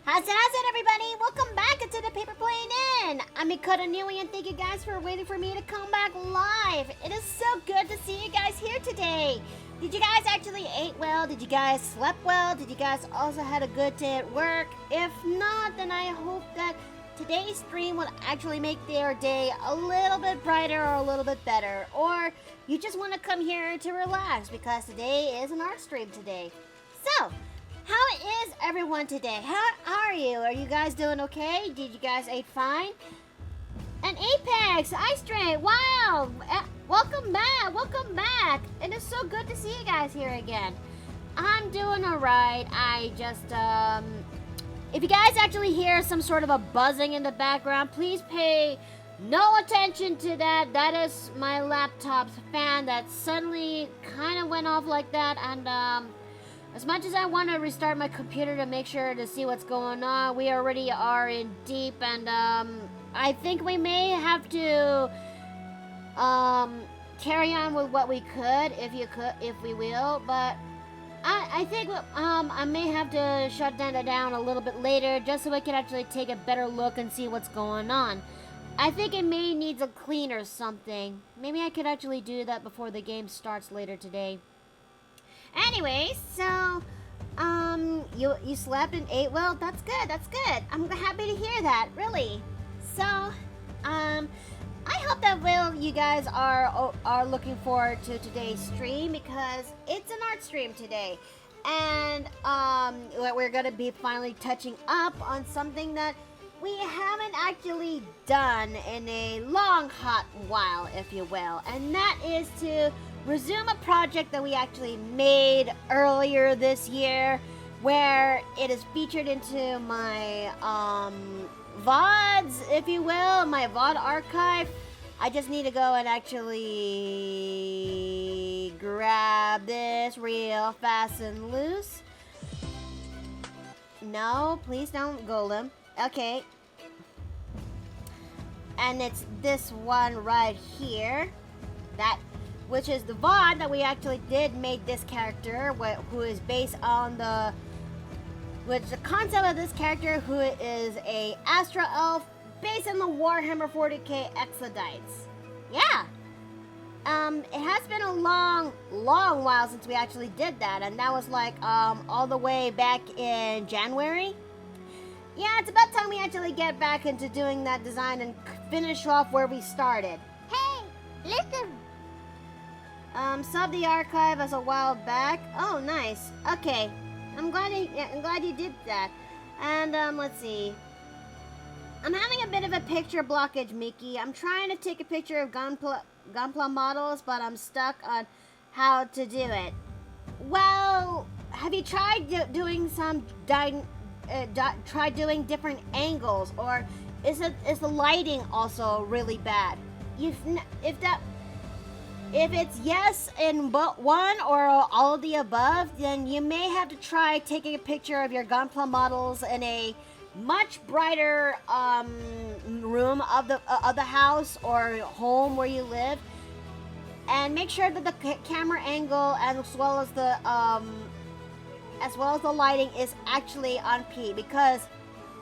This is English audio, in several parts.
How's it, everybody? Welcome back into the Paper Plane Inn. I'm Mikota Nui, and thank you guys for waiting for me to come back live. It is so good to see you guys here today. Did you guys actually eat well? Did you guys slept well? Did you guys also had a good day at work? If not, then I hope that today's stream will actually make their day a little bit brighter or a little bit better. Or you just want to come here to relax because today is an art stream today. So, how is everyone today? How are you? Are you guys doing okay? Did you guys eat fine? And Apex, Ice Drain, wow! Welcome back, welcome back. It is so good to see you guys here again. I'm doing alright. I just, if you guys actually hear some sort of a buzzing in the background, please pay no attention to that. That is my laptop's fan that suddenly kind of went off like that, and, as much as I want to restart my computer to make sure to see what's going on, we already are in deep, and I think we may have to carry on with what we could, if we will. But I think I may have to shut that down a little bit later, just so I can actually take a better look and see what's going on. I think it may need a clean or something. Maybe I could actually do that before the game starts later today. Anyway, so, you slept and ate well? That's good, that's good. I'm happy to hear that, really. So, I hope that, you guys are looking forward to today's stream because it's an art stream today. And, we're gonna be finally touching up on something that we haven't actually done in a long, hot while, if you will. And that is to resume a project that we actually made earlier this year, where it is featured into my VODs, if you will, my VOD archive. I just need to go and actually grab this real fast and loose. No, please don't, Golem. Okay. And it's this one right here. Which is the VOD that we actually did make this character, who is based on the concept of this character, who is a Astral Elf based on the Warhammer 40k Exodites. Yeah. It has been a long while since we actually did that, and that was like all the way back in January. Yeah, it's about time we actually get back into doing that design and finish off where we started. Hey, listen. Sub the archive as a while back. Oh, nice. Okay, I'm glad you did that. And let's see. I'm having a bit of a picture blockage, Mickey. I'm trying to take a picture of Gunpla models, but I'm stuck on how to do it. Well, have you tried doing try doing different angles, or is the lighting also really bad? If it's yes in but one or all of the above, then you may have to try taking a picture of your Gunpla models in a much brighter room of the house or home where you live, and make sure that the camera angle as well as the lighting is actually on P, because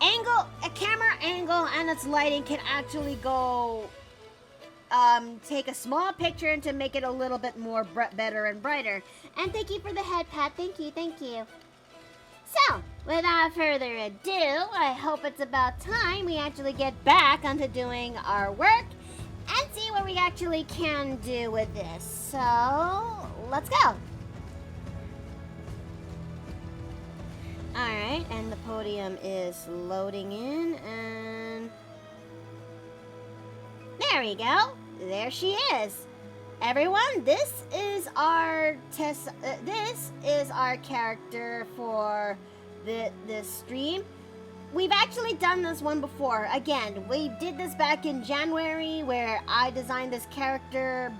a camera angle and its lighting can actually go take a small picture to make it a little bit more better and brighter. And thank you for the head pat. Thank you. So, without further ado, I hope it's about time we actually get back onto doing our work and see what we actually can do with this. So, let's go. Alright, and the podium is loading in, and there we go. There she is. Everyone, this is our this is our character for this stream. We've actually done this one before. Again, we did this back in January, where I designed this character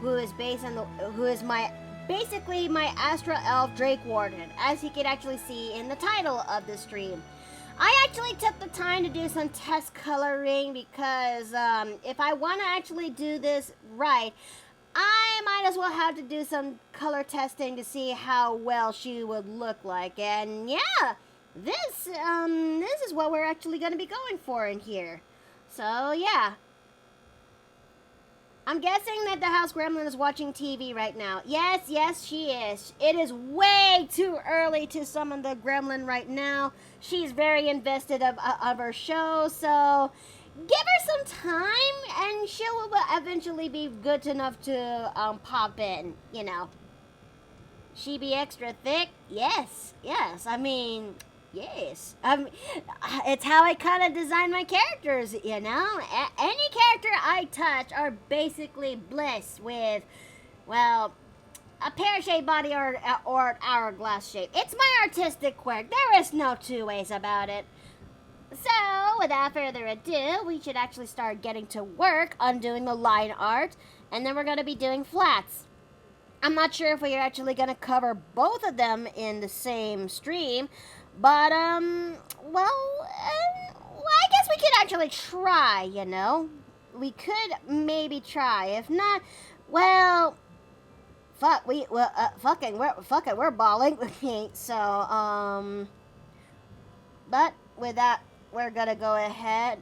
who is basically my Astral Elf Drakewarden, as you can actually see in the title of this stream. I actually took the time to do some test coloring because if I want to actually do this right, I might as well have to do some color testing to see how well she would look like. And yeah, this is what we're actually going to be going for in here. So, yeah. I'm guessing that the house gremlin is watching TV right now. Yes, yes, she is. It is way too early to summon the gremlin right now. She's very invested of her show, so give her some time, and she will eventually be good enough to pop in, you know. She be extra thick? Yes, yes. I mean, yes. It's how I kind of design my characters, you know? Any character I touch are basically blessed with, well, a pear-shaped body or an hourglass shape. It's my artistic quirk. There is no two ways about it. So, without further ado, we should actually start getting to work on doing the line art, and then we're going to be doing flats. I'm not sure if we're actually going to cover both of them in the same stream, but, well, I guess we could actually try, you know? We could maybe try. If not, well, we're balling with paint, so, but with that, we're gonna go ahead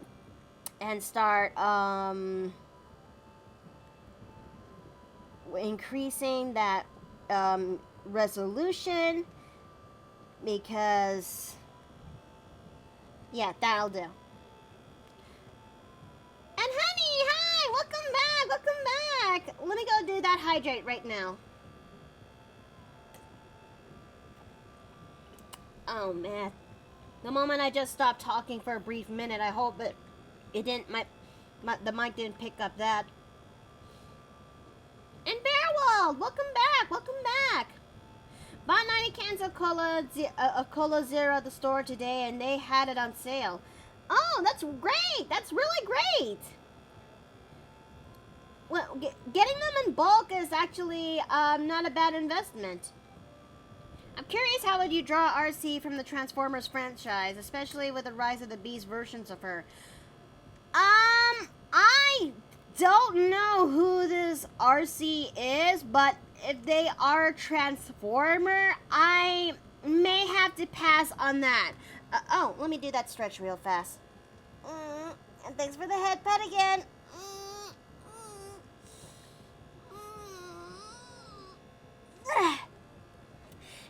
and start, increasing that resolution, because yeah, that'll do. And honey, hi, welcome back. Let me go do that hydrate right now. Oh man, the moment I just stopped talking for a brief minute, I hope it didn't, the mic didn't pick up that. And Bearwald, welcome back. Bought 90 cans of Cola Zero at the store today, and they had it on sale. Oh, that's great. That's really great. Well, getting them in bulk is actually not a bad investment. I'm curious, how would you draw RC from the Transformers franchise, especially with the rise of the Beast versions of her? I don't know who this RC is, but if they are a Transformer, I may have to pass on that. Oh, let me do that stretch real fast. And thanks for the head pet again.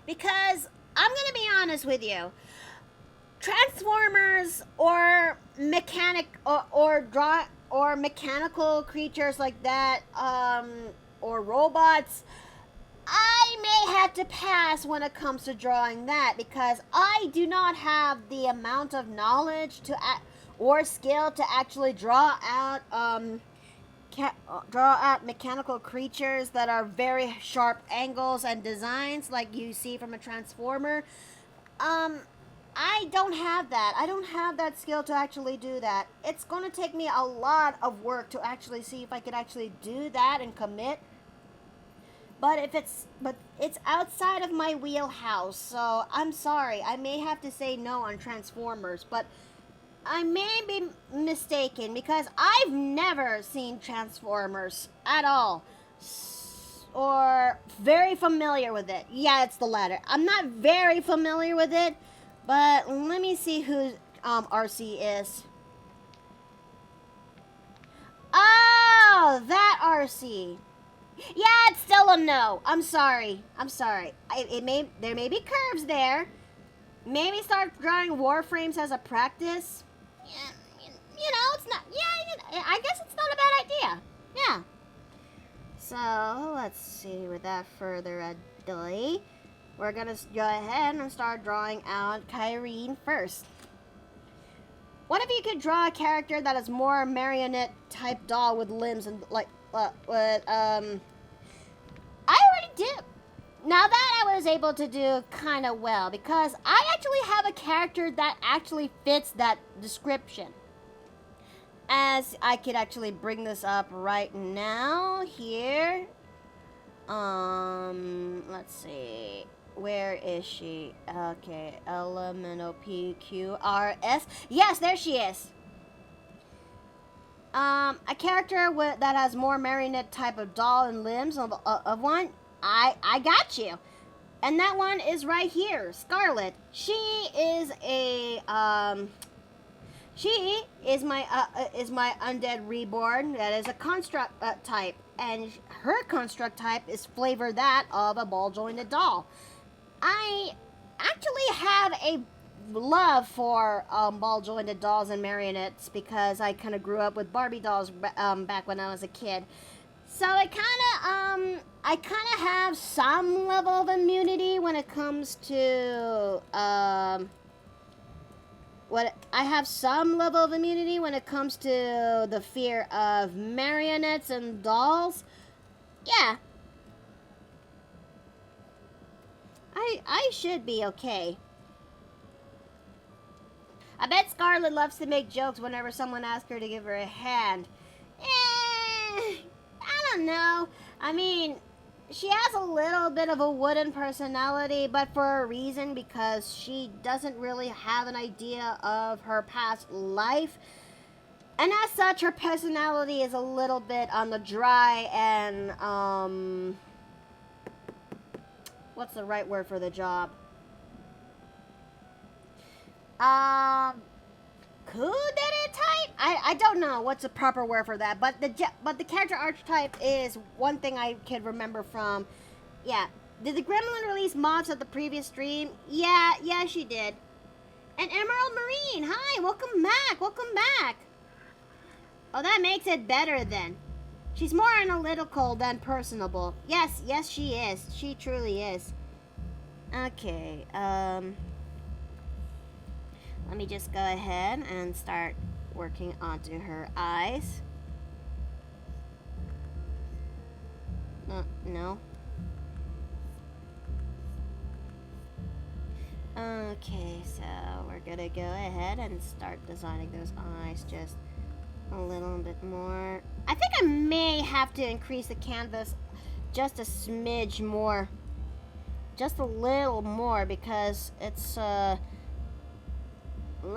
Because I'm gonna be honest with you, Transformers or mechanical creatures like that, or robots, I may have to pass when it comes to drawing that, because I do not have the amount of knowledge or skill to actually draw out mechanical creatures that are very sharp angles and designs like you see from a Transformer. I don't have that. I don't have that skill to actually do that. It's going to take me a lot of work to actually see if I could actually do that and commit. But it's outside of my wheelhouse, so I'm sorry. I may have to say no on Transformers, but I may be mistaken, because I've never seen Transformers at all, or very familiar with it. Yeah, it's the latter. I'm not very familiar with it, but let me see who RC is. Oh, that RC. Yeah, it's still a no. I'm sorry. There may be curves there. Maybe start drawing warframes as a practice. Yeah, you know, it's not. Yeah, I guess it's not a bad idea. Yeah. So let's see. Without further ado, we're gonna go ahead and start drawing out Kyrene first. What if you could draw a character that is more marionette type doll with limbs and like I already did. Now that I was able to do kind of well, because I actually have a character that actually fits that description. As I could actually bring this up right now here. Let's see. Where is she? Okay, Elemental PQRS. Yes, there she is. A character that has more marionette type of doll and limbs of one. I got you. And that one is right here, Scarlet. She is my undead reborn. That is a construct type, and her construct type is flavor that of a ball jointed doll. I actually have a love for ball jointed dolls and marionettes because I kind of grew up with Barbie dolls back when I was a kid. So I kind of have some level of immunity when it comes to the fear of marionettes and dolls. Yeah, I should be okay. I bet Scarlet loves to make jokes whenever someone asks her to give her a hand. I don't know. I mean, she has a little bit of a wooden personality, but for a reason, because she doesn't really have an idea of her past life. And as such, her personality is a little bit on the dry and, what's the right word for the job? Kudere type? I don't know what's the proper word for that, but the character archetype is one thing I can remember from. Yeah, did the Gremlin release mods at the previous stream? Yeah, she did. And Emerald Marine, hi, welcome back. Oh, that makes it better then. She's more analytical than personable. Yes, she is. She truly is. Okay, let me just go ahead and start working onto her eyes. No. Okay, so we're gonna go ahead and start designing those eyes just a little bit more. I think I may have to increase the canvas just a smidge more. Just a little more because it's, let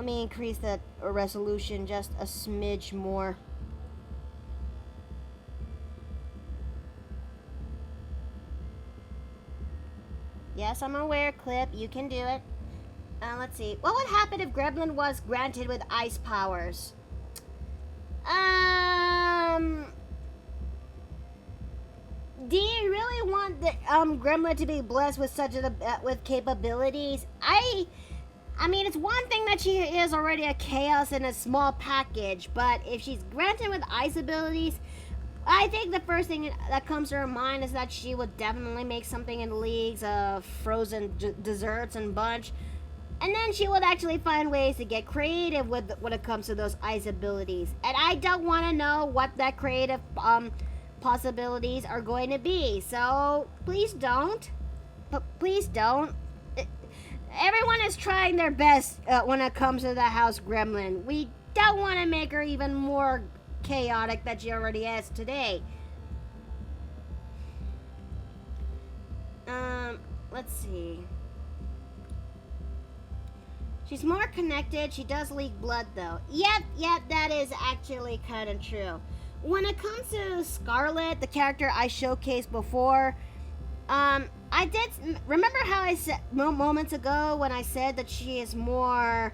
me increase that resolution just a smidge more. Yes, I'm aware, Clip. You can do it. Let's see. What would happen if Gremlin was granted with ice powers? Do you really want the Gremlin to be blessed with such with capabilities? I mean, it's one thing that she is already a chaos in a small package, but if she's granted with ice abilities, I think the first thing that comes to her mind is that she would definitely make something in leagues of frozen desserts and bunch, and then she would actually find ways to get creative when it comes to those ice abilities. And I don't want to know what that creative possibilities are going to be, so please don't. Please don't. Everyone is trying their best when it comes to the House Gremlin. We don't want to make her even more chaotic than she already is today. Let's see. She's more connected. She does leak blood, though. Yep, that is actually kind of true. When it comes to Scarlet, the character I showcased before, I did remember how I said moments ago when I said that she is more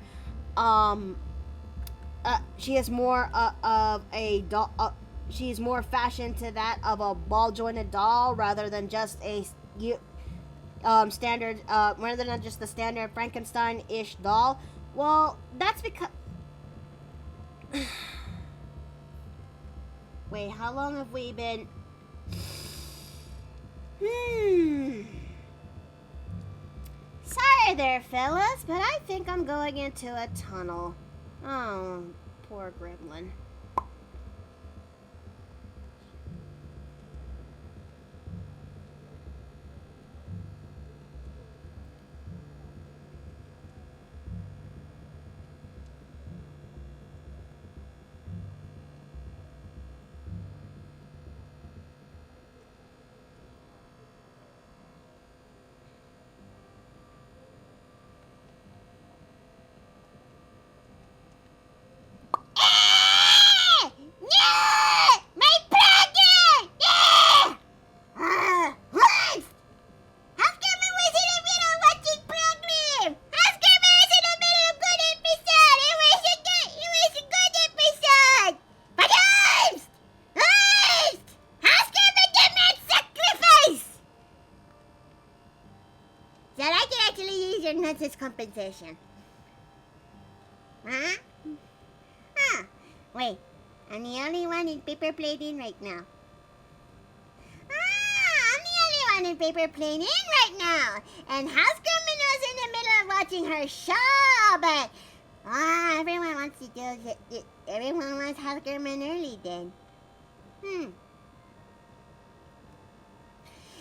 of a doll. She's more fashioned to that of a ball jointed doll rather than just a standard rather than just the standard Frankenstein-ish doll. Well, that's because wait, how long have we been? Sorry there, fellas, but I think I'm going into a tunnel. Oh, poor Gremlin. your nuts as compensation. Huh? Huh. Wait, I'm the only one in paper plating right now. I'm the only one in paper plating right now. And House Criminal's in the middle of watching her show, but everyone wants to do it. Everyone wants House Criminal early then. Well,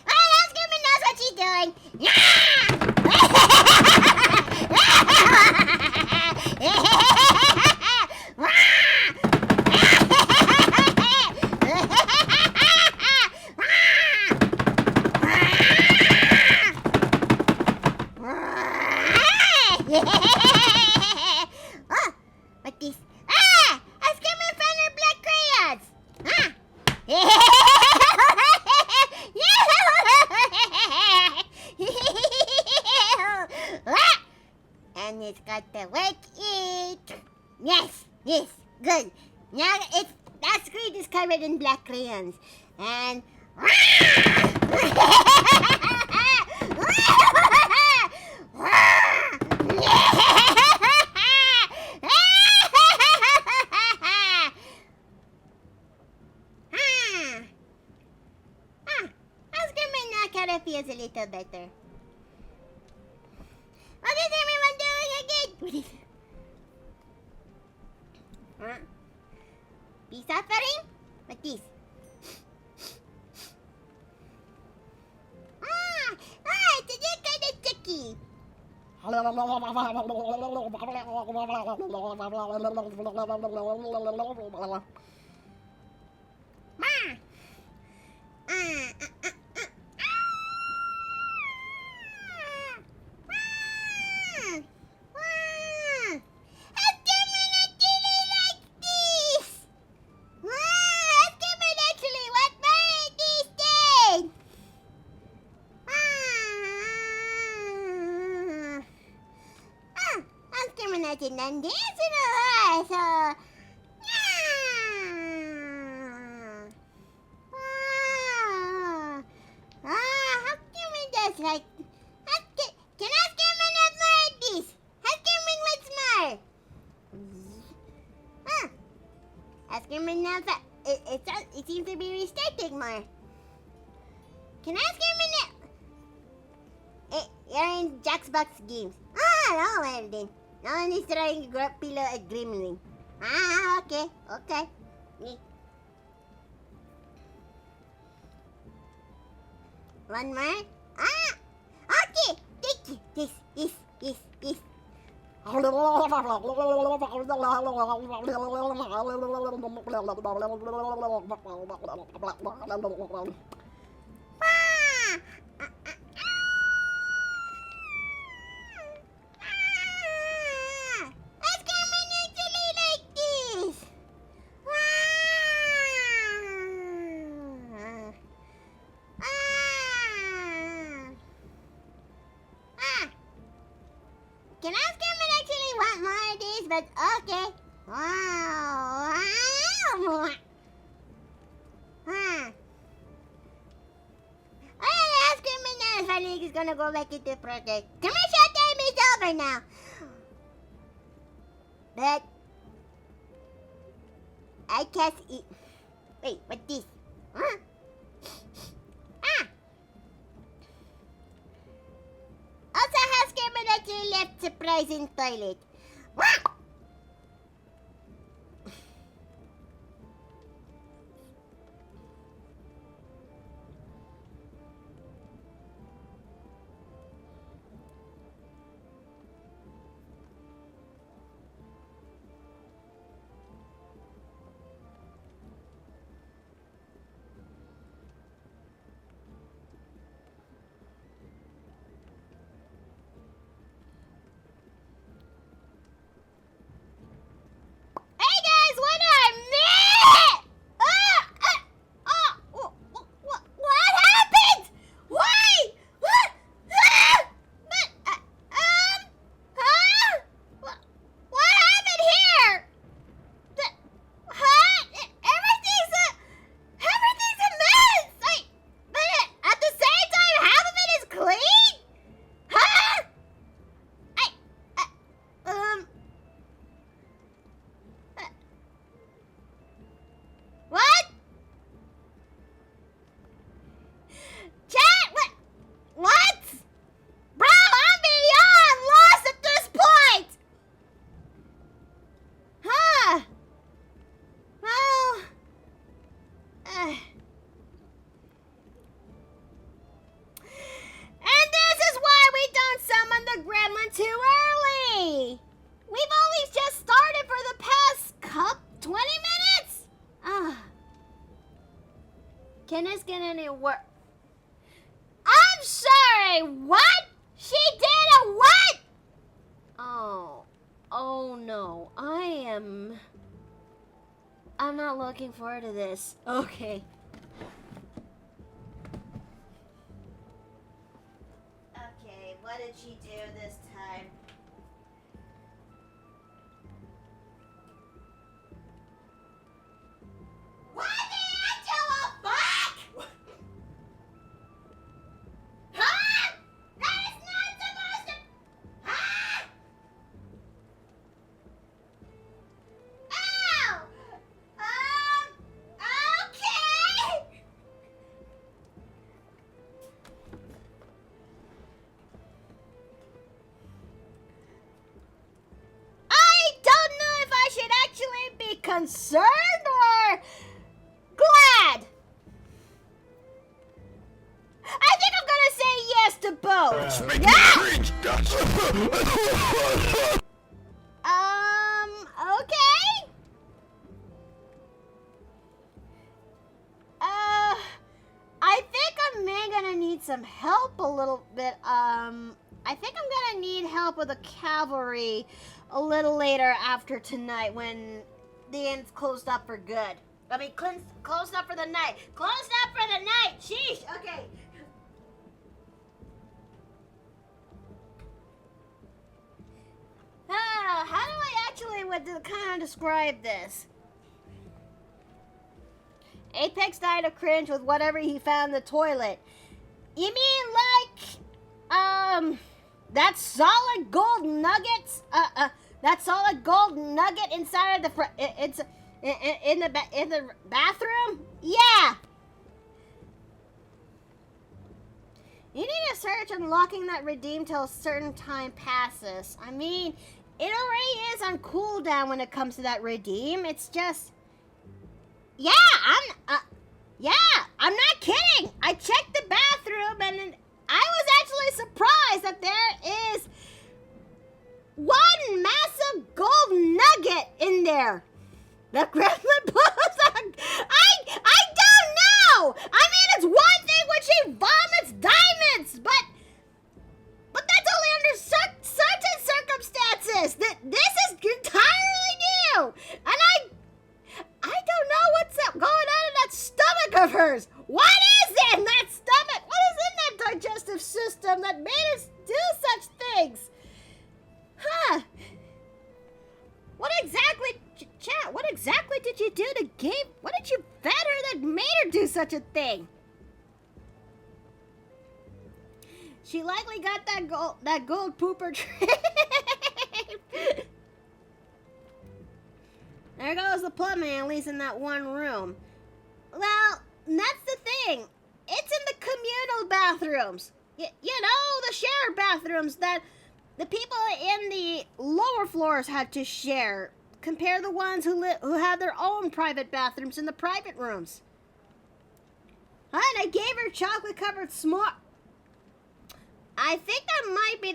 House Criminal knows what she's doing. Oh, what this? House Criminal found her black crayons. And it's got the wet ink. Yes, good. Now that screen is covered in black crayons. And kind of feels a little better. What is everyone doing again? What is it? Huh? Peace offering? What is? It's a new kind of cookie. And then dancing away, so how can we just like can I Scareman have more of this? How Scareman wants more? Scareman now it seems to be restarting more. Can I Scareman you're in Jackbox games. No, well then. No one is trying to grab pillow at Gremlin. Okay. Me. One more? Okay. Thank you. This. Can I Scareman actually want more of this? But okay. Wow. Scareman now finally is gonna go back into project. Commercial time is over now. But I can't eat. Wait, what's this? Also, House Scareman actually left surprising toilet. anywhere. I'm sorry, what? She did a what? Oh no, I'm not looking forward to this. Okay. Okay, what did she do this time? What did Angela fuck? Huh? That is not supposed to. Huh? Ow! Okay. I don't know if I should actually be concerned or glad. I think I'm gonna say yes to both. Yeah! Okay. I think I may gonna need some help a little bit. I think I'm gonna need help with the cavalry a little later after tonight when the inn's closed up for good. I mean, closed up for the night. Closed up for the night. Sheesh. Okay. How do I actually kind of describe this? Apex died of cringe with whatever he found in the toilet. You mean like, that solid gold nuggets? That solid gold nugget inside of the it's in the bathroom? Yeah. You need to search unlocking that redeem till a certain time passes. I mean, it already is on cooldown when it comes to that redeem. It's just... Yeah, I'm not kidding. I checked the bathroom and I was actually surprised that there is one massive gold nugget in there. The gremlin pose. I don't know. I mean, it's one thing when she vomits diamonds, but that's only under certain circumstances. This is entirely new, and I don't know what's going on in that stomach of hers. What is in that stomach? What is in that digestive system that made us do such things? Huh? What exactly, chat? What exactly did you do to Gabe? What did you fed her that made her do such a thing? She likely got that gold pooper trip. There goes the plumbing, at least in that one room. Well, that's the thing. It's in the communal bathrooms. You know, the shared bathrooms that the people in the lower floors had to share. Compare the ones who have their own private bathrooms in the private rooms. And I gave her chocolate-covered s'more. I think that might be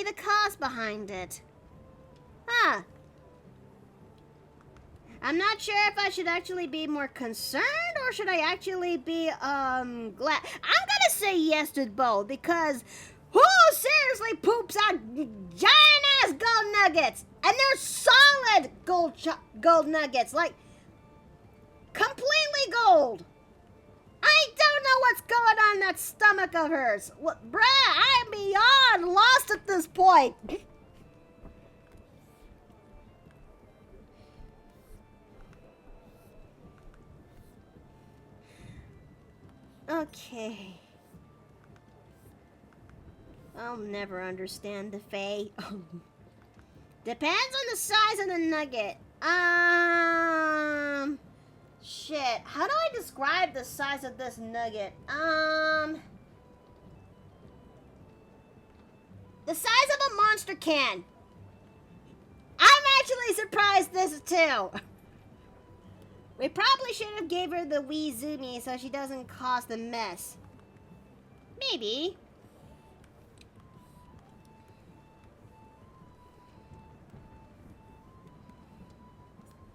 the cause behind it. Huh. I'm not sure if I should actually be more concerned or should I actually be glad. I'm gonna say yes to both because who seriously poops out giant ass gold nuggets? And they're solid gold nuggets, like completely gold. I don't know what's going on in that stomach of hers. Bruh, I'm beyond lost at this point. Okay. I'll never understand the Fae. Depends on the size of the nugget. Shit. How do I describe the size of this nugget? The size of a monster can. I'm actually surprised this too. We probably should have gave her the wee zoomy so she doesn't cause the mess. Maybe.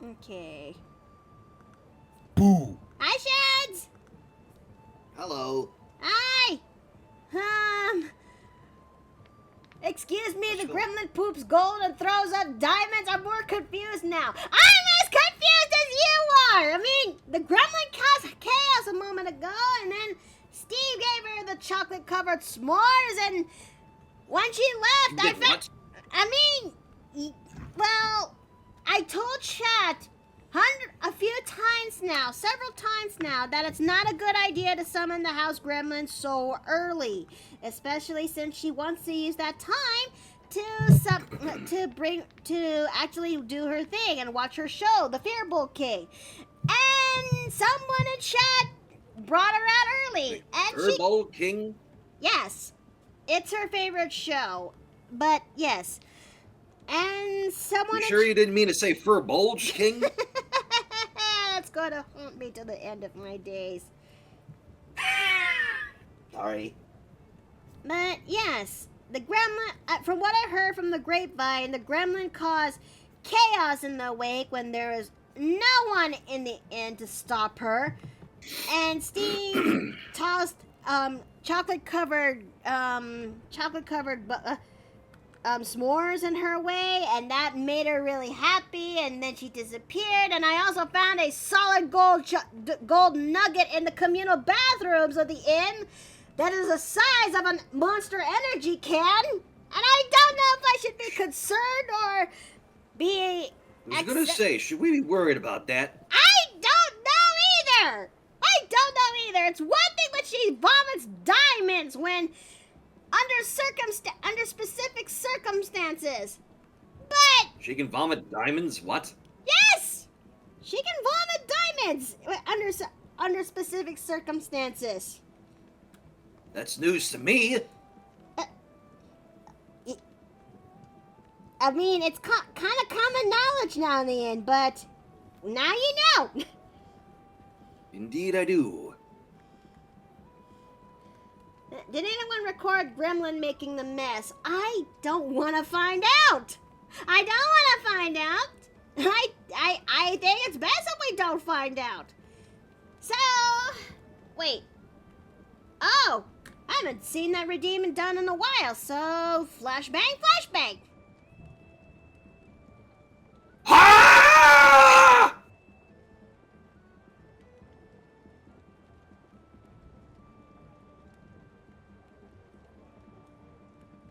Okay. Boo! Hi, Shads! Hello. Hi! Excuse me, What's the going- gremlin poops gold and throws up diamonds. I'm more confused now. I'm as confused as you are! I mean, the gremlin caused chaos a moment ago, and then Steve gave her the chocolate-covered s'mores, and when she left, You did what? well, I told Chat a few times now, several times now, that it's not a good idea to summon the house gremlin so early, especially since she wants to use that time to actually do her thing and watch her show, The Fearbolt King. And someone in Chat brought her out early, and Turbo King? yes, it's her favorite show, but yes. And someone You sure you didn't mean to say Fur Bulge King? That's gonna haunt me to the end of my days. Sorry. But yes, the gremlin, from what I heard from the grapevine, the gremlin caused chaos in the wake when there is no one in the inn to stop her. And Steve tossed chocolate-covered s'mores in her way, and that made her really happy, and then she disappeared. And I also found a solid gold nugget in the communal bathrooms of the inn that is the size of a Monster Energy can. And I don't know if I should be concerned or be... I was gonna say, should we be worried about that? I don't know either! It's one thing when she vomits diamonds when... under specific circumstances. But She can vomit diamonds? What? yes, she can vomit diamonds under specific circumstances. That's news to me. I mean, it's kind of common knowledge now in the end, but now you know. Indeed I do. Did anyone record Gremlin making the mess? I don't want to find out. I don't want to find out. I think it's best if we don't find out. So, wait. Oh, I haven't seen that redeeming done in a while, so flashbang, flashbang. Ha!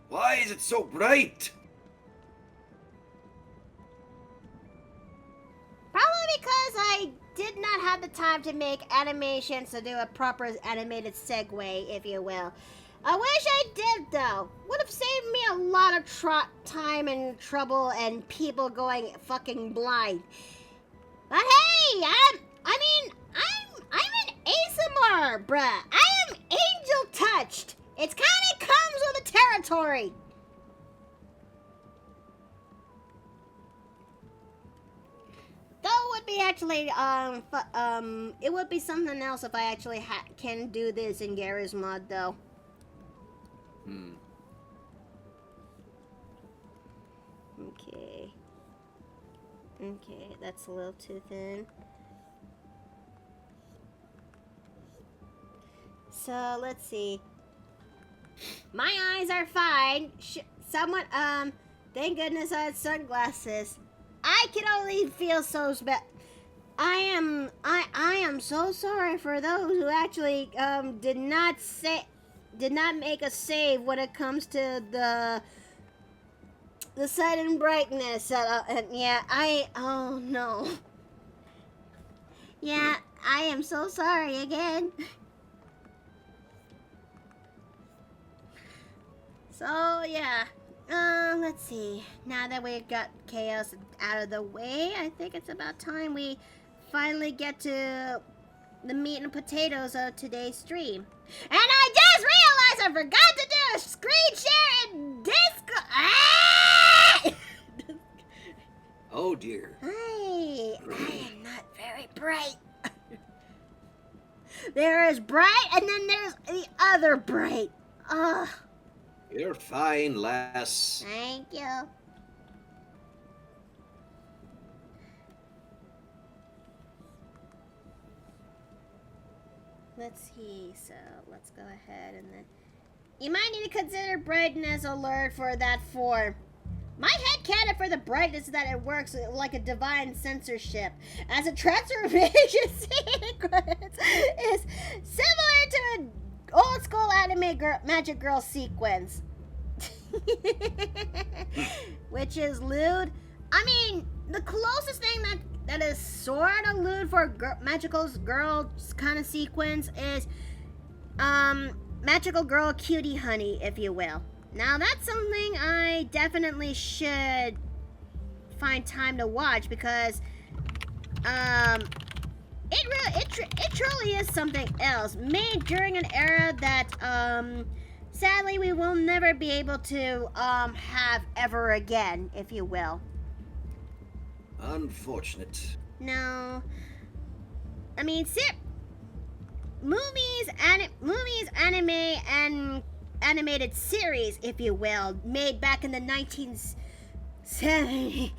Why is it so bright? Probably because I did not have the time to make animations to do a proper animated segue, if you will. I wish I did, though. Would have saved me a lot of time and trouble and people going fucking blind. But hey, I'm an ASMR, bruh. I am angel touched. It's kind of comes with the territory. Though it would be actually, it would be something else if I actually can do this in Garry's mod, though. Okay, that's a little too thin. So, let's see. My eyes are fine. Thank goodness I had sunglasses. I can only feel so I am so sorry for those who actually did not make a save when it comes to the sudden brightness. And yeah, oh no. Yeah, I am so sorry again. So yeah. Let's see. Now that we've got chaos out of the way, I think it's about time we finally get to the meat and potatoes of today's stream. And I just realized I forgot to do a screen share in Discord. Ah! Oh dear. I am not very bright. There is bright, and then there's the other bright. Ugh. You're fine, lass. Thank you. Let's see. So let's go ahead and then. You might need to consider brightness alert for that form. My headcanon for the brightness is that it works like a divine censorship, as a transformation sequence is similar to an old school anime magic girl sequence. Which is lewd. I mean, the closest thing that is sort of lewd for magical girl kind of sequence is magical girl cutie honey, if you will. Now that's something I definitely should find time to watch, because it truly is something else, made during an era that sadly we will never be able to have ever again, if you will. Unfortunate. No, I mean, movies, anime, and animated series, if you will, made back in the 1970s,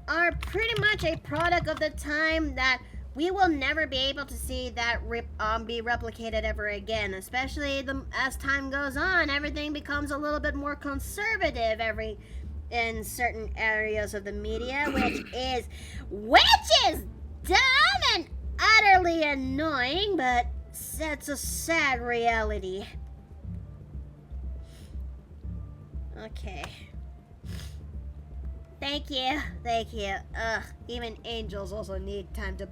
are pretty much a product of the time that we will never be able to see that be replicated ever again. Especially as time goes on, everything becomes a little bit more conservative in certain areas of the media, which is dumb and utterly annoying, but that's a sad reality. Okay. Thank you. Even angels also need time to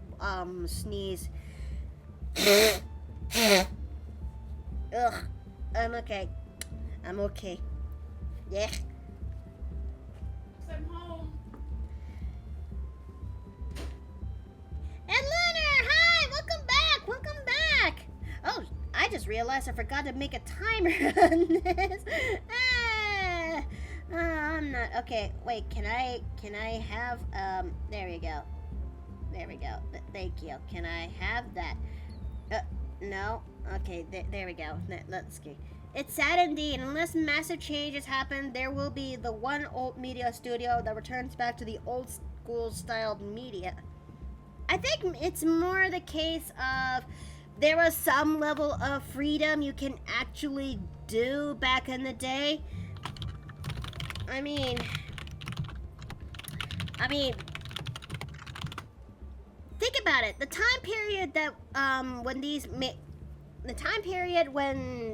sneeze. Ugh. I'm okay. Yeah. I'm home. And Lunar, hi! Welcome back! Oh, I just realized I forgot to make a timer on this. I'm not, okay, wait, can I have, there we go. Thank you. Can I have that? No? Okay, there we go. Let's see. It's sad indeed. Unless massive changes happen, there will be the one old media studio that returns back to the old school styled media. I think it's more the case of there was some level of freedom you can actually do back in the day. I mean, think about it. The time period that when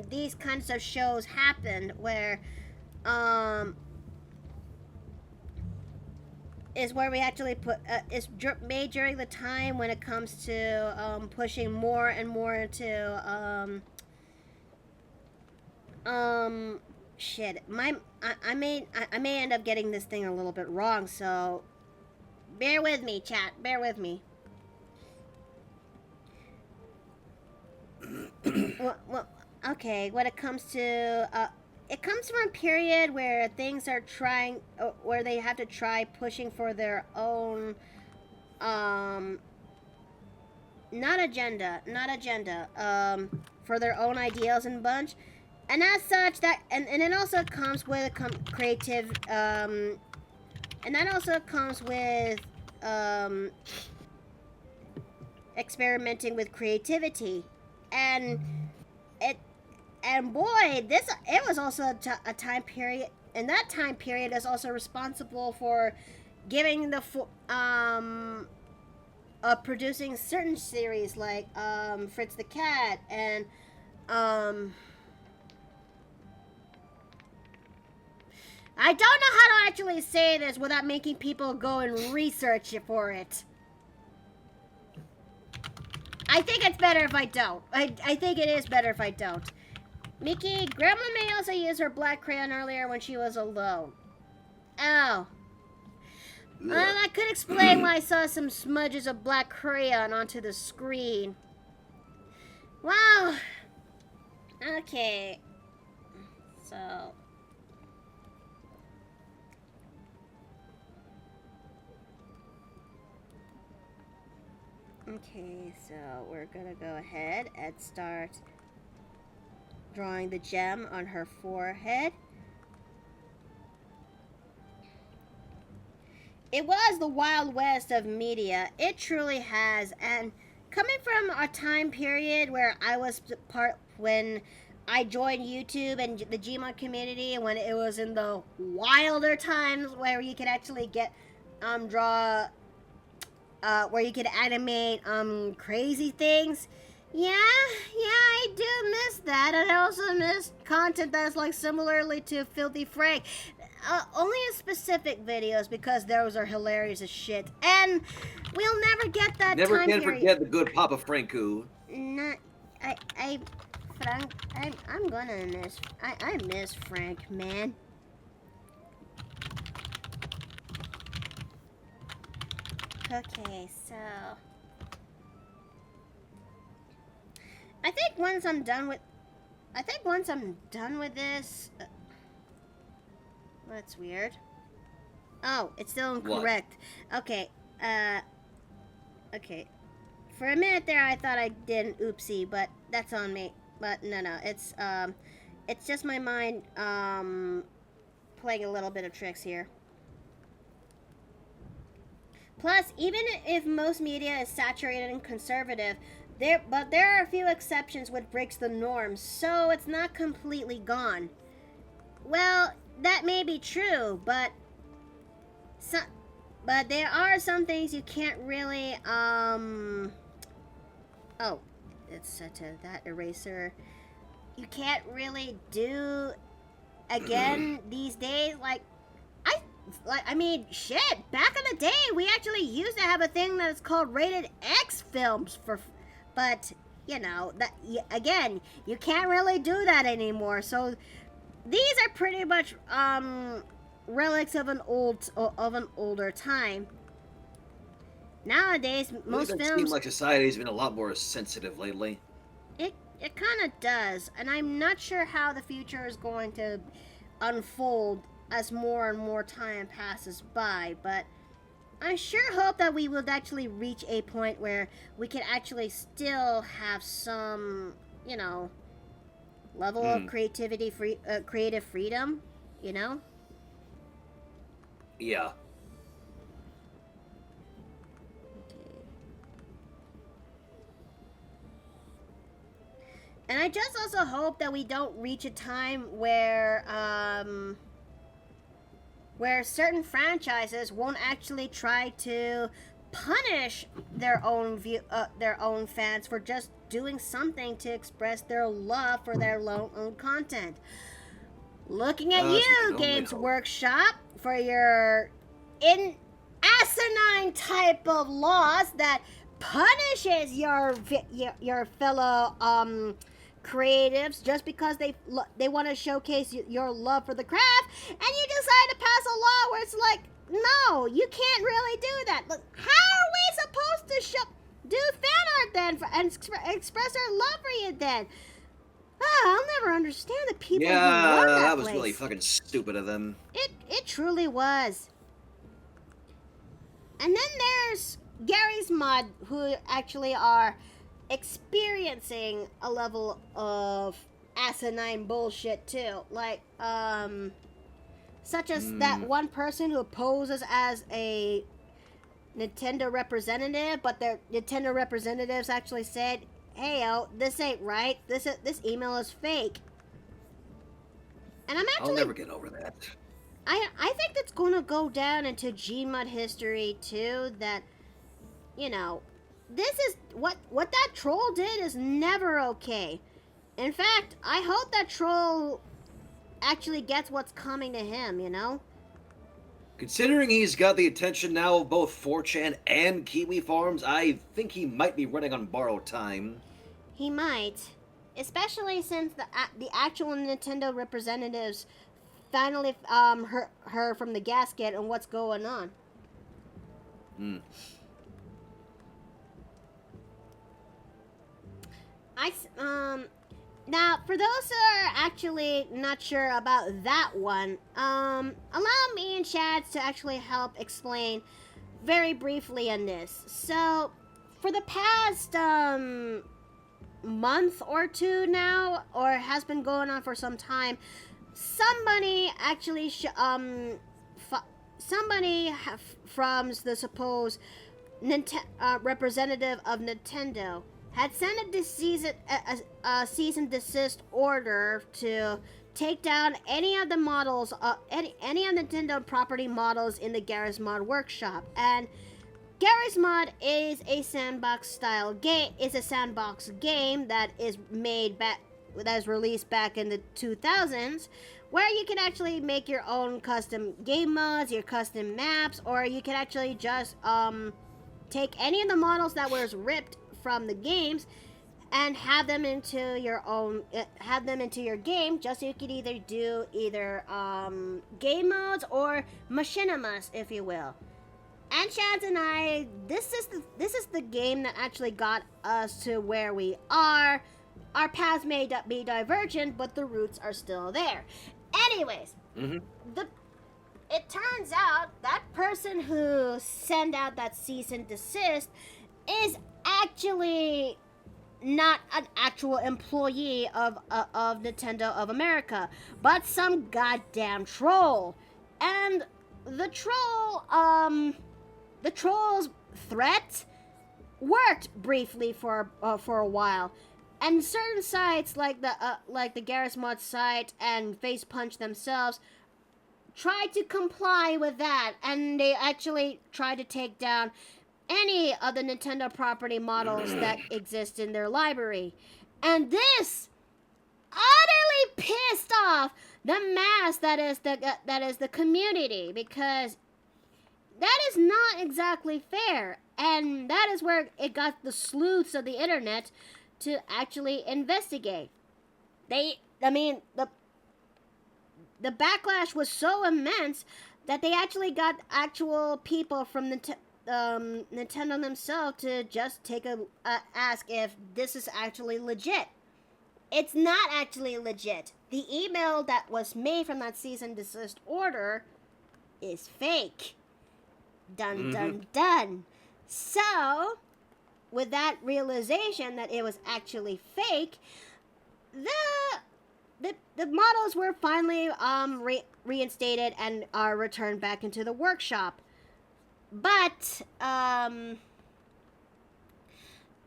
these kinds of shows happened, where is where we actually is made during the time when it comes to pushing more and more into shit. I may end up getting this thing a little bit wrong, so bear with me, chat. Bear with me. well, okay. When it comes to it comes from a period where things are where they have to try pushing for their own not agenda, for their own ideals and bunch. And as such, and it also comes with creative, and that also comes with experimenting with creativity, and boy, it was also a time period, and that time period is also responsible for giving producing certain series like Fritz the Cat and I don't know how to actually say this without making people go and research it for it. I think it's better if I don't. I think it is better if I don't. Mickey, Grandma may also use her black crayon earlier when she was alone. Oh. That could explain why I saw some smudges of black crayon onto the screen. Wow. Okay. So... Okay, so we're gonna go ahead and start drawing the gem on her forehead. it was the Wild West of media. It truly has. And coming from a time period where I was part when I joined YouTube and the Gmod community, when it was in the wilder times where you could actually get draw where you could animate crazy things. Yeah, I do miss that. And I also miss content that's like similarly to Filthy Frank. Only in specific videos because those are hilarious as shit. And we'll never get that Never time can period. forget the good Papa Franku. Frank, I'm gonna miss, I miss Frank, man. Okay, so I think once I'm done with this, that's weird. Oh, it's still incorrect. What? Okay, okay. For a minute there, I thought I did an oopsie, but that's on me. But no, it's just my mind, playing a little bit of tricks here. Plus, even if most media is saturated and conservative, there are a few exceptions which breaks the norm, so it's not completely gone. Well, that may be true, but there are some things you can't really, oh, it's set to that eraser. You can't really do again these days. I mean, shit, back in the day, we actually used to have a thing that's called rated X films but, you know, that, again, you can't really do that anymore. So, these are pretty much, relics of an older time. Nowadays, most films... It seems like society's been a lot more sensitive lately. It kind of does, and I'm not sure how the future is going to unfold as more and more time passes by, but I sure hope that we will actually reach a point where we can actually still have some, you know, level of creative freedom, you know? Yeah. And I just also hope that we don't reach a time where certain franchises won't actually try to punish their own fans for just doing something to express their love for their own content. Looking at you, Games Workshop, for your asinine type of laws that punishes your fellow creatives just because they want to showcase your love for the craft, and you decide to pass a law where it's like, no, you can't really do that. Look, how are we supposed to do fan art then and express our love for you then? I'll never understand the people who run that was place. Really fucking stupid of them. It truly was. And then there's Gary's Mod, who actually are experiencing a level of asinine bullshit too, like such as that one person who poses as a Nintendo representative, but their Nintendo representatives actually said, hey, this ain't right, this email is fake. And I'll never get over that. I think that's gonna go down into Gmod history too, that, you know, this is what that troll did is never okay. In fact, I hope that troll actually gets what's coming to him, you know? Considering he's got the attention now of both 4chan and Kiwi Farms, I think he might be running on borrowed time. He might. Especially since the actual Nintendo representatives finally heard from the gasket on what's going on. Now, for those who are actually not sure about that one, allow me and Chad to actually help explain very briefly on this. So, for the past, month or two now, or has been going on for some time, somebody actually somebody from the supposed representative of Nintendo had sent a cease and desist order to take down any of the models, any of Nintendo property models in the Garry's Mod workshop. And Garry's Mod is a sandbox style game. Is a sandbox game that is released back in the 2000s, where you can actually make your own custom game mods, your custom maps, or you can actually just take any of the models that was ripped from the games and have them into your game, just so you could either do game modes or machinimas, if you will. And Shads and I, this is the game that actually got us to where we are. Our paths may be divergent, but the roots are still there. Anyways, it turns out that person who sent out that cease and desist is actually not an actual employee of Nintendo of America, but some goddamn troll. And the troll's threat worked briefly for a while. And certain sites like the Garry's Mod site and Face Punch themselves tried to comply with that, and they actually tried to take down any of the Nintendo property models that exist in their library. And this utterly pissed off the mass that is the community, because that is not exactly fair. And that is where it got the sleuths of the internet to actually investigate. The backlash was so immense that they actually got actual people from Nintendo themselves to just take ask if this is actually legit. It's not actually legit. The email that was made from that cease and desist order is fake. Dun dun dun. So, with that realization that it was actually fake, the models were finally reinstated and are returned back into the workshop. But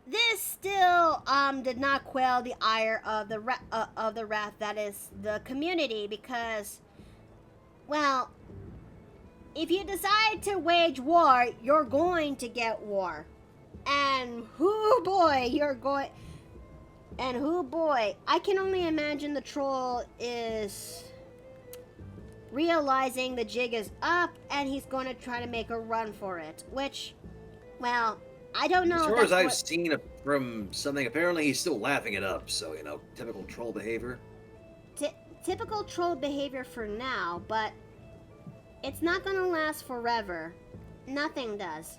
this still did not quell the ire of the wrath that is the community, because, well, if you decide to wage war, you're going to get war. And hoo boy, I can only imagine the troll is realizing the jig is up and he's going to try to make a run for it. Which, well, I don't know. As far as I've seen from something, apparently he's still laughing it up. So, typical troll behavior. Typical troll behavior for now, but it's not going to last forever. Nothing does.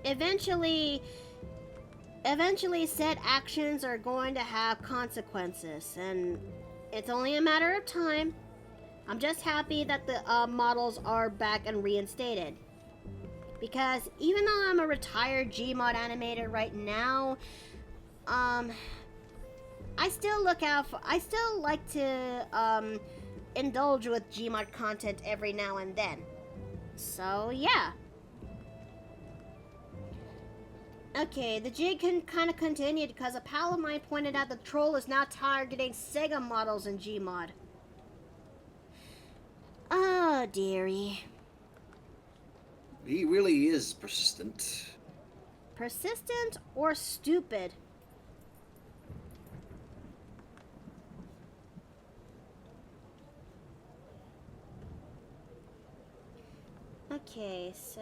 Eventually said actions are going to have consequences, and it's only a matter of time. I'm just happy that the models are back and reinstated, because even though I'm a retired Gmod animator right now, I still like to indulge with Gmod content every now and then. So yeah. Okay, the jig can kind of continue because a pal of mine pointed out the troll is now targeting Sega models in Gmod. Oh, dearie. He really is persistent. Persistent or stupid? Okay, so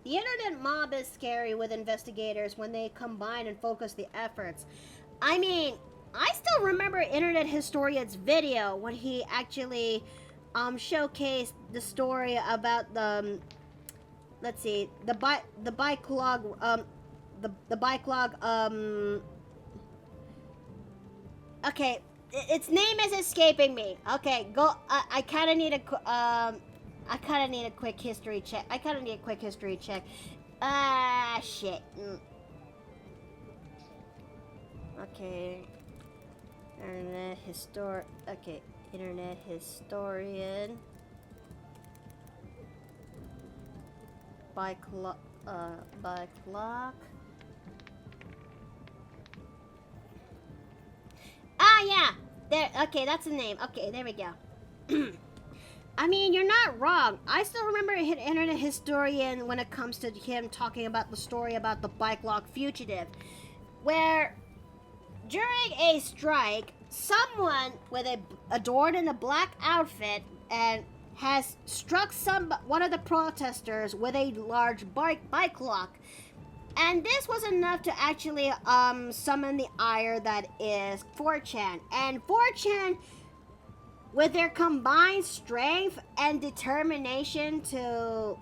the internet mob is scary with investigators when they combine and focus the efforts. I mean, I still remember Internet Historian's video when he actually showcased the story about the the bike log okay, its name is escaping me. Okay, go. I kind of need a quick history check. Ah, shit. Okay. Internet Historian. by clock. By clock. Ah, yeah. There. Okay, that's the name. Okay, there we go. I mean, you're not wrong. I still remember Internet Historian when it comes to him talking about the story about the bike lock fugitive, where during a strike, someone with adorned in a black outfit and has struck one of the protesters with a large bike lock. And this was enough to actually summon the ire that is 4chan. And 4chan, with their combined strength and determination to,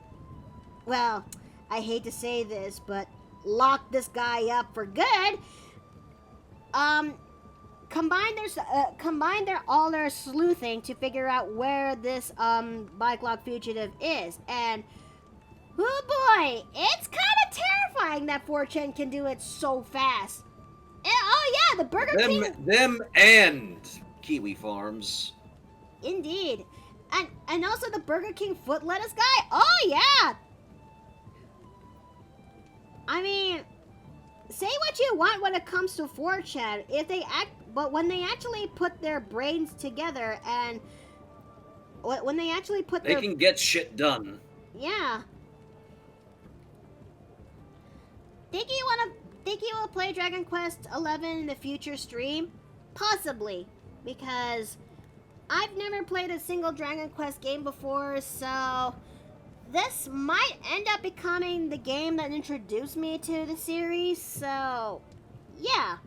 well, I hate to say this, but lock this guy up for good, combine all their sleuthing to figure out where this bike lock fugitive is. And oh boy, it's kind of terrifying that 4chan can do it so fast. And, oh yeah, the Burger King. Them and Kiwi Farms. Indeed. And also the Burger King foot lettuce guy. Oh yeah. I mean, say what you want when it comes to 4chan, but when they actually put their brains together and when they actually they can get shit done. Yeah. Think you will play Dragon Quest XI in the future stream? Possibly, because I've never played a single Dragon Quest game before, so this might end up becoming the game that introduced me to the series, so yeah.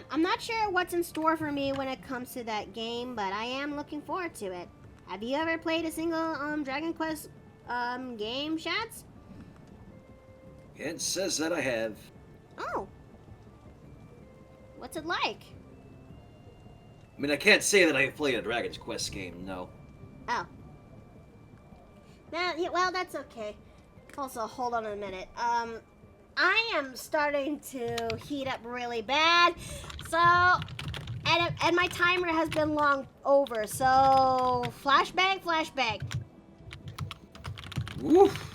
I'm not sure what's in store for me when it comes to that game, but I am looking forward to it. Have you ever played a single Dragon Quest game, Shats? It says that I have. Oh. What's it like? I mean, I can't say that I've played a Dragon's Quest game, no. Oh. Yeah, well, that's okay. Also, hold on a minute. I am starting to heat up really bad. So, and my timer has been long over. So, flashbang. Woof.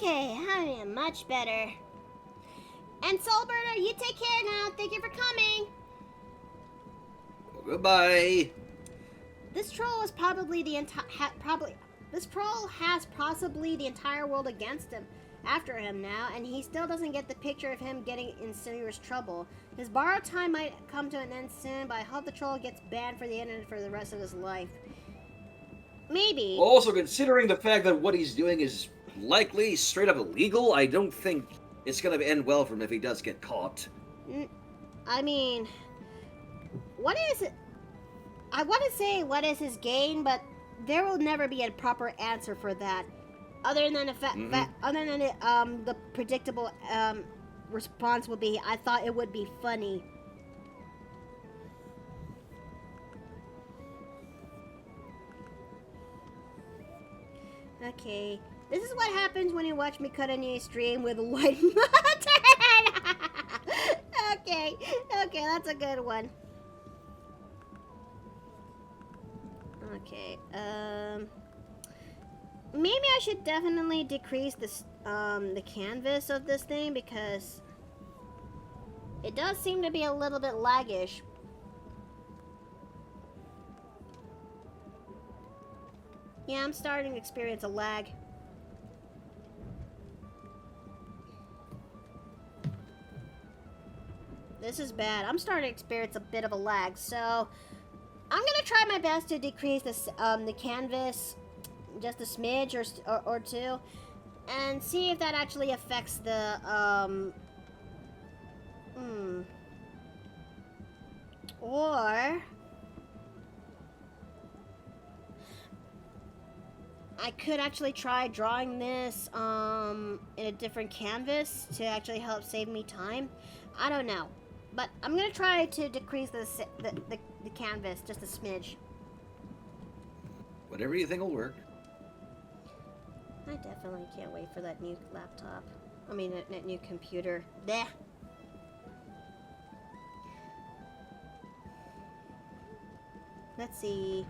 Okay, I am much better. And Soulburner, you take care now. Thank you for coming. Goodbye. This troll is probably this troll has possibly the entire world against him, after him now, and he still doesn't get the picture of him getting in serious trouble. His borrowed time might come to an end soon, but I hope the troll gets banned for the internet for the rest of his life. Maybe. Also, considering the fact that what he's doing is likely straight up illegal, I don't think it's going to end well for him if he does get caught. I mean, what is it? I want to say what is his gain, but there will never be a proper answer for that, other than the predictable response will be, I thought it would be funny. Okay, this is what happens when you watch me cut a new stream with a white button. Okay, that's a good one. Okay, maybe I should definitely decrease this, the canvas of this thing, because it does seem to be a little bit laggish. Yeah, I'm starting to experience a lag. This is bad. I'm starting to experience a bit of a lag, so I'm gonna try my best to decrease this, the canvas just a smidge or two, and see if that actually affects the, or I could actually try drawing this in a different canvas to actually help save me time. I don't know, but I'm gonna try to decrease the canvas just a smidge. Whatever you think will work. I definitely can't wait for that new laptop. I mean, that new computer. Bleh. Let's see.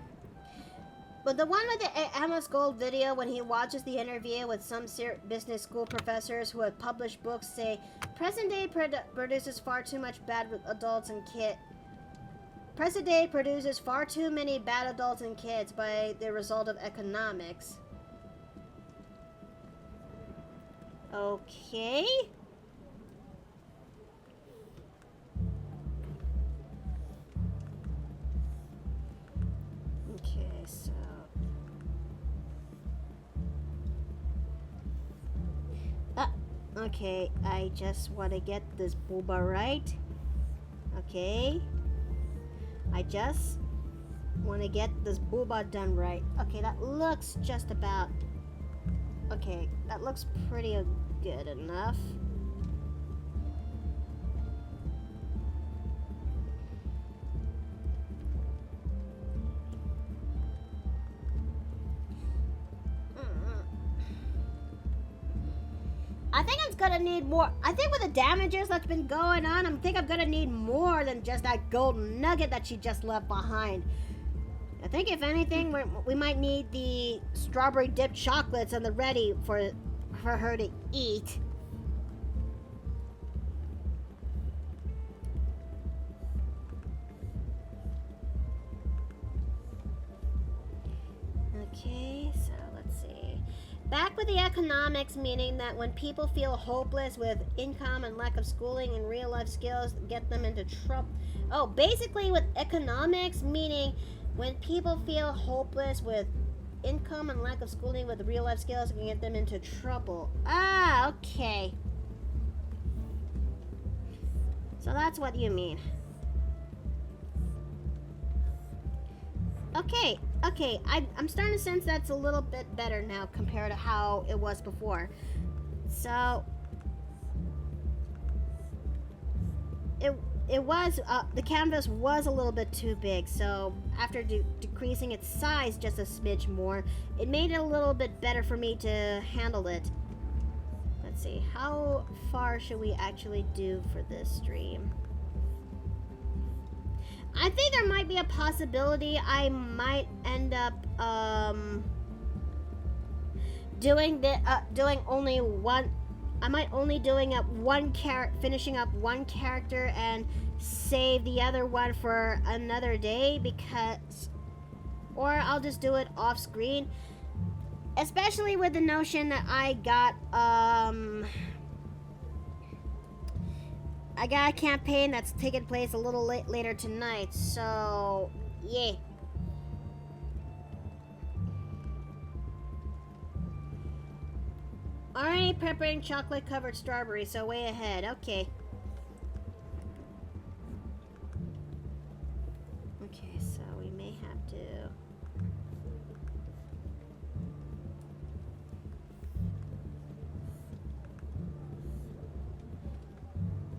But the one with the Amos Gold video, when he watches the interview with some business school professors who have published books, say present day produces far too much bad with adults and kids. Present day produces far too many bad adults and kids by the result of economics. Okay. Okay, so okay, I just want to get this booba right. Okay. I just want to get this booba done right. Okay, that looks just about... Okay, that looks pretty good enough. I think I'm gonna need more. I think with the damages that's been going on, I think I'm gonna need more than just that golden nugget that she just left behind. I think if anything, we might need the strawberry dipped chocolates on the ready for her to eat. Okay, so let's see. Back with the economics, meaning that when people feel hopeless with income and lack of schooling and real life skills, get them into trouble. Oh, basically with economics, meaning when people feel hopeless with income and lack of schooling with real life skills, can get them into trouble. Ah, okay. So that's what you mean. Okay, I'm starting to sense that's a little bit better now compared to how it was before. So it was the canvas was a little bit too big, so after decreasing its size just a smidge more, it made it a little bit better for me to handle it. Let's see, how far should we actually do for this stream? I think there might be a possibility I might end up doing only one. I might only finishing up one character and save the other one for another day, because, or I'll just do it off screen, especially with the notion that I got a campaign that's taking place a little later tonight, so yeah. Already preparing chocolate covered strawberry, so way ahead. Okay. Okay, so we may have to...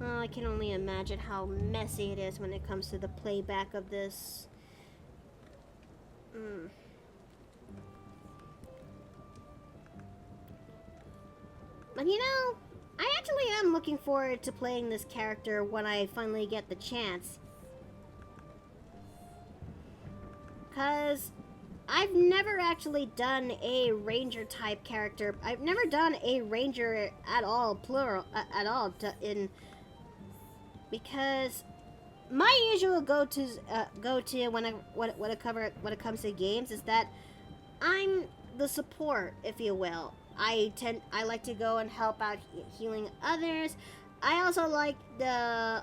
Oh, I can only imagine how messy it is when it comes to the playback of this. But you know, I actually am looking forward to playing this character when I finally get the chance. Because I've never actually done a ranger type character. I've never done a ranger at all, plural, at all, because my usual go-to when it comes to games is that I'm the support, if you will. I like to go and help out healing others. I also like the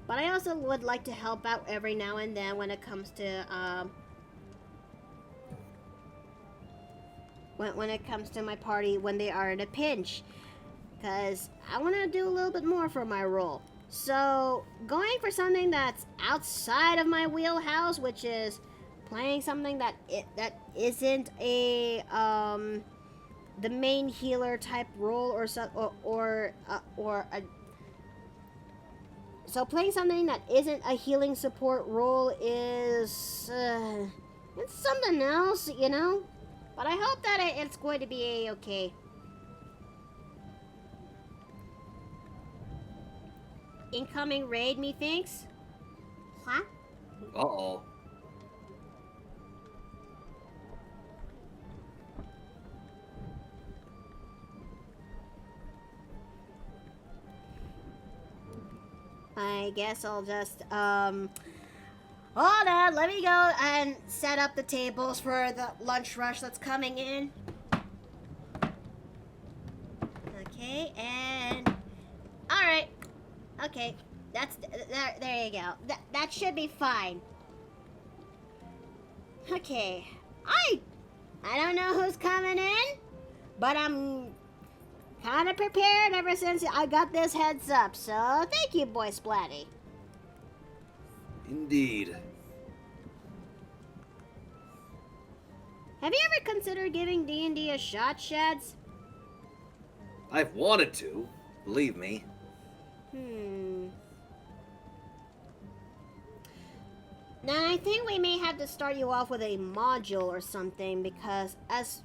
but I also would like to help out every now and then when it comes to when it comes to my party when they are in a pinch, because I want to do a little bit more for my role. So going for something that's outside of my wheelhouse, which is playing something that isn't a the main healer type role so playing something that isn't a healing support role is it's something else, you know. But I hope that it's going to be okay. Incoming raid, methinks. Huh? Uh-oh. I guess I'll just, hold on, let me go and set up the tables for the lunch rush that's coming in. Okay, and, alright, okay, there you go, that should be fine. Okay, I don't know who's coming in, but I'm kind of prepared ever since I got this heads up, so thank you, Boy Splatty. Indeed. Have you ever considered giving D&D a shot, Shads? I've wanted to, believe me. Now, I think we may have to start you off with a module or something, because as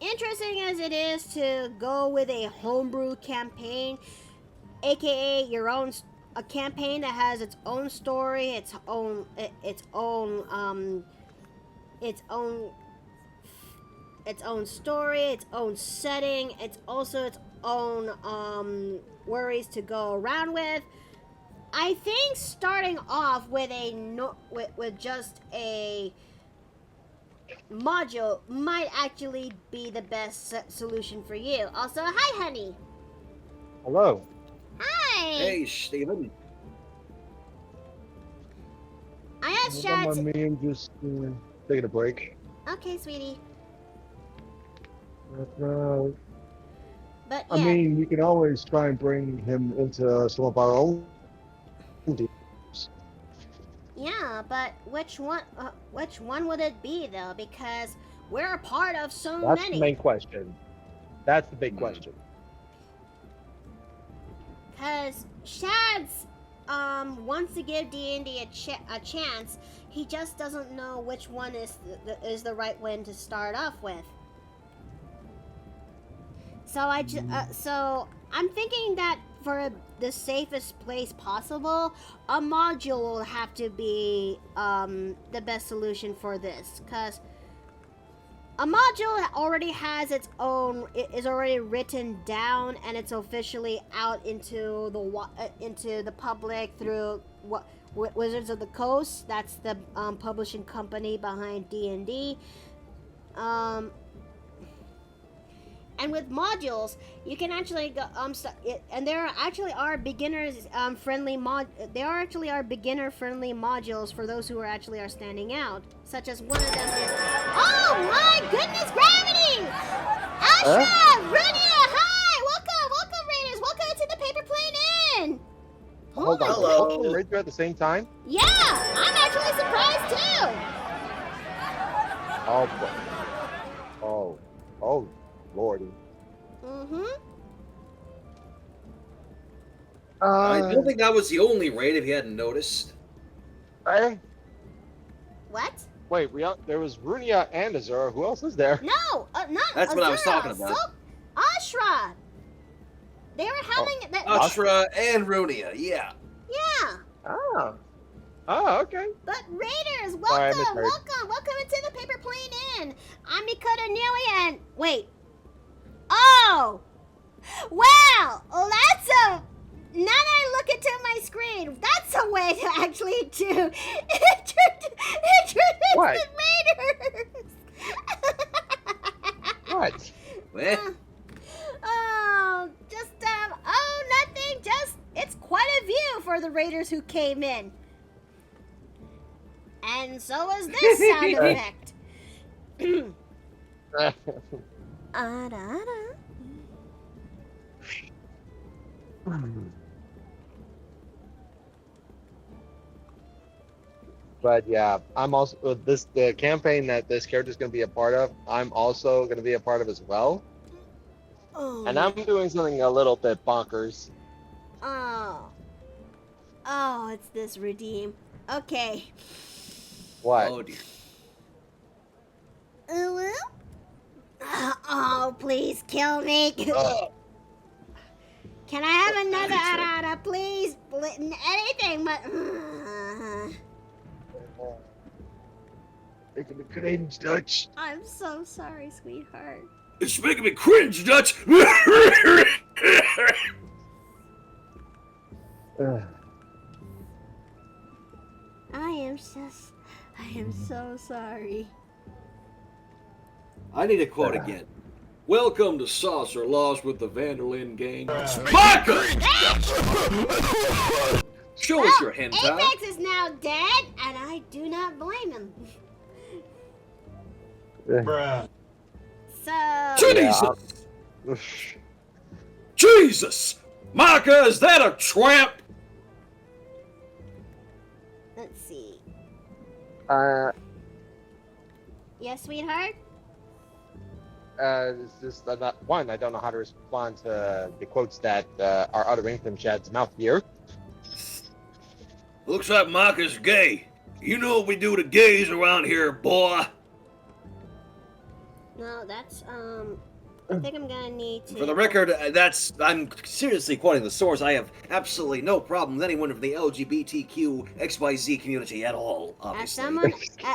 interesting as it is to go with a homebrew campaign, aka a campaign that has its own story, its own story, its own setting, it's also its own worries to go around with. I think starting off with with just a module might actually be the best solution for you. Also, hi, honey. Hello. Hi. Hey, Steven. I asked Hold on, Chad. me, I'm just taking a break. Okay, sweetie. But I yeah. mean, we can always try and bring him into some of our own teams. Yeah, but which one would it be though? Because we're a part of so That's many. the main question. That's the big question. Because Shads wants to give D&D a chance. He just doesn't know which one is the right one to start off with. So so I'm thinking that for the safest place possible, a module will have to be the best solution for this, because a module already has its own. It is already written down, and it's officially out into the public through Wizards of the Coast. That's the publishing company behind D&D. And with modules, you can actually go and there actually are beginners friendly there actually are beginner friendly modules for those who are standing out, such as one of them is. Oh my goodness, gravity! Ashra, Runia, hi, welcome Raiders, welcome to the Paper Plane Inn. Hold on. Hello. Both of them right there at the same time? Yeah, I'm actually surprised too. Oh, boy. Oh, Lordy. I don't think that was the only raid if you hadn't noticed. Hey, What? wait, there was Runia and Azura. Who else is there? No, not That's what I was Azura, talking about. Ashra. They were having that. Ashra and Runia, yeah. Yeah. Oh, okay. But Raiders, Sorry, I welcome, misheard. welcome into the Paper Plane Inn. I'm Mikota Nui, and wait. Oh, wow. Well, that's a. Now that I look into my screen, that's a way to actually introduce What? the Raiders. What? Well, Oh, nothing. It's quite a view for the Raiders who came in. And so is this sound effect. Da-da-da. But yeah, I'm also the campaign that this character is going to be a part of. I'm also going to be a part of as well, Oh and my. I'm doing something a little bit bonkers. Oh. Oh, it's this redeem. Okay. What? Oh dear. Ulu? Oh, please kill me. Ugh. Can I have another That's right. arara, please? Anything but. Making me cringe, Dutch. I'm so sorry, sweetheart. It's making me cringe, Dutch. Ugh. I am so sorry. I need a quote again. Welcome to Saucer Lost with the Vanderlyn gang. Micah! Show us your hentai. Apex is now dead, and I do not blame him. Bruh. So. Jesus! Jesus! Micah, is that a tramp? Let's see. Yes, sweetheart? It's just not one. I don't know how to respond to the quotes that are uttering from Chad's mouth here. Looks like Micah's gay. You know what we do to gays around here, boy. No, that's, I think I'm gonna need to. For the record, I'm seriously quoting the source. I have absolutely no problem with anyone from the LGBTQ XYZ community at all, As obviously. someone,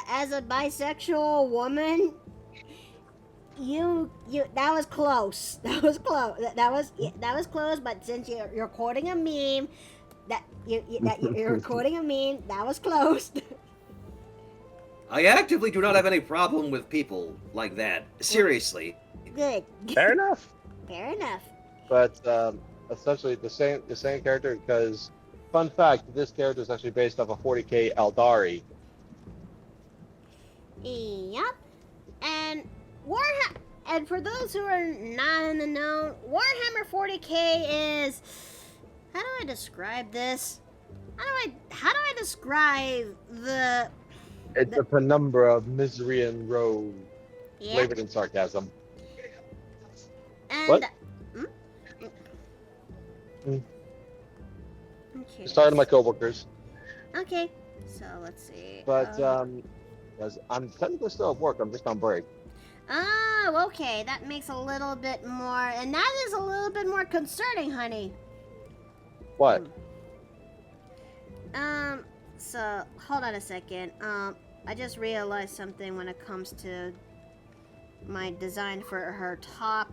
as a bisexual woman, that was close. That was close. That was close. But since you're quoting a meme, you're quoting a meme, that was close. I actively do not have any problem with people like that. Seriously. Good. Fair enough. Fair enough. But essentially the same character, because fun fact, this character is actually based off of 40k Eldari. Yep. And and for those who are not in the know, Warhammer 40k is, how do I describe this? How do I describe the It's a penumbra of misery and woe, yeah. flavored in sarcasm. And What? Okay. Starting my coworkers. Okay. So let's see. But as I'm technically still at work, I'm just on break. Oh, okay. That makes a little bit more, and that is a little bit more concerning, honey. What? So hold on a second. I just realized something when it comes to my design for her top.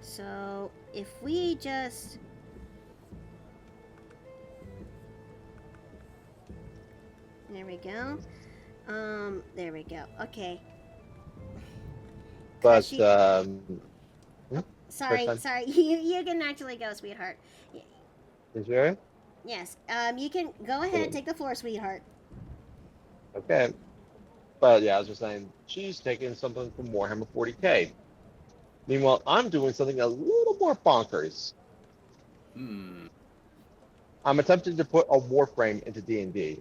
So if we just there we go. There we go. Okay. But Sorry. You can actually go, sweetheart. is there? Yes. You can go ahead, take the floor, sweetheart. Okay. But yeah, I was just saying, she's taking something from Warhammer 40k. Meanwhile, I'm doing something a little more bonkers. I'm attempting to put a Warframe into D&D.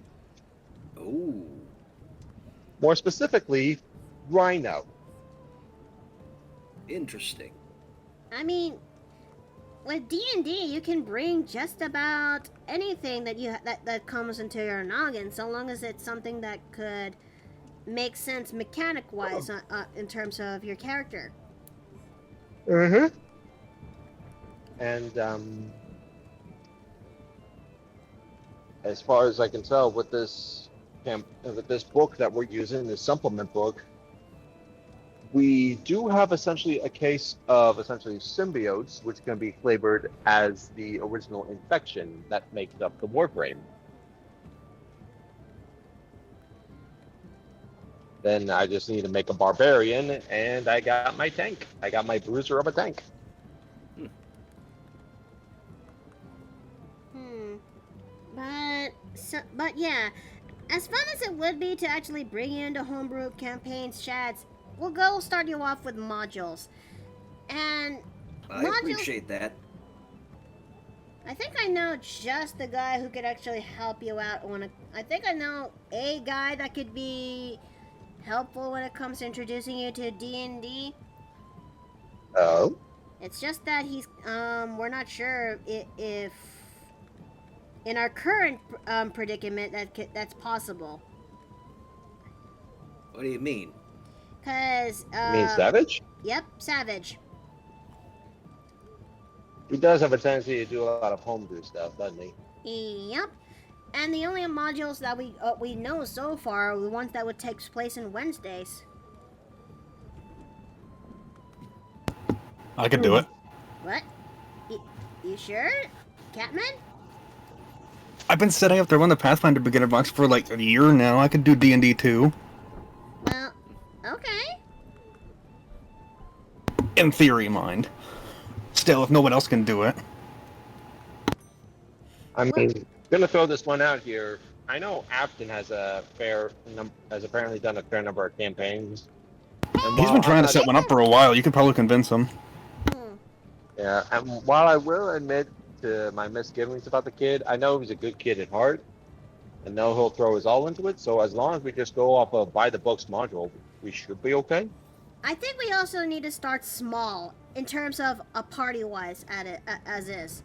Ooh. More specifically, Rhino. Interesting. I mean, with D&D, you can bring just about anything that comes into your noggin, so long as it's something that could make sense mechanic-wise in terms of your character. And as far as I can tell, with this book that we're using, this supplement book, we do have essentially a case of essentially symbiotes, which can be flavored as the original infection that makes up the Warframe. Then I just need to make a barbarian, and I got my tank. I got my bruiser of a tank. But yeah, as fun as it would be to actually bring you into homebrew campaigns, Shads, we'll start you off with modules. And I appreciate that. I think I know just the guy who could actually help you out I think I know a guy that could be helpful when it comes to introducing you to D&D. Oh. It's just that we're not sure if in our current predicament that's possible. What do you mean? Cause You mean Savage? Yep, Savage. He does have a tendency to do a lot of homebrew stuff, doesn't he? Yep. And the only modules that we know so far are the ones that would take place in Wednesdays. I could do it. What? You sure, Catman? I've been setting up to run the Pathfinder beginner box for like a year now. I could do D&D too. Well, okay. In theory, mind. Still, if no one else can do it. I mean, gonna throw this one out here. I know Afton has apparently done a fair number of campaigns. And He's been trying to set one up for a while. You could probably convince him. Yeah, and while I will admit to my misgivings about the kid, I know he's a good kid at heart. I know he'll throw his all into it, so as long as we just go off a by the books module, we should be okay. I think we also need to start small in terms of a party-wise as is.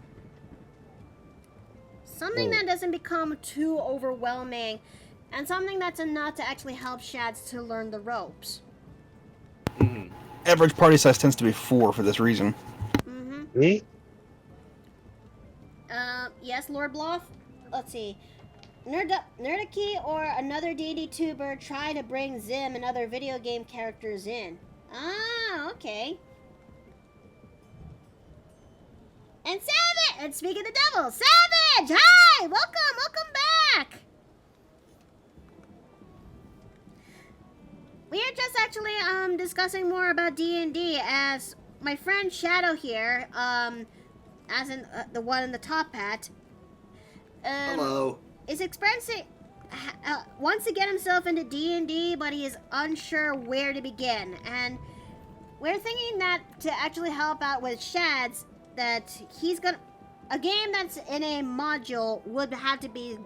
Something that doesn't become too overwhelming, and something that's enough to actually help Shads to learn the ropes. Average party size tends to be 4 for this reason. Me? Yes, Lord Bloth? Let's see. Nerdicky or another D&D tuber try to bring Zim and other video game characters in. Ah, okay. And Savage! And speaking of the devil, Savage! Hi! Welcome back! We are just actually discussing more about D&D as my friend Shadow here, as in the one in the top hat, Hello. is experiencing wants to get himself into D&D, but he is unsure where to begin. And we're thinking that to actually help out with Shads, that he's gonna a game that's in a module would have to be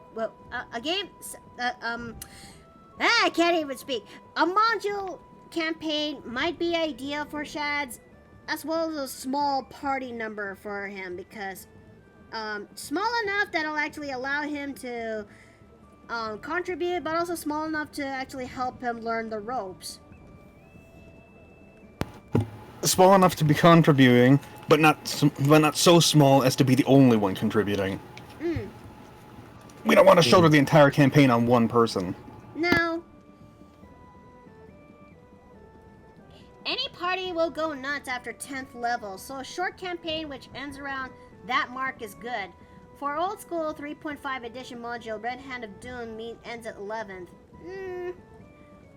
a game. I can't even speak. A module campaign might be ideal for Shads, as well as a small party number for him, because small enough that'll actually allow him to contribute, but also small enough to actually help him learn the ropes. Small enough to be contributing, but not so small as to be the only one contributing. We don't want to shoulder the entire campaign on one person. No. Any party will go nuts after 10th level, so a short campaign which ends around that mark is good. For old school 3.5 edition module, Red Hand of Doom ends at 11th.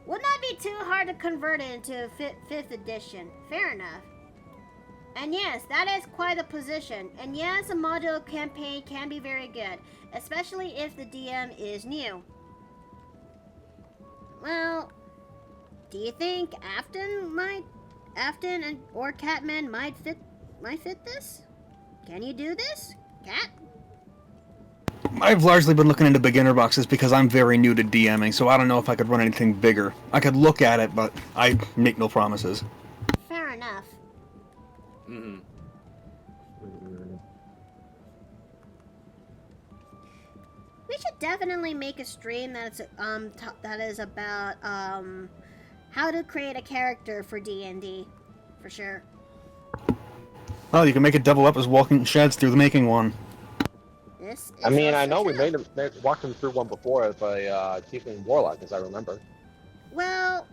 Would not be too hard to convert it into 5th edition. Fair enough. And yes, that is quite a position. And yes, a module campaign can be very good, especially if the DM is new. Well, do you think Afton or Catman might fit this? Can you do this, Cat? I've largely been looking into beginner boxes because I'm very new to DMing, so I don't know if I could run anything bigger. I could look at it, but I make no promises. Fair enough. We should definitely make a stream that's that is about how to create a character for D&D, for sure. Oh, you can make it double up as walking Shads through the making one. This is I mean, I also know we true. walked him through one before as a Tiefling Warlock, as I remember. Well,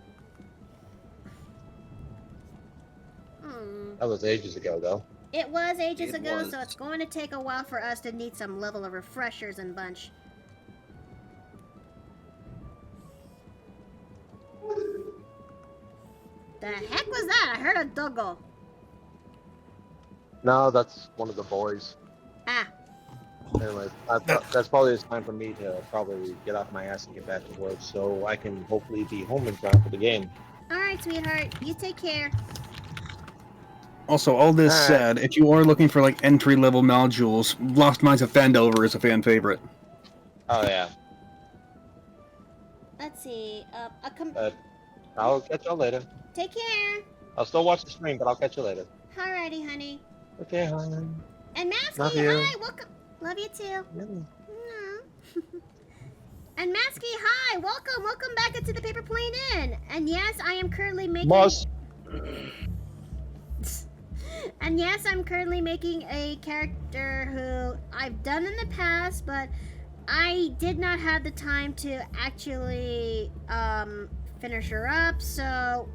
That was ages ago, though. it was ages It ago, was. so it's going to take a while for us to need some level of refreshers and bunch. The heck was that? I heard a doggo. No, that's one of the boys. Ah, Anyway, that's probably the time for me to probably get off my ass and get back to work, so I can hopefully be home in time for the game. alright, sweetheart. You take care. Also, all this Alright. said, if you are looking for like entry-level modules, Lost Mines of Phandelver is a fan favorite. Oh yeah. Let's see. I'll catch y'all later. Take care. I'll still watch the stream, but I'll catch you later. Alrighty, honey. Okay, hon. And Masky, Love you. hi. Welcome. Love you too. Yeah. Aw. And Masky, hi. Welcome. Welcome back into the Paper Plane Inn. And yes, I am currently making. Moss. And yes, I'm currently making a character who I've done in the past, but I did not have the time to actually finish her up, so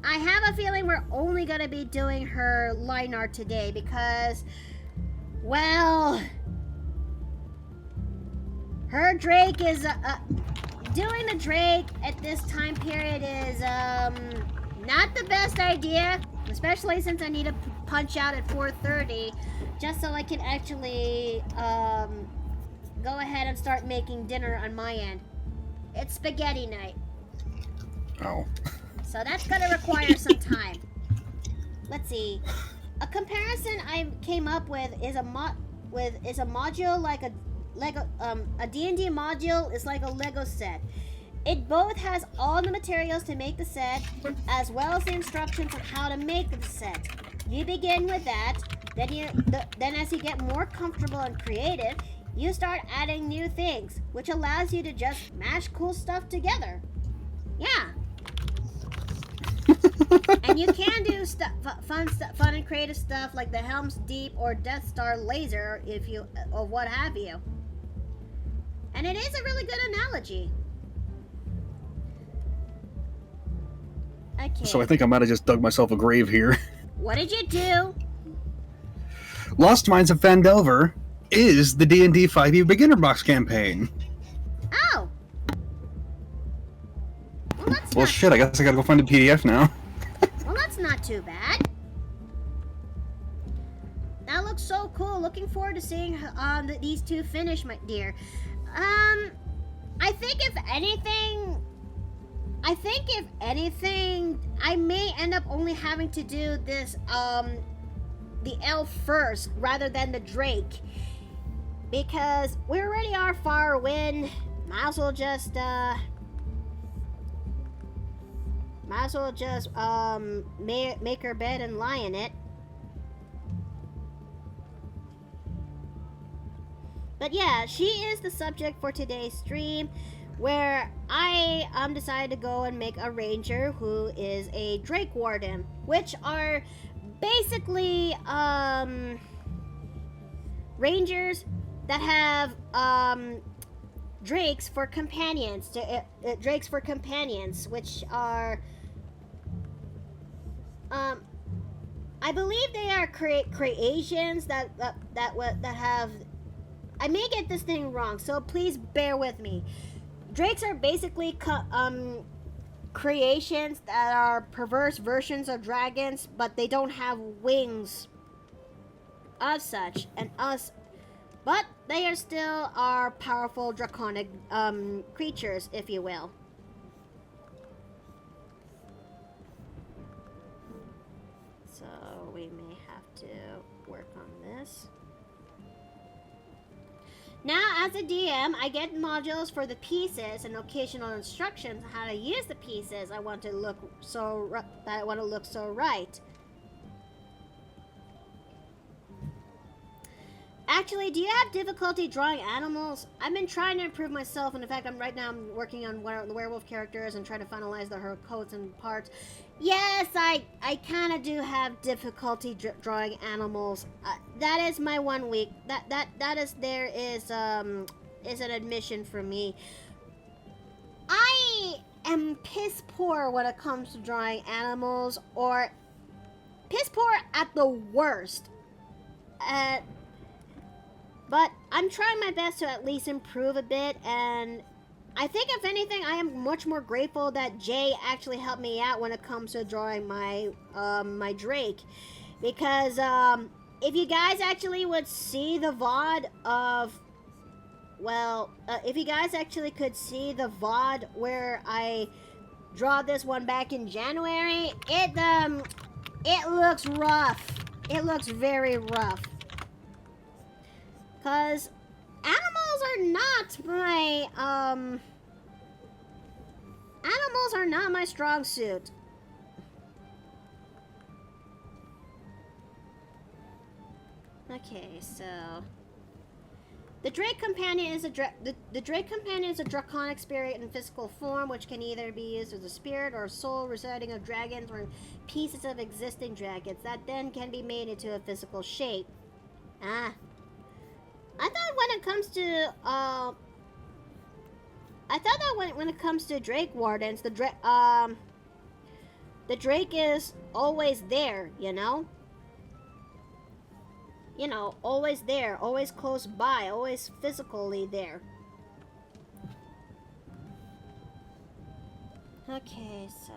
I have a feeling we're only going to be doing her line art today because, well, her Drake is, doing the Drake at this time period is not the best idea, especially since I need to punch out at 4:30 just so I can actually go ahead and start making dinner on my end. It's spaghetti night. Oh. So that's gonna require some time. Let's see. A comparison I came up with is a module like a Lego a D&D module is like a Lego set. It both has all the materials to make the set as well as the instructions on how to make the set. You begin with that, then as you get more comfortable and creative, you start adding new things, which allows you to just mash cool stuff together. Yeah. And you can do fun and creative stuff like the Helm's Deep or Death Star laser or what have you. And it is a really good analogy. Okay. So I think I might have just dug myself a grave here. What did you do? Lost Mines of Phandelver is the D&D 5e Beginner Box campaign. Oh. Well, shit, I guess I gotta go find the PDF now. Well, that's not too bad. That looks so cool. Looking forward to seeing these two finish, my dear. I think if anything, I may end up only having to do this, the elf first rather than the Drake. Because we already are far away. Might as well just make her bed and lie in it. But yeah, she is the subject for today's stream, where I decided to go and make a ranger who is a Drakewarden, which are basically rangers that have drakes for companions. Drakes for companions, which are I believe they are creations that have. I may get this thing wrong, so please bear with me. Drakes are basically creations that are perverse versions of dragons, but they don't have wings of such, but they are still our powerful draconic creatures, if you will. So we may have to work on this. Now, as a DM, I get modules for the pieces and occasional instructions on how to use the pieces I want to look so right. Actually, do you have difficulty drawing animals? I've been trying to improve myself, and in fact, I'm working on the werewolf characters and trying to finalize her coats and parts. Yes, I kind of do have difficulty drawing animals. That is my 1 week. Is an admission for me. I am piss poor when it comes to drawing animals, or piss poor at the worst. But I'm trying my best to at least improve a bit, and I think if anything, I am much more grateful that Jay actually helped me out when it comes to drawing my my Drake, because if you guys actually would see the VOD of, well, if you guys actually could see the VOD where I draw this one back in January, it looks rough. It looks very rough. Cause animals are not my animals are not my strong suit. Okay, so the Drake Companion is the Drake Companion is a draconic spirit in physical form, which can either be used as a spirit or a soul residing of dragons or pieces of existing dragons that then can be made into a physical shape. Ah, I thought when it comes to when it comes to Drakewardens, the Drake is always there, you know. You know, always there, always close by, always physically there. Okay, so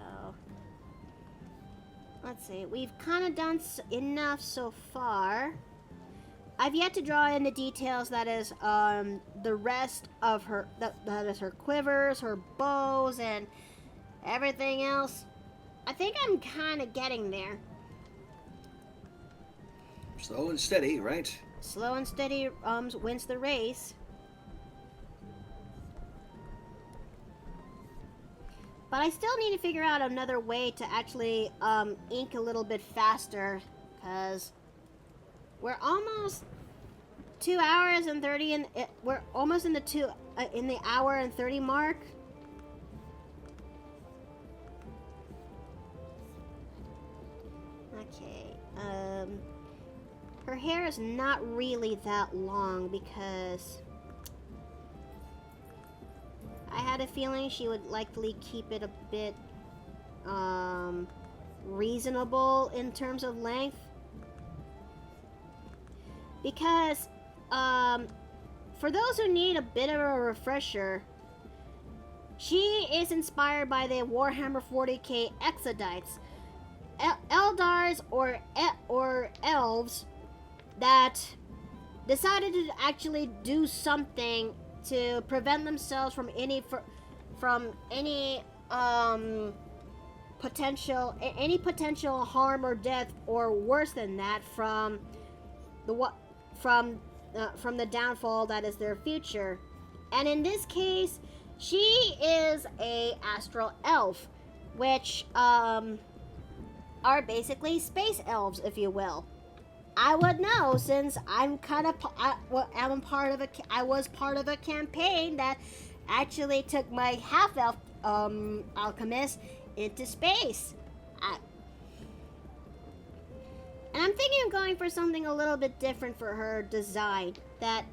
let's see. We've kind of done enough so far. I've yet to draw in the details. That is, the rest of her. That is her quivers, her bows, and everything else. I think I'm kind of getting there. Slow and steady, right? Slow and steady wins the race. But I still need to figure out another way to actually ink a little bit faster, because we're almost 2 hours and 30, and we're almost in the hour and 30 mark. Okay. Her hair is not really that long because I had a feeling she would likely keep it a bit reasonable in terms of length. Because for those who need a bit of a refresher, she is inspired by the Warhammer 40k Exodites, Eldars or elves that decided to actually do something to prevent themselves from any potential harm or death, or worse than that, from the downfall that is their future. And in this case, she is a astral elf, which are basically space elves, if you will. I would know, since I'm kind of I was part of a campaign that actually took my half elf alchemist into space. And I'm thinking of going for something a little bit different for her design. That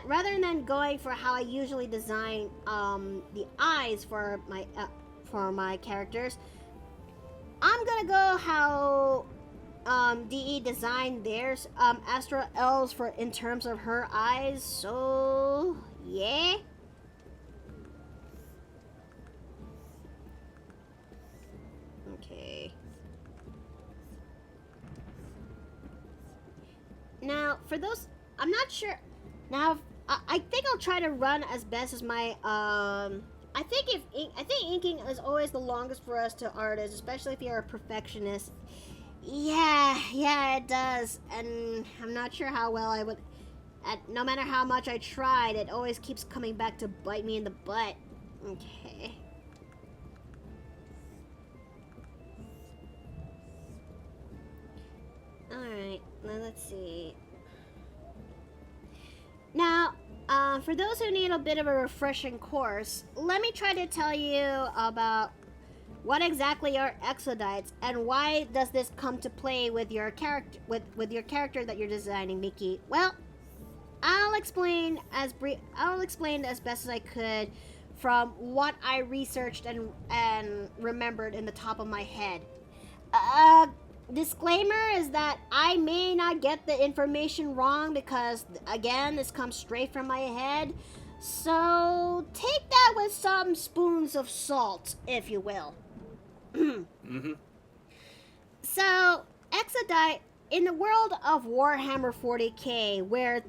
rather than going for how I usually design the eyes for my characters, I'm gonna go how DE designed theirs, Astral Elves, for in terms of her eyes. So yeah. Okay. Now, for those, I'm not sure. Now, I think I'll try to run as best as my I think inking is always the longest for us to artists, especially if you're a perfectionist. Yeah, it does, and I'm not sure how well I would. No matter how much I tried, it always keeps coming back to bite me in the butt. Okay. Alright, now let's see. Now, for those who need a bit of a refreshing course, let me try to tell you about what exactly are exodites and why does this come to play with your character your character that you're designing, Mickey. Well, I'll explain as best as I could from what I researched and remembered in the top of my head. Disclaimer is that I may not get the information wrong because, again, this comes straight from my head. So take that with some spoons of salt, if you will. Mm-hmm. So, Exodite, in the world of Warhammer 40k, where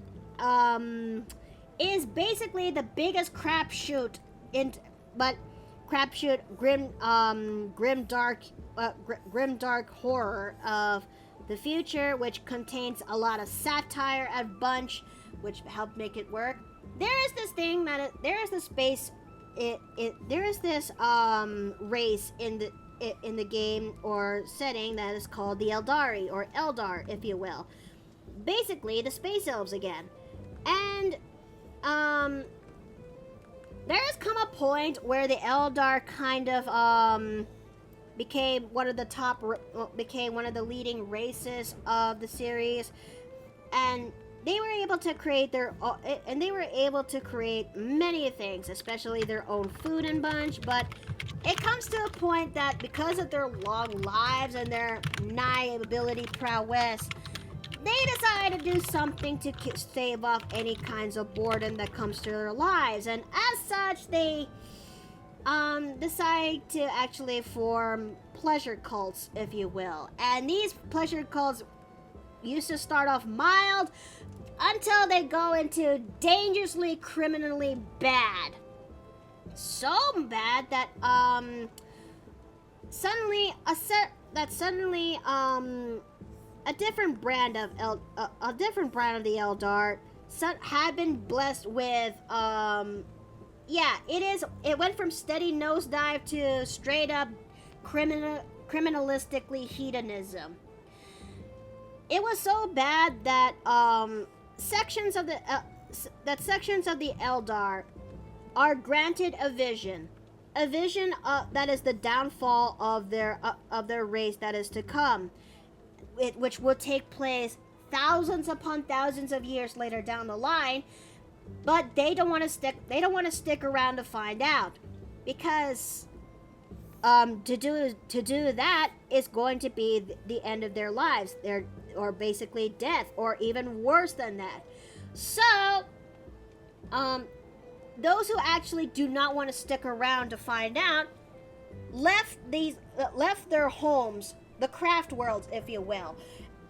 is basically the biggest crapshoot but crapshoot, grim dark horror of the future, which contains a lot of satire and bunch, which helped make it work. There is this thing there is this space. There is this race in the game or setting that is called the Eldari, or Eldar, if you will. Basically, the space elves again. And there has come a point where the Eldar kind of became one of the leading races of the series, and they were able to create many things, especially their own food and bunch. But it comes to a point that because of their long lives and their nigh ability prowess, they decide to do something to stave off any kinds of boredom that comes to their lives. And as such, they decide to actually form pleasure cults, if you will. And these pleasure cults used to start off mild until they go into dangerously, criminally bad. So bad that suddenly a different brand of the Eldar had been blessed with it went from steady nosedive to straight up criminalistically hedonism. It was so bad that sections of the Eldar are granted a vision that is the downfall of their race that is to come, which will take place thousands upon thousands of years later down the line. But they don't want to stick around to find out, because to do that is going to be the end of their lives, or basically death, or even worse than that. So those who actually do not want to stick around to find out left their homes, the craft worlds, if you will,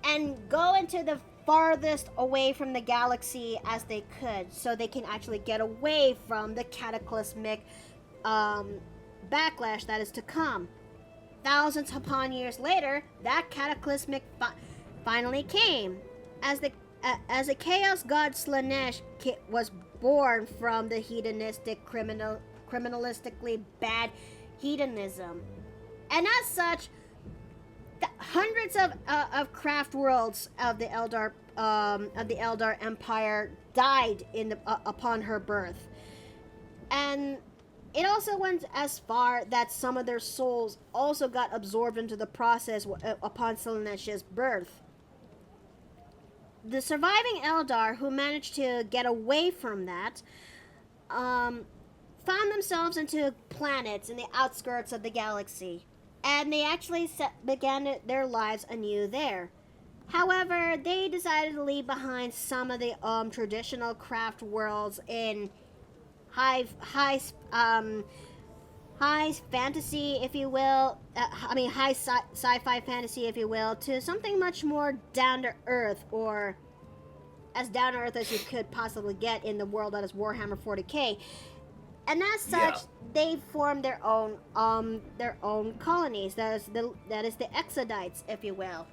and go into the farthest away from the galaxy as they could, so they can actually get away from the cataclysmic backlash that is to come. Thousands upon years later, that cataclysmic finally came, as a chaos god Slanesh was born from the hedonistic, criminalistically bad hedonism, and as such, hundreds of craft worlds of the Eldar Empire died upon her birth, and it also went as far that some of their souls also got absorbed into the process upon Slanesh's birth. The surviving Eldar who managed to get away from that found themselves into planets in the outskirts of the galaxy, and they actually began their lives anew there. However, they decided to leave behind some of the traditional craft worlds in high fantasy, if you will. High sci-fi fantasy, if you will, to something much more down to earth, or as down to earth as you could possibly get in the world that is Warhammer 40k. And as such, they formed their own colonies. That is the Exodites, if you will.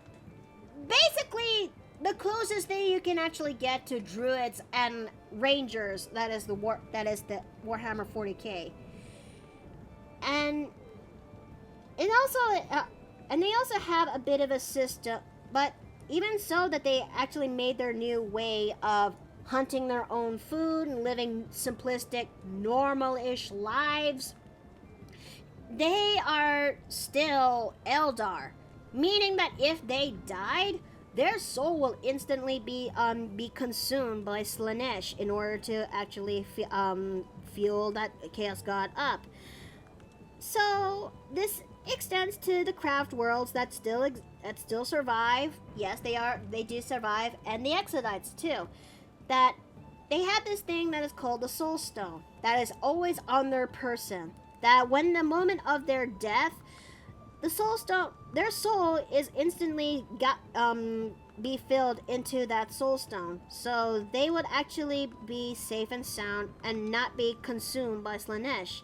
Basically, the closest thing you can actually get to druids and rangers. That is the Warhammer 40k. And they also have a bit of a system, but even so, that they actually made their new way of hunting their own food and living simplistic, normal-ish lives. They are still Eldar, meaning that if they died, their soul will instantly be consumed by Slanesh in order to actually fuel that chaos god up. So this extends to the craft worlds that still survive. Yes, they do survive, and the Exodites too. That they have this thing that is called the Soul Stone that is always on their person. That when the moment of their death, the Soul Stone, their soul is instantly be filled into that Soul Stone, so they would actually be safe and sound and not be consumed by Slanesh.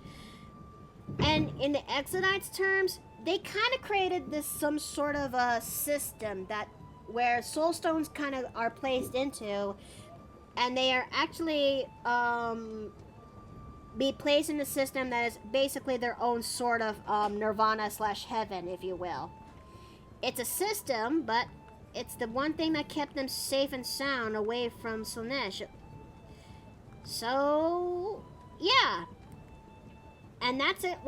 And And in the Exodites terms, they kind of created this some sort of a system that where soul stones kind of are placed into, and they are actually be placed in a system that is basically their own sort of nirvana / heaven, if you will. It's a system, but it's the one thing that kept them safe and sound away from Slaanesh. So, yeah. And that's it.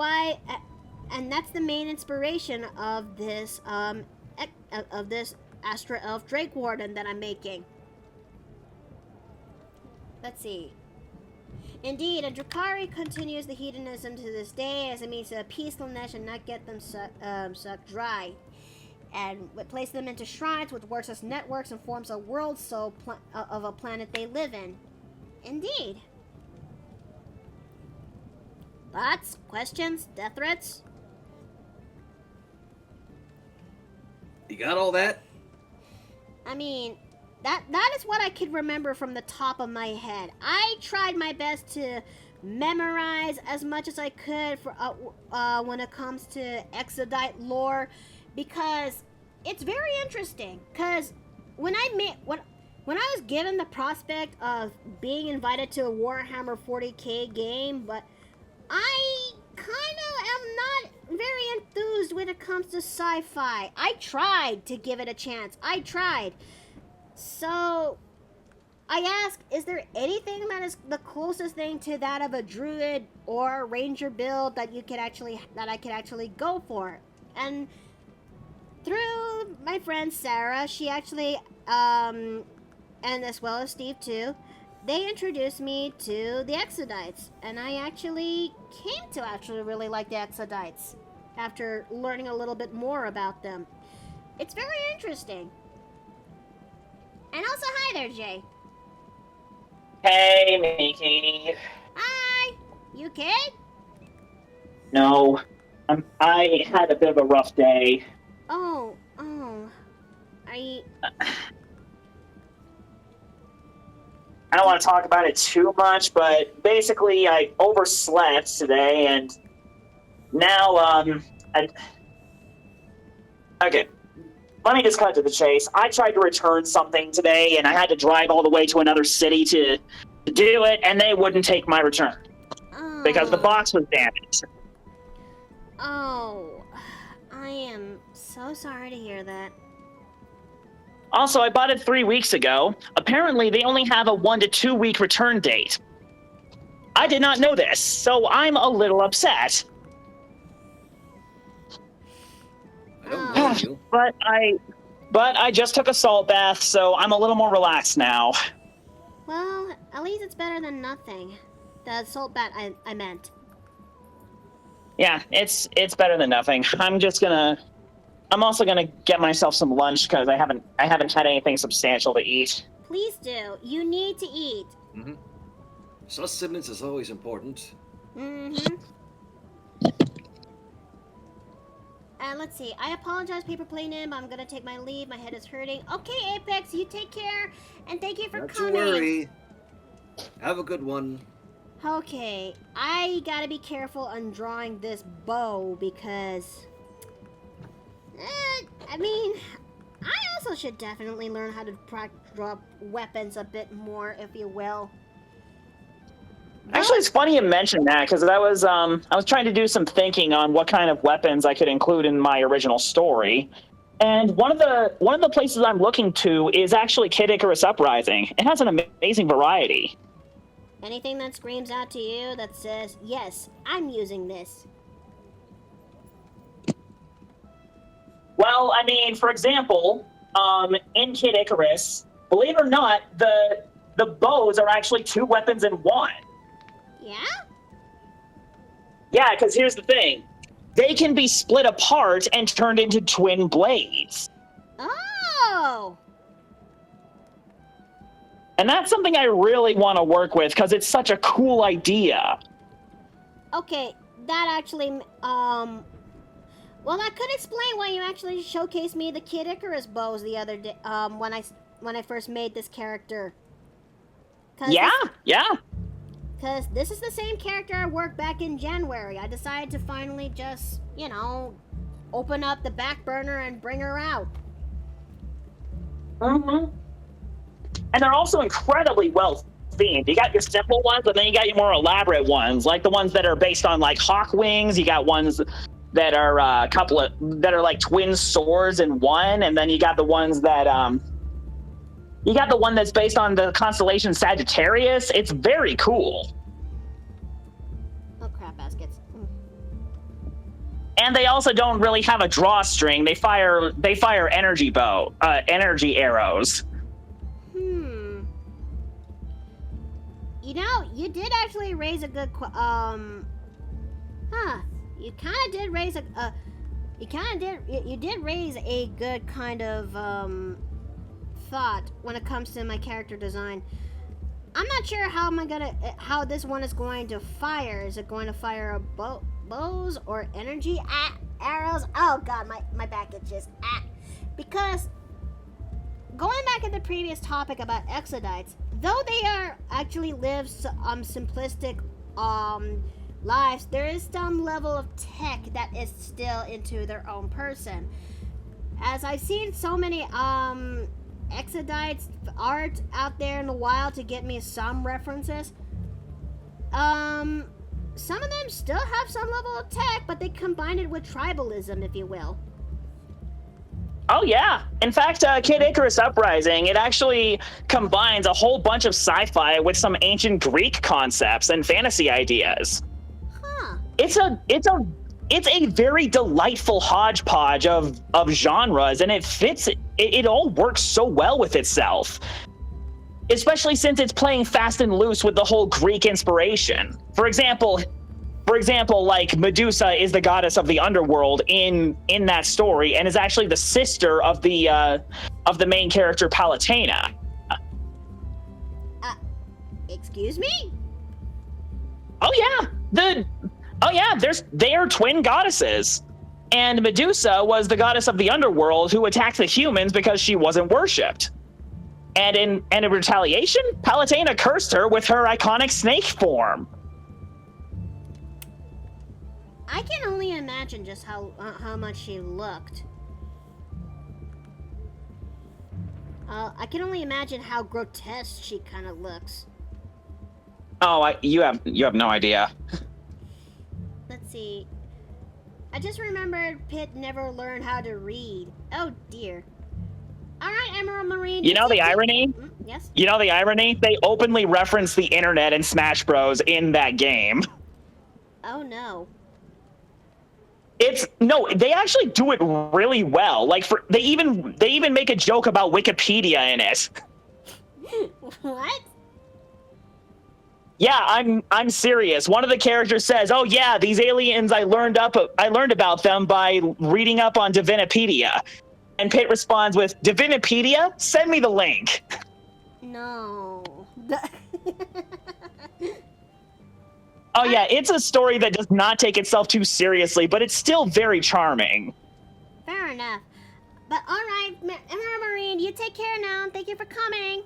And that's the main inspiration of this Astral Elf Drakewarden that I'm making. Let's see. Indeed, a Drakari continues the hedonism to this day as a means to appease Slaanesh and not get them sucked dry. And place them into shrines, which works as networks and forms a world soul of a planet they live in. Indeed. Thoughts? Questions? Death threats? You got all that? I mean, that is what I could remember from the top of my head. I tried my best to memorize as much as I could for when it comes to Exodite lore, because it's very interesting. Because when I was given the prospect of being invited to a Warhammer 40k game, but I kind of am not very enthused when it comes to sci-fi. I tried to give it a chance. I tried. So, I ask, is there anything that is the closest thing to that of a druid or ranger build that I could actually go for? And through my friend Sarah, she actually, and as well as Steve too, they introduced me to the Exodites, and I actually came to actually really like the Exodites after learning a little bit more about them. It's very interesting. And also, hi there, Jay. Hey, Mickey. Hi! You okay? No, I had a bit of a rough day. Oh. I don't want to talk about it too much, but basically I overslept today, and now, okay, let me just cut to the chase. I tried to return something today, and I had to drive all the way to another city to do it, and they wouldn't take my return because the box was damaged. Oh, I am so sorry to hear that. Also, I bought it 3 weeks ago. Apparently, they only have a 1 to 2 week return date. I did not know this, so I'm a little upset. I don't blame you. But I just took a salt bath, so I'm a little more relaxed now. Well, at least it's better than nothing. The salt bat I meant. Yeah, it's better than nothing. I'm also gonna get myself some lunch because I haven't had anything substantial to eat. Please do. You need to eat. Mm-hmm. Sustenance is always important. Mm-hmm. And let's see. I apologize, Paper Plane In, but I'm gonna take my leave. My head is hurting. Okay, Apex, you take care, and thank you for Not coming. to worry. Have a good one. Okay, I gotta be careful on drawing this bow because, I mean, I also should definitely learn how to draw weapons a bit more, if you will. Actually, it's funny you mentioned that because I was trying to do some thinking on what kind of weapons I could include in my original story, and one of the places I'm looking to is actually Kid Icarus Uprising. It has an amazing variety. Anything that screams out to you that says, yes, I'm using this. Well, I mean, for example, in Kid Icarus, believe it or not, the bows are actually 2 weapons in 1. Yeah? Yeah, because here's the thing. They can be split apart and turned into twin blades. Oh! And that's something I really want to work with because it's such a cool idea. Okay, that actually, well, that could explain why you actually showcased me the Kid Icarus bows the other day, when I first made this character. Yeah. Because this is the same character I worked back in January. I decided to finally just, open up the back burner and bring her out. Mm-hmm. And they're also incredibly well themed. You got your simple ones, but then you got your more elaborate ones, like the ones that are based on like hawk wings. You got ones that are that are like twin swords in one, and then you got the ones that you got the one that's based on the constellation Sagittarius. It's very cool. Oh crap, baskets. And they also don't really have a drawstring. They fire energy energy arrows. You did actually raise a good you kind of did raise you did raise a good kind of thought when it comes to my character design. I'm not sure how this one is going to fire. Is it going to fire bows or energy arrows? Oh god, my back itches. Because going back to the previous topic about exodites, though they are actually live simplistic lives, there is some level of tech that is still into their own person. As I've seen so many exodites art out there in the wild to get me some references, some of them still have some level of tech, but they combine it with tribalism, if you will. Oh yeah. In fact, Kid Icarus Uprising, it actually combines a whole bunch of sci-fi with some ancient Greek concepts and fantasy ideas. Huh. It's a very delightful hodgepodge of genres, and it fits. It all works so well with itself. Especially since it's playing fast and loose with the whole Greek inspiration. For example, like Medusa is the goddess of the underworld in that story, and is actually the sister of the main character Palutena. Excuse me? Oh yeah, they are twin goddesses, and Medusa was the goddess of the underworld who attacked the humans because she wasn't worshipped. And in retaliation, Palutena cursed her with her iconic snake form. I can only imagine just how much she looked. I can only imagine how grotesque she kind of looks. Oh, you have no idea. Let's see. I just remembered Pitt never learned how to read. Oh dear. All right, Emerald Marine. You know the irony? Yes. You know the irony? They openly reference the internet in Smash Bros. In that game. Oh no. They actually do it really well. Like they even make a joke about Wikipedia in it. What? Yeah, I'm serious. One of the characters says, "Oh yeah, these aliens I learned about them by reading up on Divinipedia." And Pit responds with, "Divinipedia? Send me the link." No. Oh yeah, it's a story that does not take itself too seriously, but it's still very charming. Fair enough. But all right, Emerald Marine, you take care now. Thank you for coming.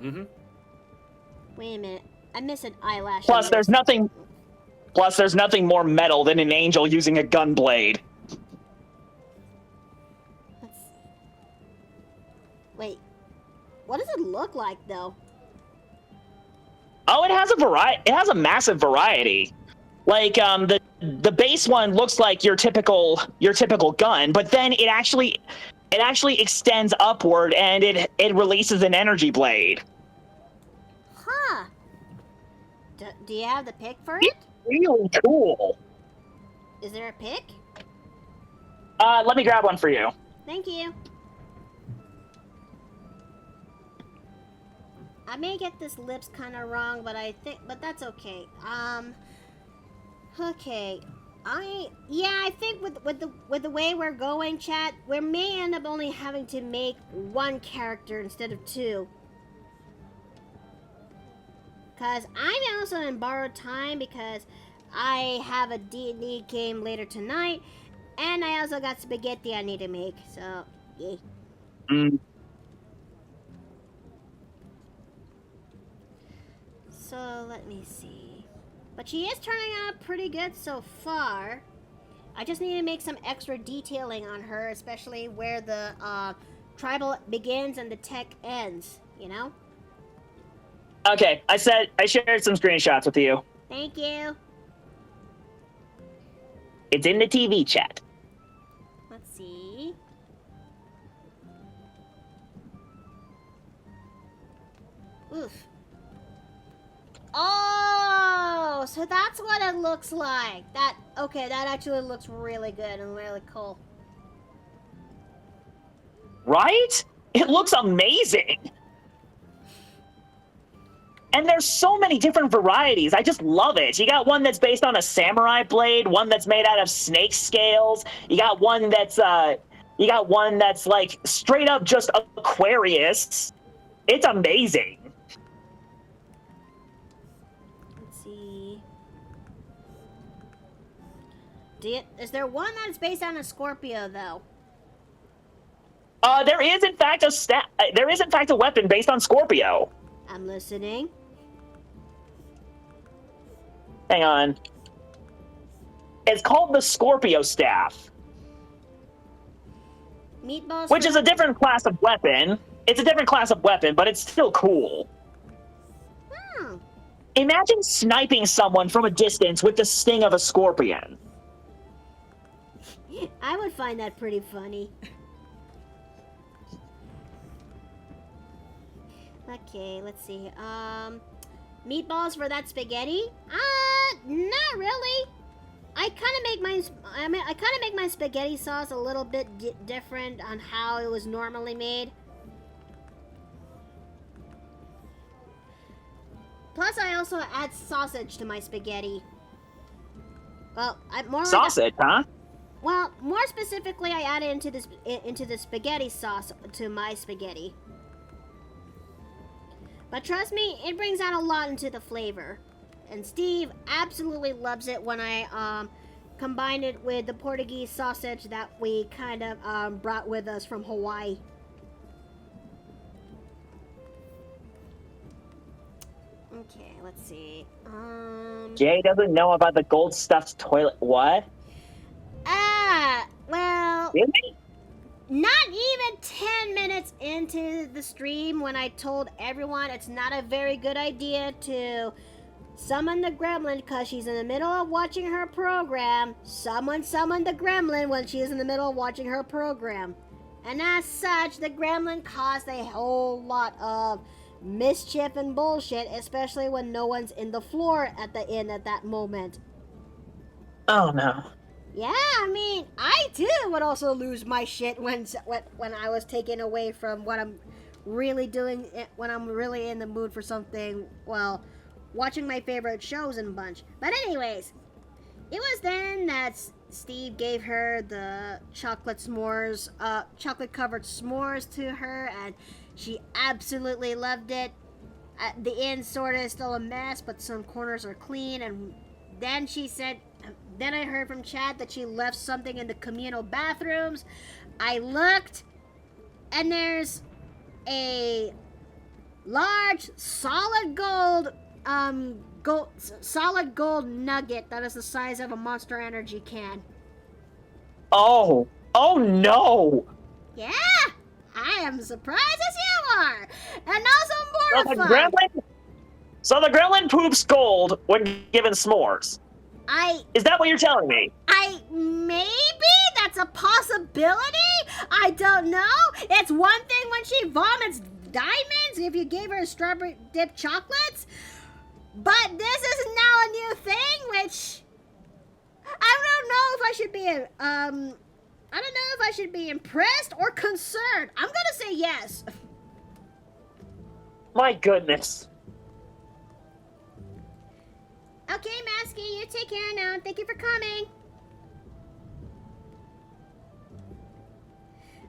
Mm-hmm. Wait a minute. I missed an eyelash. Plus, there's nothing more metal than an angel using a gun blade. Wait. What does it look like, though? Oh, it has a massive variety. Like the base one looks like your typical gun, but then it actually extends upward and it releases an energy blade. Huh. Do you have the pick for it? It's really cool. Is there a pick? Let me grab one for you. Thank you. I may get this lips kind of wrong, but but that's okay. Okay. I think with the way we're going, chat, we may end up only having to make one character instead of two. Cause I'm also in borrowed time because I have a D&D game later tonight, and I also got spaghetti I need to make. So, yay. So let me see. But she is turning out pretty good so far. I just need to make some extra detailing on her, especially where the tribal begins and the tech ends, you know? Okay, I shared some screenshots with you. Thank you. It's in the TV chat. Let's see. Oof. Oh, so that's what it looks like. Okay, that actually looks really good and really cool. Right? It looks amazing. And there's so many different varieties. I just love it. You got one that's based on a samurai blade, one that's made out of snake scales. You got one that's like straight up just Aquarius. It's amazing. Let's see. Is there one that's based on a Scorpio though? There is in fact a weapon based on Scorpio. I'm listening. Hang on. It's called the Scorpio Staff. Meatballs. Which is a different class of weapon. It's a different class of weapon, but it's still cool. Hmm. Imagine sniping someone from a distance with the sting of a scorpion. I would find that pretty funny. Okay, let's see. Meatballs for that spaghetti? Not really. I kind of make my spaghetti sauce a little bit different on how it was normally made. Plus, I also add sausage to my spaghetti. Well, Sausage, huh? Well, more specifically, I add it into the spaghetti sauce to my spaghetti. But trust me, it brings out a lot into the flavor. And Steve absolutely loves it when I combine it with the Portuguese sausage that we kind of brought with us from Hawaii. Okay, let's see. Jay doesn't know about the gold stuffed toilet. What? Well... Really? Not even 10 minutes into the stream when I told everyone it's not a very good idea to summon the gremlin because she's in the middle of watching her program. Someone summoned the gremlin when she is in the middle of watching her program. And as such, the gremlin caused a whole lot of mischief and bullshit, especially when no one's in the floor at the inn at that moment. Oh no. Yeah, I mean, I too would also lose my shit when I was taken away from what I'm really doing when I'm really in the mood for something, well, watching my favorite shows and bunch. But anyways, it was then that Steve gave her the chocolate covered s'mores to her, and she absolutely loved it. The inn sort of is still a mess, but some corners are clean, and then she said... Then I heard from Chad that she left something in the communal bathrooms. I looked, and there's a large solid gold nugget that is the size of a Monster Energy can. Oh no! Yeah, I am surprised as you are, and also mortified. So the gremlin poops gold when given s'mores. Is that what you're telling me? Maybe that's a possibility. I don't know. It's one thing when she vomits diamonds if you gave her strawberry dipped chocolates, but this is now a new thing, which I don't know if I should be impressed or concerned. I'm gonna say yes. My goodness. Okay, Masky, you take care now. Thank you for coming.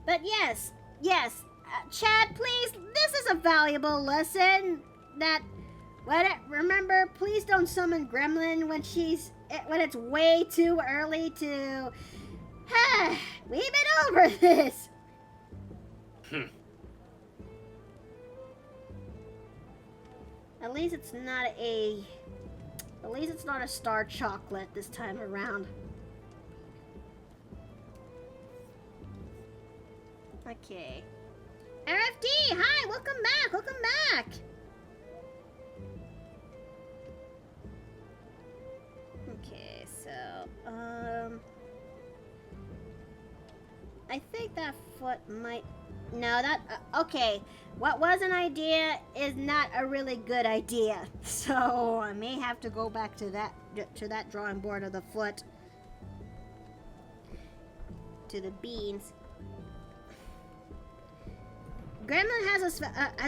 But yes, Chad, please, this is a valuable lesson that, remember, please don't summon Gremlin when it's way too early to, we've been over this. At least it's not a... At least it's not a star chocolate this time around. Okay. RFD, hi, welcome back, welcome back. Okay, so, I think that foot might, no, that, okay. What was an idea is not a really good idea. So, I may have to go back to that drawing board of the foot. To the beans. Gremlin has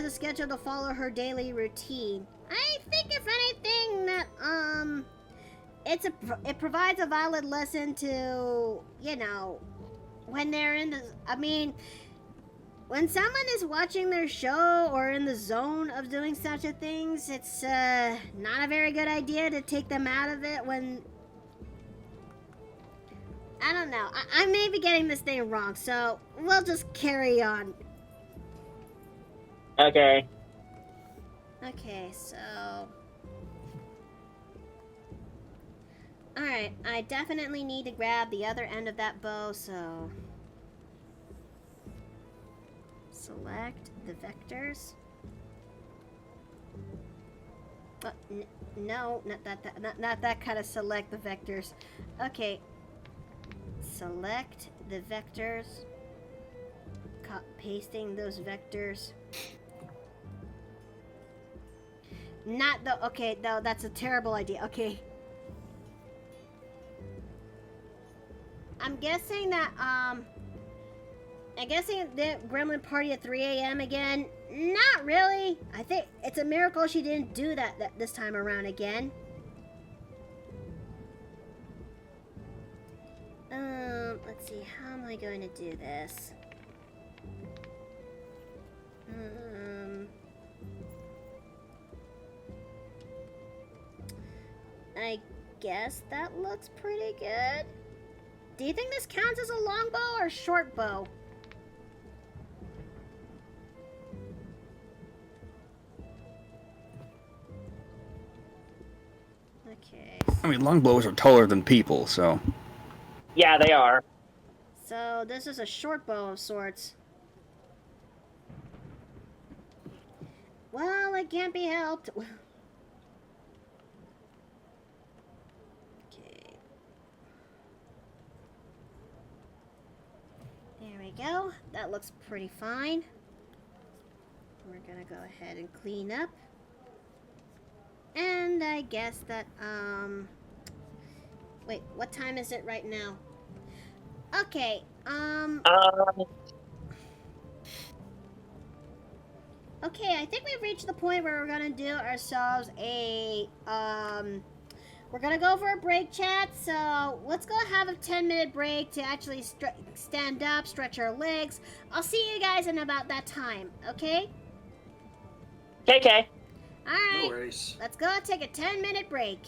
a schedule to follow her daily routine. I think if anything that it provides a valid lesson to, you know, when they're in the, I mean, when someone is watching their show or in the zone of doing such a things, it's not a very good idea to take them out of it when, I don't know. I may be getting this thing wrong, so we'll just carry on. Okay. Okay, so... Alright, I definitely need to grab the other end of that bow, so... Select the vectors. No, not that kind of select the vectors. Okay. Select the vectors. Pasting those vectors. Not the, okay, no, that's a terrible idea. Okay. I'm guessing that, I'm guessing the gremlin party at 3 a.m. again. Not really. I think it's a miracle she didn't do that this time around again. Let's see, how am I going to do this? I guess that looks pretty good. Do you think this counts as a long bow or a short bow? Okay. I mean, longbows are taller than people, so... Yeah, they are. So this is a short bow of sorts. Well, it can't be helped. Okay. There we go. That looks pretty fine. We're gonna go ahead and clean up. And I guess that, wait, what time is it right now? Okay, okay, I think we've reached the point where we're gonna do ourselves a, we're gonna go for a break, chat, so let's go have a 10-minute break to actually stand up, stretch our legs. I'll see you guys in about that time, okay? KK. Alright, No worries. let's go take a 10-minute break.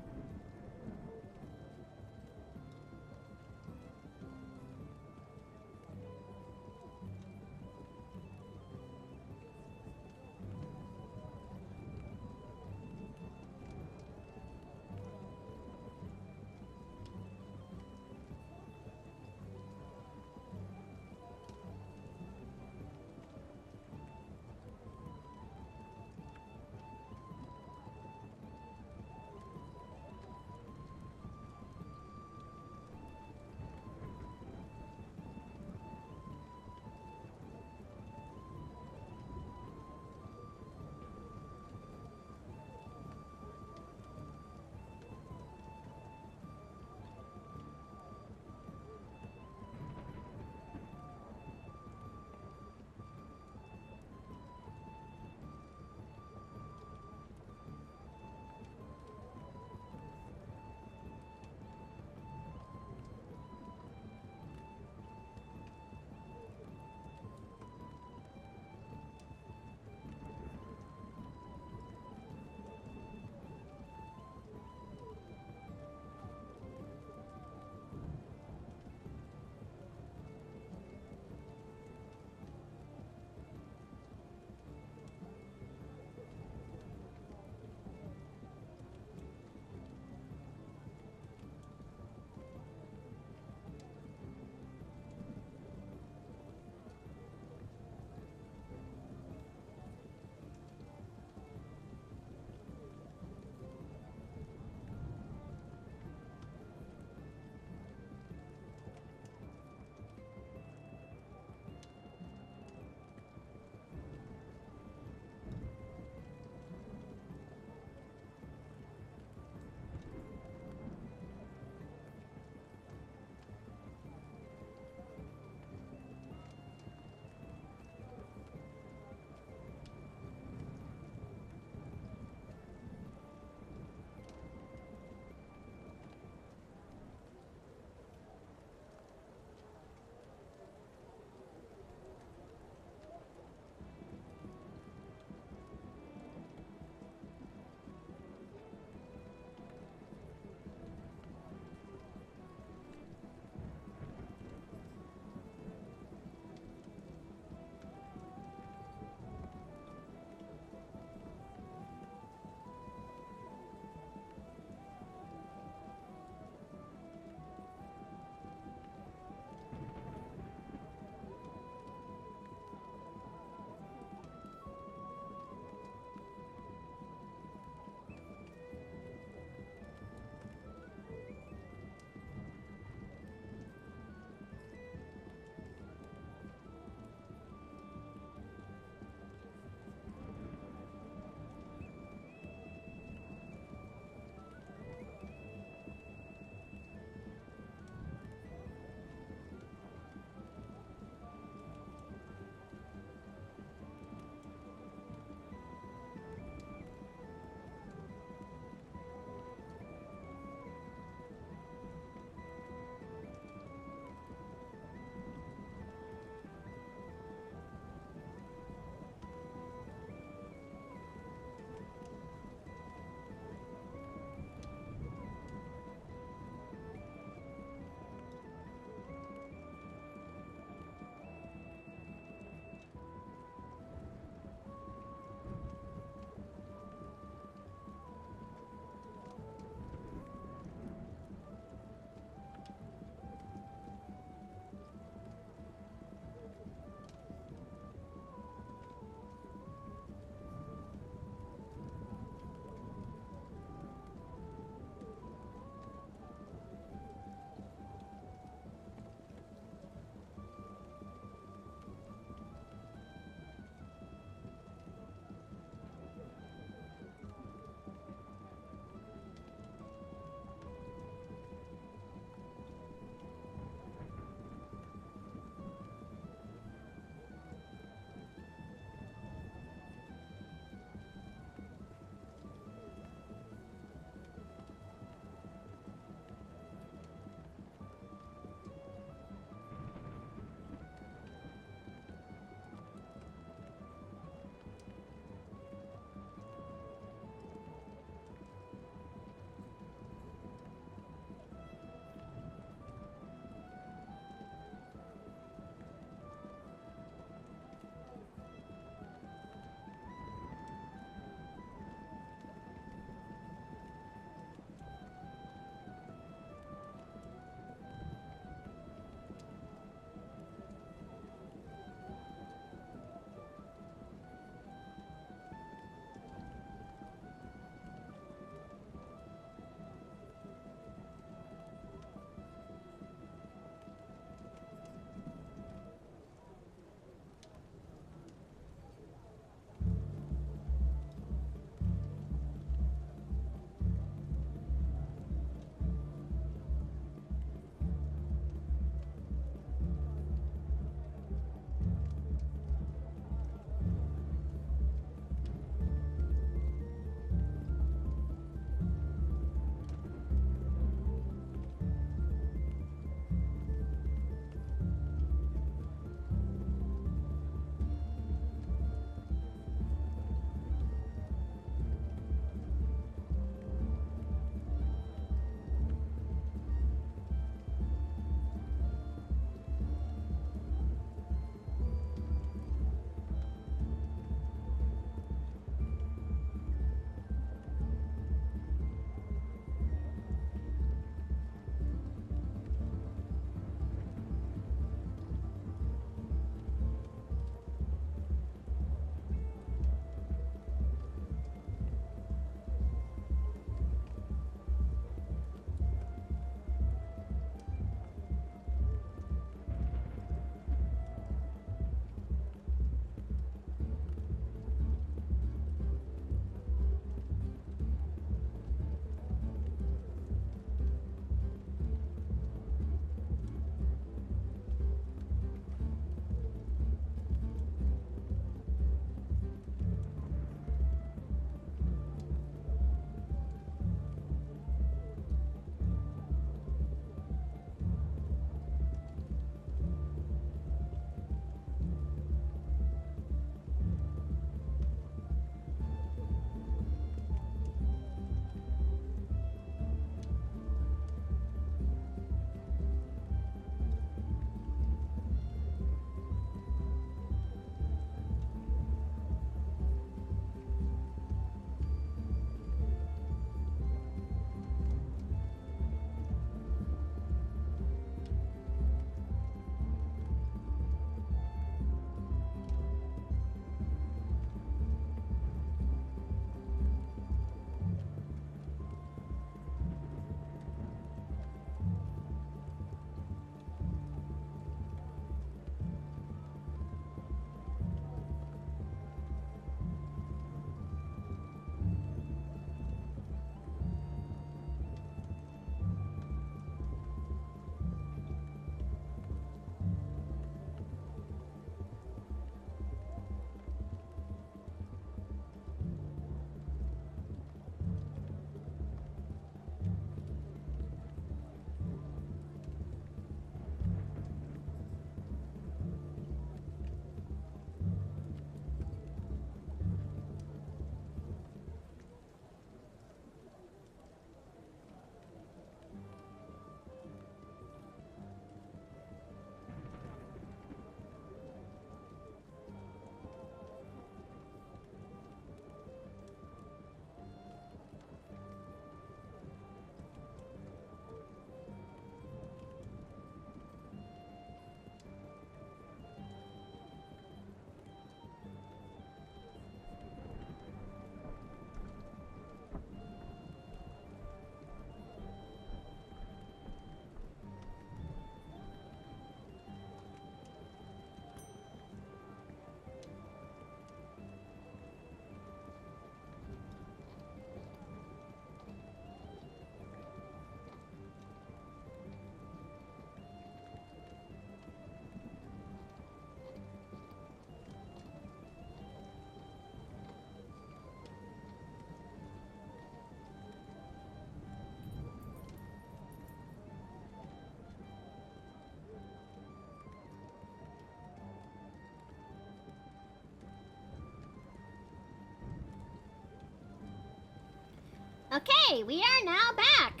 Okay, we are now back.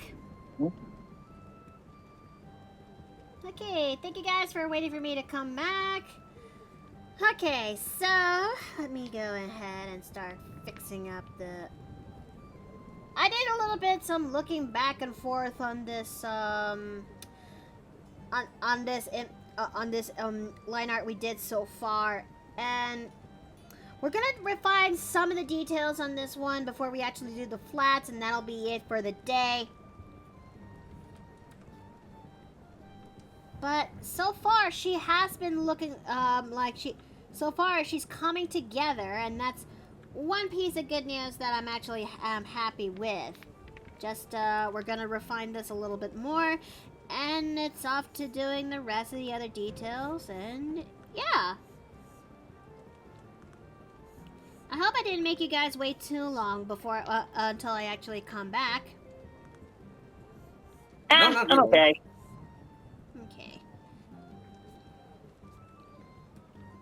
Okay, thank you guys for waiting for me to come back. Okay, so let me go ahead and start fixing up the... I did a little bit some looking back and forth on this on this line art we did so far, and we're gonna refine some of the details on this one before we actually do the flats, and that'll be it for the day. But so far she has been looking so far she's coming together, and that's one piece of good news that I'm actually happy with. Just we're gonna refine this a little bit more, and it's off to doing the rest of the other details, and yeah. I hope I didn't make you guys wait too long before until I actually come back. No, not I'm really. okay. Okay.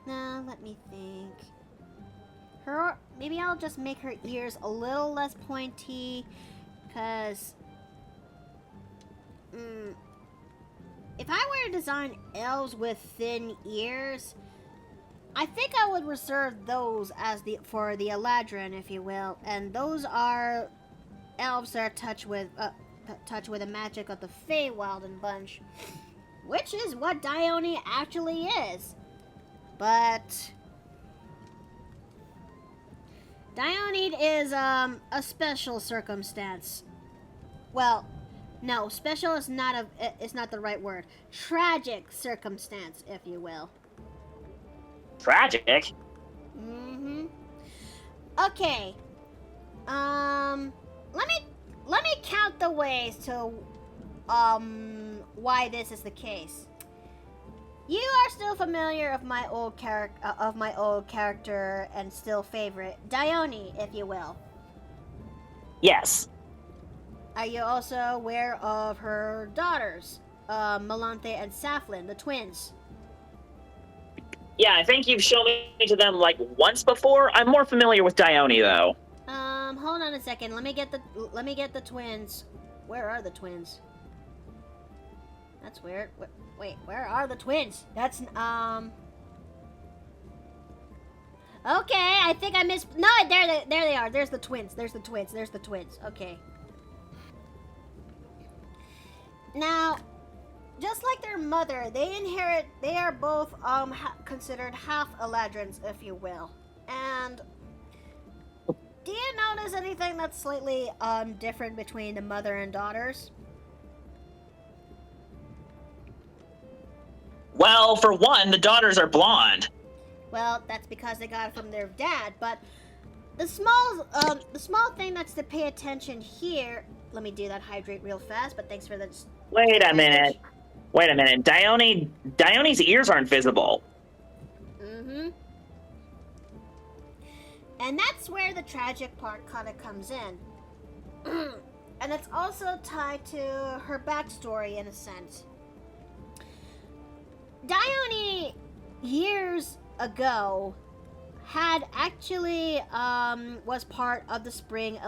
Now, let me think. Maybe I'll just make her ears a little less pointy, because if I were to design elves with thin ears, I think I would reserve those as for the Eladrin, if you will, and those are elves that are touched with the magic of the Feywilden bunch, which is what Dione actually is. But Dione is a special circumstance. Well, no, special is not the right word. Tragic circumstance, if you will. Tragic? Mm-hmm. Okay. Let me count the ways to why this is the case. You are still familiar of my old character and still favorite, Dione, if you will. Yes. Are you also aware of her daughters, Melanthe and Saflin, the twins? Yeah, I think you've shown me to them like once before. I'm more familiar with Dione though. Hold on a second. Let me get the twins. Where are the twins? That's weird. Wait, where are the twins? That's Okay, I think I missed. No, there they are. There's the twins. There's the twins. Okay. Now, just like their mother, they are both considered half Eladrins, if you will. And do you notice anything that's slightly different between the mother and daughters? Well, for one, the daughters are blonde. Well, that's because they got it from their dad, but the small thing that's to pay attention here. Let me do that hydrate real fast, but thanks for the Wait a minute. Dione's ears aren't visible. Mm-hmm. And that's where the tragic part kind of comes in. And it's also tied to her backstory in a sense. Dione, years ago, had actually was part of the Spring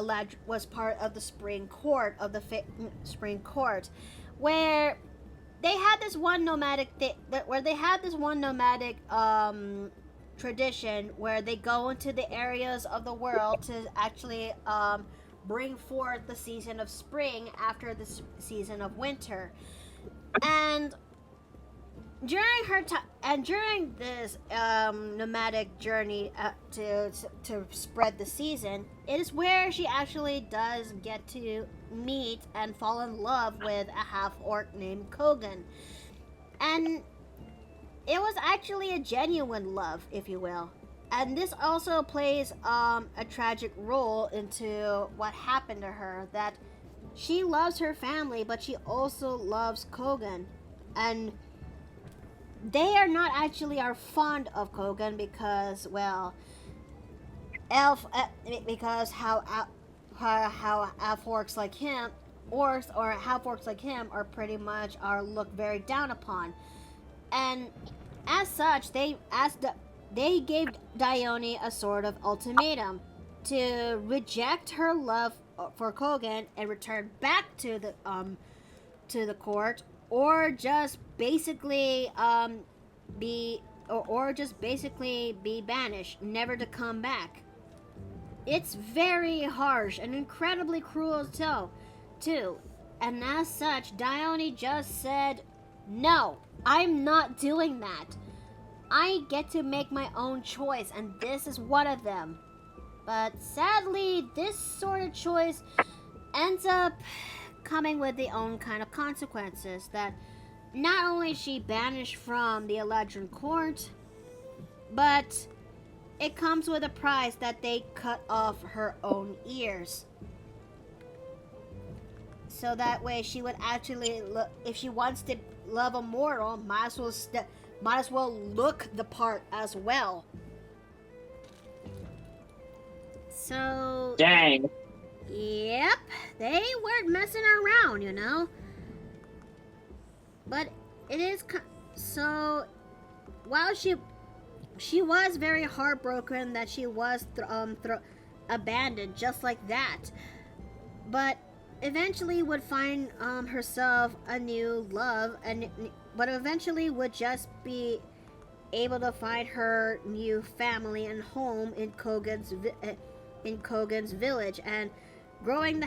Court of the Spring Court, where they had this one nomadic tradition where they go into the areas of the world to actually bring forth the season of spring after the season of winter. And during this nomadic journey to spread the season, it is where she actually does get to meet and fall in love with a half-orc named Kogan. And it was actually a genuine love, if you will. And this also plays a tragic role into what happened to her, that she loves her family, but she also loves Kogan. And they are not actually fond of Kogan because, well, because how half-orcs like him, half-orcs like him are pretty much looked very down upon. And as such, they gave Dione a sort of ultimatum to reject her love for Kogan and return back to the court, or just basically be banished, never to come back. It's very harsh and incredibly cruel too. And as such, Dione just said, "No, I'm not doing that. I get to make my own choice, and this is one of them." But sadly, this sort of choice ends up coming with the own kind of consequences, that not only is she banished from the Eladrin court, but it comes with a price that they cut off her own ears. So that way she would actually, if she wants to love a mortal, might as well look the part as well. So... Dang. Yep, they weren't messing around, you know. But it is so. While she was very heartbroken that she was abandoned just like that, but eventually would find herself a new love, but eventually would just be able to find her new family and home in Kogan's village, and growing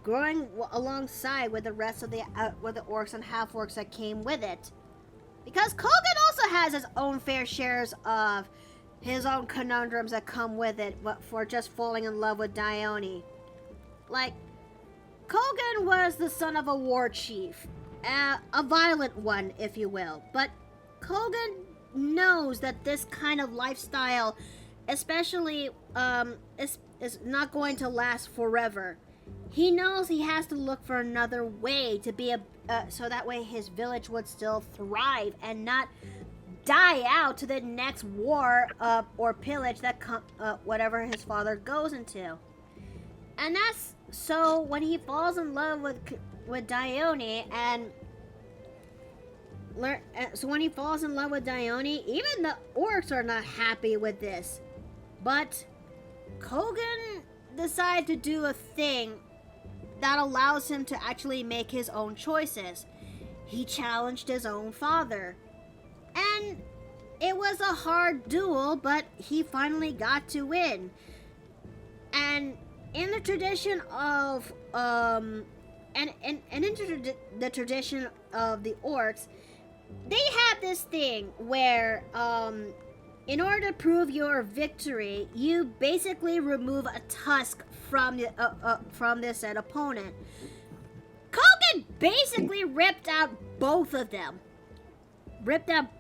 growing alongside with the rest of the orcs and half-orcs that came with it. Because Kogan also has his own fair shares of his own conundrums that come with it, but for just falling in love with Dione. Like, Kogan was the son of a war chief, a violent one, if you will, but Kogan knows that this kind of lifestyle, especially, is not going to last forever. He knows he has to look for another way to be so that way his village would still thrive and not die out to the next war or pillage that whatever his father goes into. And that's so when he falls in love with Dione even the orcs are not happy with this. But Kogan decided to do a thing that allows him to actually make his own choices. He challenged his own father. And it was a hard duel, but he finally got to win. And in the tradition of the tradition of the orcs, they have this thing where in order to prove your victory, you basically remove a tusk from the said opponent. Kogan basically ripped out both of them.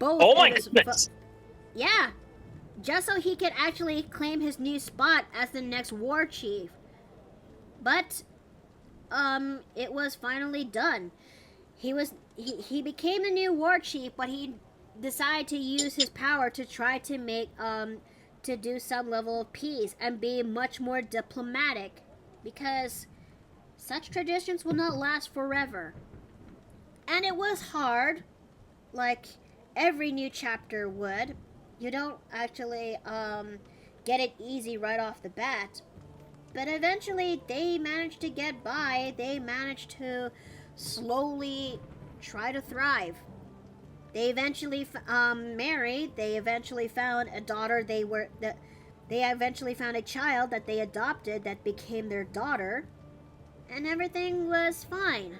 Oh my goodness! Yeah, just so he could actually claim his new spot as the next war chief. But it was finally done. He became the new war chief, but he decided to use his power to try to make to do some level of peace and be much more diplomatic, because such traditions will not last forever. And it was hard, like every new chapter would. You don't actually get it easy right off the bat, but eventually they managed to get by. They managed to slowly try to thrive. They eventually married. They eventually found a daughter. They eventually found a child that they adopted that became their daughter, and everything was fine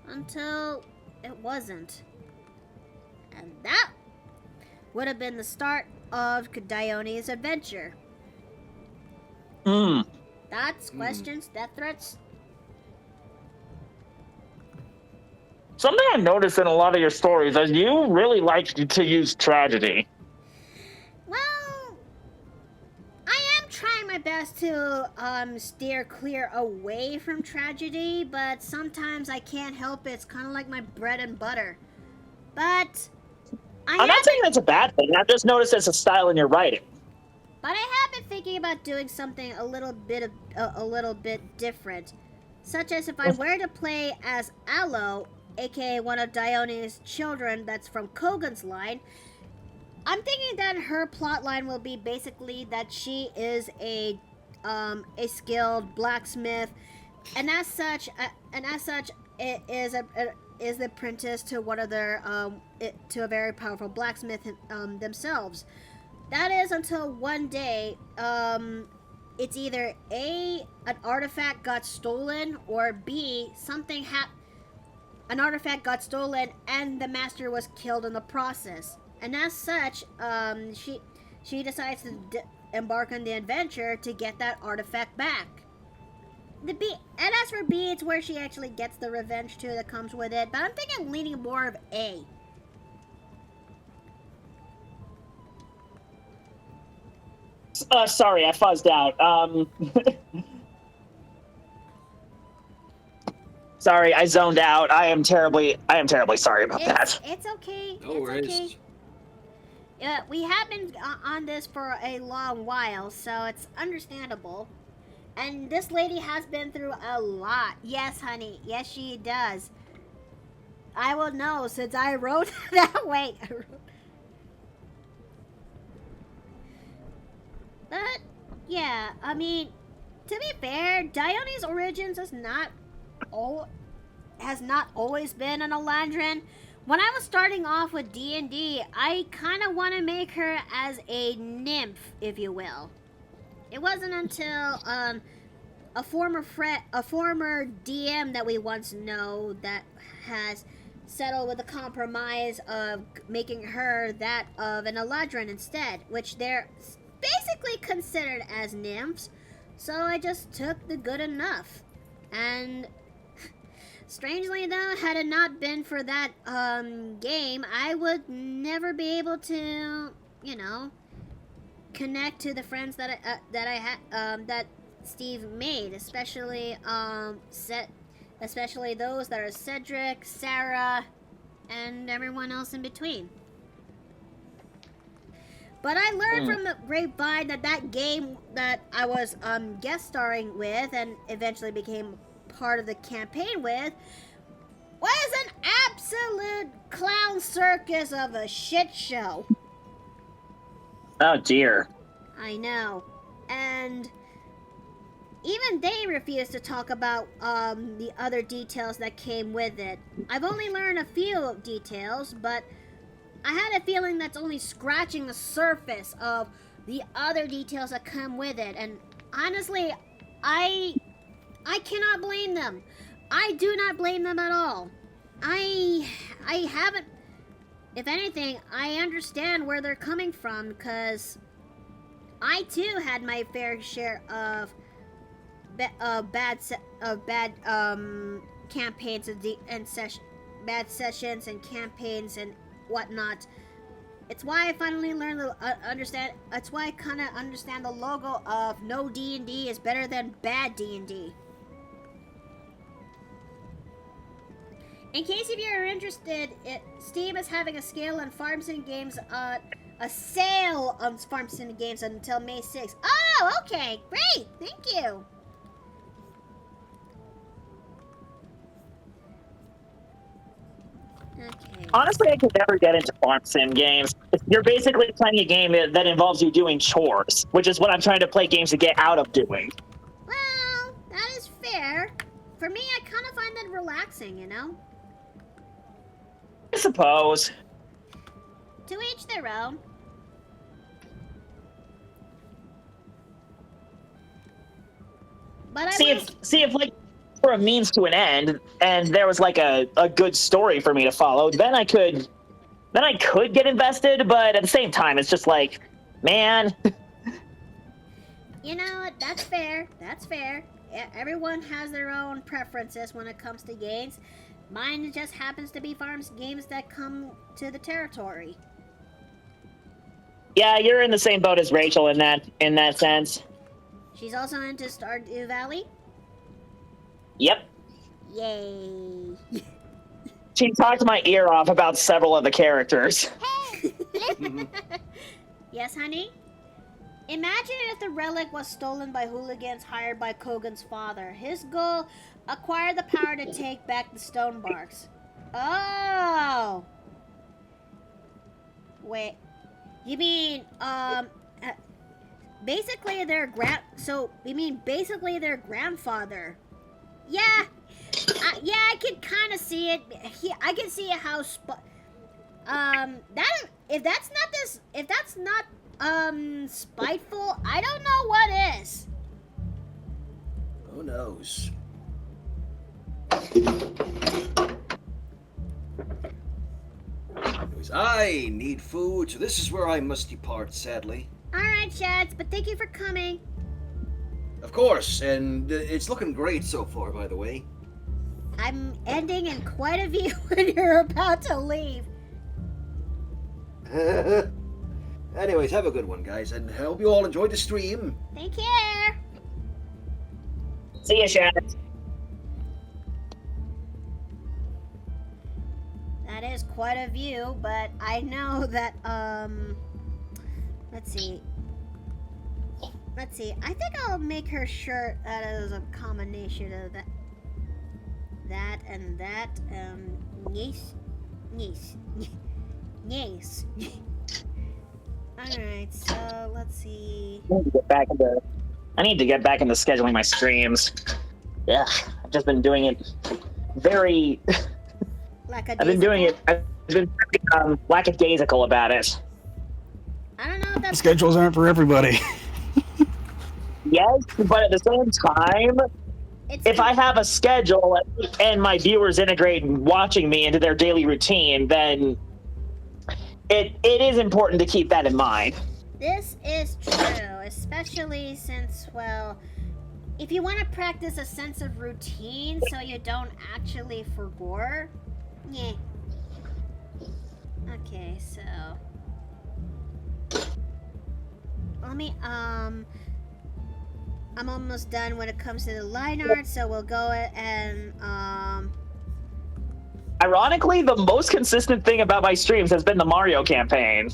until it wasn't. And that would have been the start of Dione's adventure. Thoughts, questions, death threats? Something I noticed in a lot of your stories is you really like to use tragedy. Well, I am trying my best to steer clear away from tragedy, but sometimes I can't help it. It's kind of like my bread and butter. But I'm not saying that's a bad thing. I've just noticed it's a style in your writing. But I have been thinking about doing something a little bit different, such as if I were to play as Aloe, aka one of Dione's children that's from Kogan's line, I'm thinking that her plot line will be basically that she is a skilled blacksmith, and as such, it is the apprentice to one of their to a very powerful blacksmith themselves. That is until one day, it's either A, an artifact got stolen, or B, an artifact got stolen and the master was killed in the process. And as such, she decides to embark on the adventure to get that artifact back. And as for B, it's where she actually gets the revenge too that comes with it. But I'm thinking I'm leaning more of A. Sorry, I fuzzed out. Sorry, I zoned out. I am terribly sorry about that. It's okay. No it's worries. okay. We have been on this for a long while, so it's understandable. And this lady has been through a lot. Yes, honey. Yes, she does. I will know since I wrote that way. But, yeah, I mean, to be fair, Dione's origins has not always been an Elandrin. When I was starting off with D&D, I kind of want to make her as a nymph, if you will. It wasn't until a former DM that we once know that has settled with a compromise of making her that of an Eladrin instead, which they're basically considered as nymphs. So I just took the good enough. And strangely though, had it not been for that game, I would never be able to, connect to the friends that I had that Steve made, especially those that are Cedric, Sarah, and everyone else in between. But I learned from the grapevine that game that I was guest starring with and eventually became part of the campaign with was an absolute clown circus of a shit show. Oh dear. I know. And even they refused to talk about the other details that came with it. I've only learned a few details, but I had a feeling that's only scratching the surface of the other details that come with it. And honestly, I cannot blame them. I do not blame them at all. I haven't. If anything, I understand where they're coming from, because I too had my fair share of bad campaigns and bad sessions and campaigns and whatnot. It's why I finally learned to understand. That's why I kind of understand the logo of no D&D is better than bad D&D. In case if you're interested, Steam is having a sale on Farm Sim games, a sale on Farm Sim games until May 6th. Oh, okay, great, thank you. Okay. Honestly, I could never get into farm sim games. You're basically playing a game that involves you doing chores, which is what I'm trying to play games to get out of doing. Well, that is fair. For me, I kind of find that relaxing, I suppose. To each their own. But See if like for a means to an end, and there was like a good story for me to follow, then I could get invested. But at the same time, it's just like, man. You know what? That's fair. That's fair. Everyone has their own preferences when it comes to games. Mine just happens to be farms games that come to the territory. Yeah, you're in the same boat as Rachel in that sense. She's also into Stardew Valley. Yep. Yay. She talked my ear off about several of the characters. Hey, Yes, honey? Imagine if the relic was stolen by hooligans hired by Kogan's father. His goal, acquire the power to take back the Stonebarks. Oh! Wait. You mean, basically basically their grandfather. Yeah, yeah, I can kind of see it. I can see how if that's not spiteful, I don't know what is. Who knows? Anyways, I need food, so this is where I must depart, sadly. All right, Shads, but thank you for coming. Of course, and it's looking great so far, by the way. I'm ending in quite a view when you're about to leave. Anyways, have a good one, guys, and hope you all enjoyed the stream. Take care. See ya, Shad. That is quite a view, but I know that, let's see. I think I'll make her shirt out of a combination of that and that. Yes. Alright, so let's see. I need to get back into scheduling my streams. Yeah, I've just been doing it very. I've been doing it. I've been lackadaisical about it. I don't know if that's. Schedules aren't for everybody. Yes, but at the same time, if I have a schedule and my viewers integrate watching me into their daily routine, then it is important to keep that in mind. This is true, especially since, well, if you want to practice a sense of routine so you don't actually forget, yeah. Okay, so let me, I'm almost done when it comes to the line art, so we'll go and, Ironically, the most consistent thing about my streams has been the Mario campaign.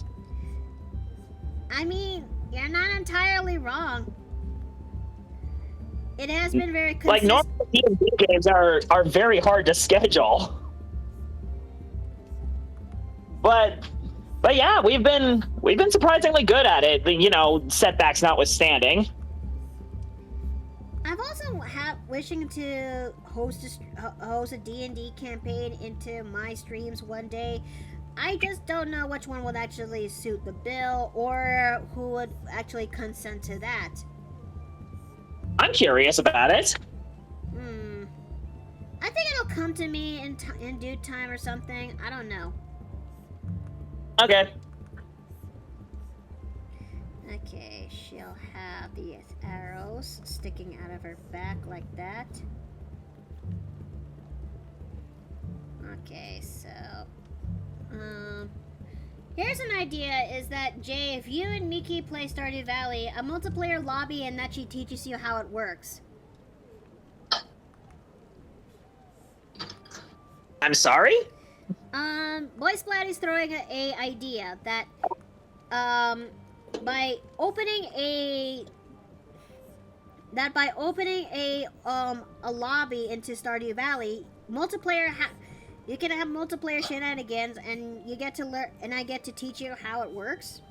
I mean, you're not entirely wrong. It has been very consistent. Like, normal D&D games are very hard to schedule. But yeah, we've been surprisingly good at it, you know, setbacks notwithstanding. I've also wishing to host a D&D campaign into my streams one day. I just don't know which one would actually suit the bill or who would actually consent to that. I'm curious about it. I think it'll come to me in due time or something. I don't know. Okay. Okay, she'll have these arrows sticking out of her back like that. Okay, so here's an idea, is that, Jay, if you and Miki play Stardew Valley, a multiplayer lobby, and that she teaches you how it works. I'm sorry? Boy Splatty's throwing a idea that, by opening a lobby into Stardew Valley, you can have multiplayer shenanigans, and you get to learn, and I get to teach you how it works.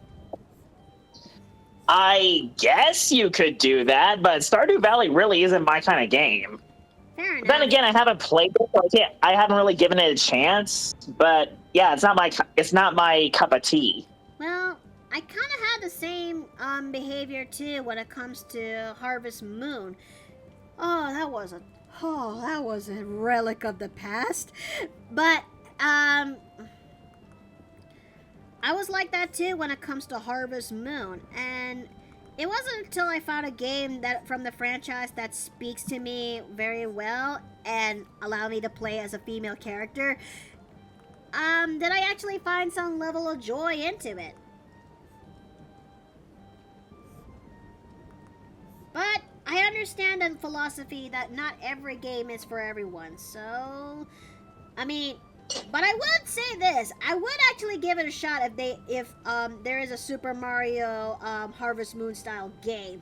I guess you could do that, but Stardew Valley really isn't my kind of game. Fair enough. Then again, I haven't played it, so I haven't really given it a chance. But yeah, it's not my cup of tea. Well, I kind of had the same behavior too when it comes to Harvest Moon. Oh, that was a relic of the past. But I was like that too when it comes to Harvest Moon, and it wasn't until I found a game that from the franchise that speaks to me very well and allow me to play as a female character that I actually find some level of joy into it. But I understand the philosophy that not every game is for everyone, so I mean, but I would say this: I would actually give it a shot if there is a Super Mario Harvest Moon style game.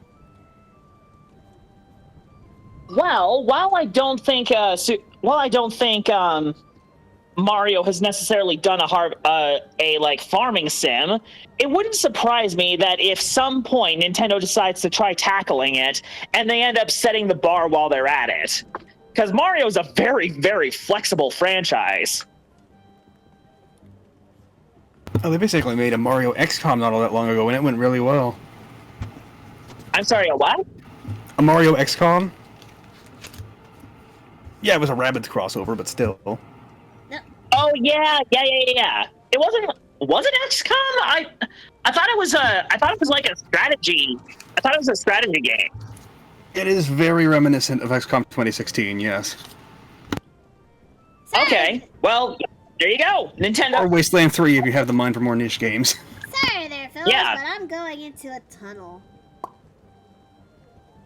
Well, while I don't think Mario has necessarily done a like farming sim, it wouldn't surprise me that if some point Nintendo decides to try tackling it and they end up setting the bar while they're at it. Because Mario is a very, very flexible franchise. Oh, they basically made a Mario XCOM not all that long ago, and it went really well. I'm sorry, a what? A Mario XCOM? Yeah, it was a Rabbids crossover, but still. Oh yeah. It was it XCOM? I thought it was like a strategy. I thought it was a strategy game. It is very reminiscent of XCOM 2016, yes. Sorry. Okay, well, there you go, Nintendo. Or Wasteland 3 if you have the mind for more niche games. Sorry there, Phil, Yeah. but I'm going into a tunnel.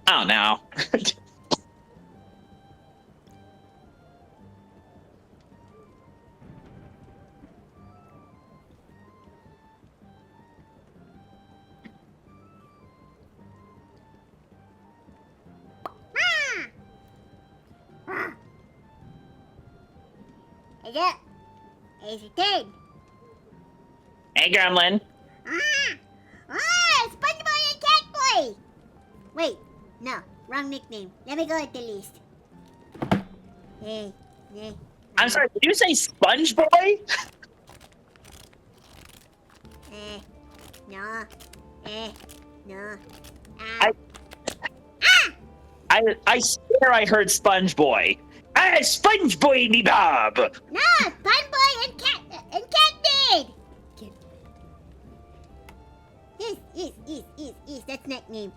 Oh no. Is it? It's your turn. Hey, Gremlin. SpongeBob and Catboy. Wait, no, wrong nickname. Let me go at the list. Hey. I'm sorry, did you say Sponge Boy? No. No. I swear I heard Sponge Boy. Ah, Sponge Boy me Bob. No, SpongeBob and Catmaid. Yes, that's nickname.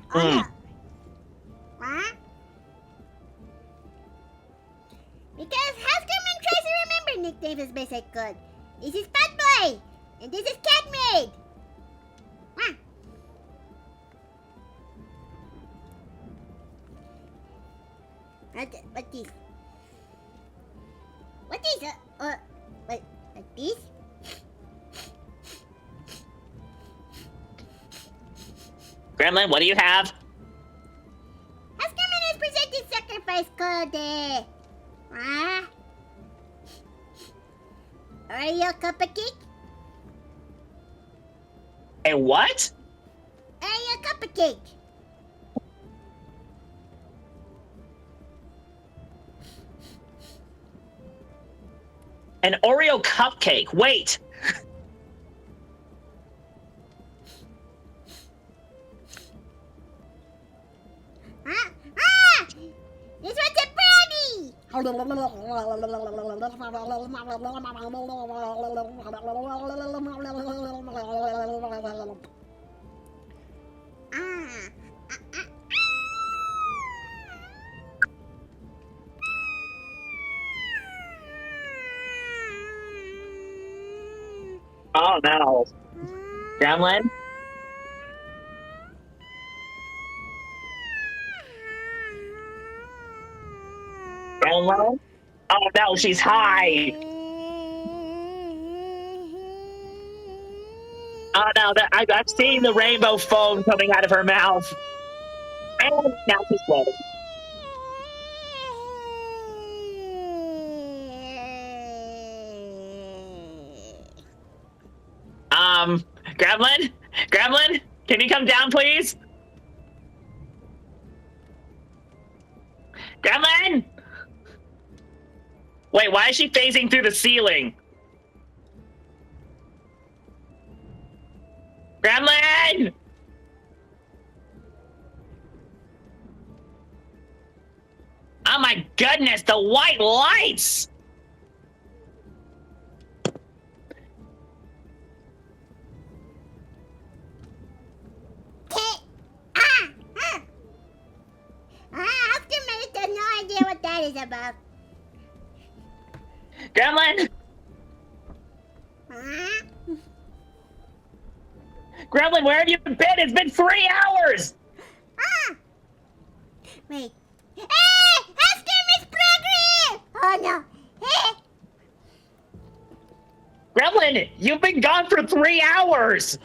Mm. Because Houseman tries to remember nicknames as best I could. This is SpongeBob, and this is Catmaid. What this? What is what this? Gremlin, what do you have? Houseman has presented sacrifice called Oreo cupcake? A what? Oreo cupcake. An Oreo cupcake. Wait. This one's a brownie! Oh no. Gremlin? Gremlin? Oh no, she's high. Oh no, I've seen the rainbow foam coming out of her mouth. And now she's floating. Gremlin? Gremlin? Can you come down, please? Gremlin? Wait, why is she phasing through the ceiling? Gremlin! Oh my goodness, the white lights! Optimus has no idea what that is about. Gremlin! Gremlin, where have you been? It's been 3 hours! Wait. Optimus progress! Oh no. Gremlin, you've been gone for 3 hours!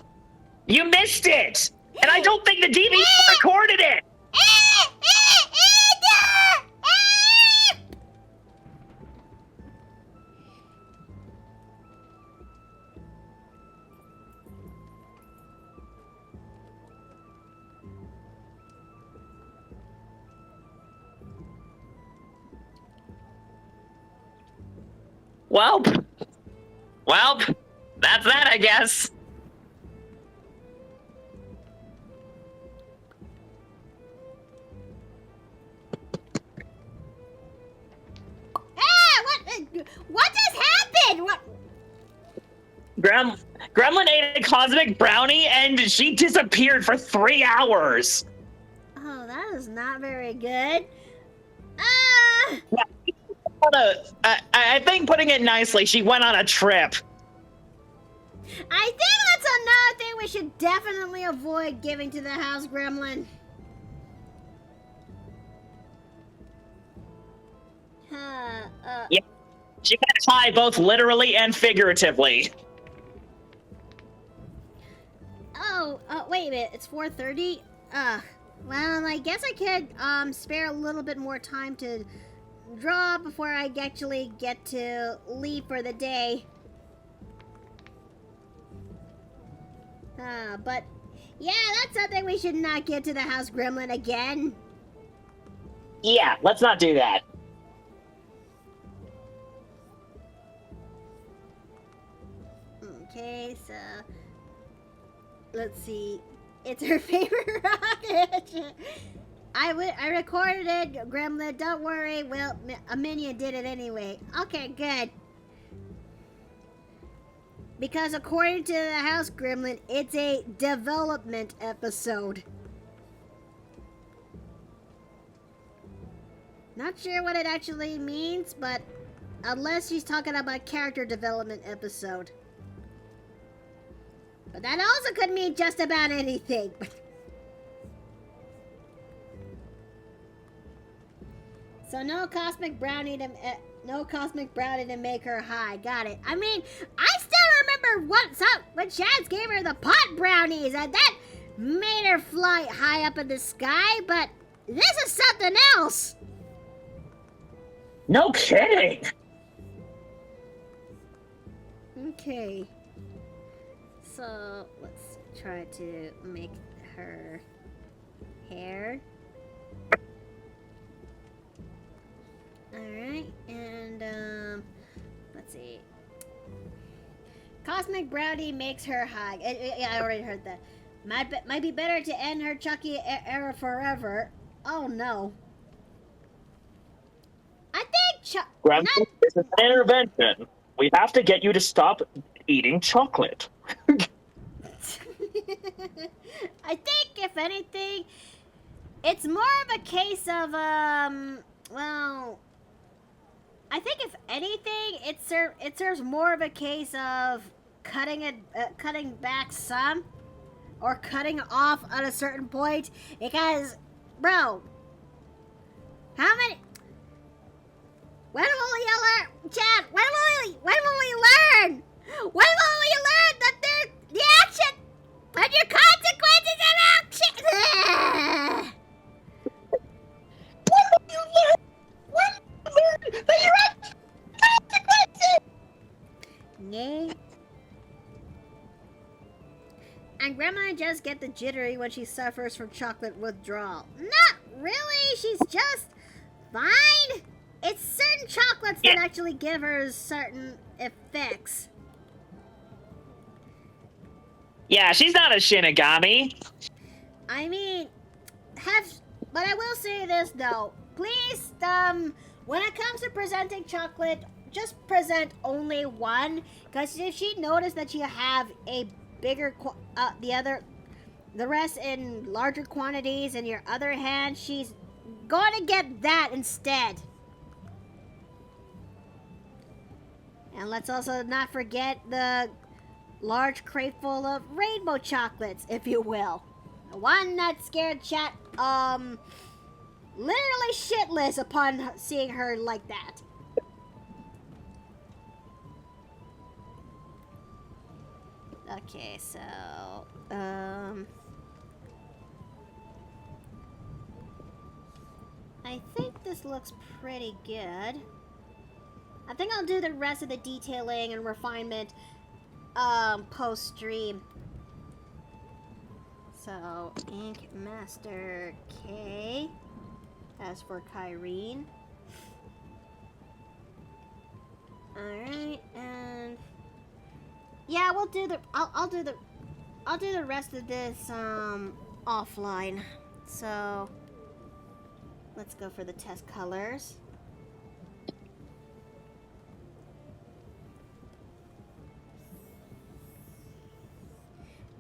You missed it! And I don't think the DVD recorded it! Well, that's that, I guess. What just happened? What? Gremlin ate a cosmic brownie and she disappeared for 3 hours. Oh, that is not very good. I think putting it nicely, she went on a trip. I think that's another thing we should definitely avoid giving to the house gremlin. Yeah. She got high both literally and figuratively. Oh, wait a minute. It's 4:30? Well, I guess I could, spare a little bit more time to draw before I actually get to leave for the day. But, yeah, that's something we should not get to the house gremlin again. Yeah, let's not do that. Okay, so let's see. It's her favorite rocket. I recorded it, Gremlin. Don't worry. Well, a minion did it anyway. Okay, good. Because according to the house Gremlin, it's a development episode. Not sure what it actually means, but unless she's talking about character development episode. But that also could mean just about anything. So no cosmic brownie to make her high. Got it. I mean, I still remember when Chance gave her the pot brownies, and that made her fly high up in the sky. But this is something else. No kidding. Okay. So let's try to make her hair. Alright, and let's see. Cosmic Brownie makes her high. Yeah, I already heard that. Might be better to end her Chucky era forever. Oh no. I think Gremlin, this is an intervention. We have to get you to stop eating chocolate. I think, if anything, it's more of a case of, well, I think if anything, it serves more of a case of cutting back some, or cutting off at a certain point, because, bro, how many? When will you learn, Chad? When will we learn? When will we learn that the action and your consequences of action? When will you learn? When will you learn that your consequences? Nay. And Grandma just get the jittery when she suffers from chocolate withdrawal. Not really. She's just fine. It's certain chocolates that actually give her certain effects. Yeah, she's not a Shinigami. I mean, but I will say this though. Please, when it comes to presenting chocolate, just present only one. Because if she noticed that you have a bigger, the rest in larger quantities in your other hand, she's going to get that instead. And let's also not forget the large crate full of rainbow chocolates, if you will. The one that scared Chat, literally shitless upon seeing her like that. Okay, so, I think this looks pretty good. I think I'll do the rest of the detailing and refinement post-stream. So, Ink Master K. As for Kyrene. Alright, and yeah, we'll do the I'll do the rest of this offline. So let's go for the test colors.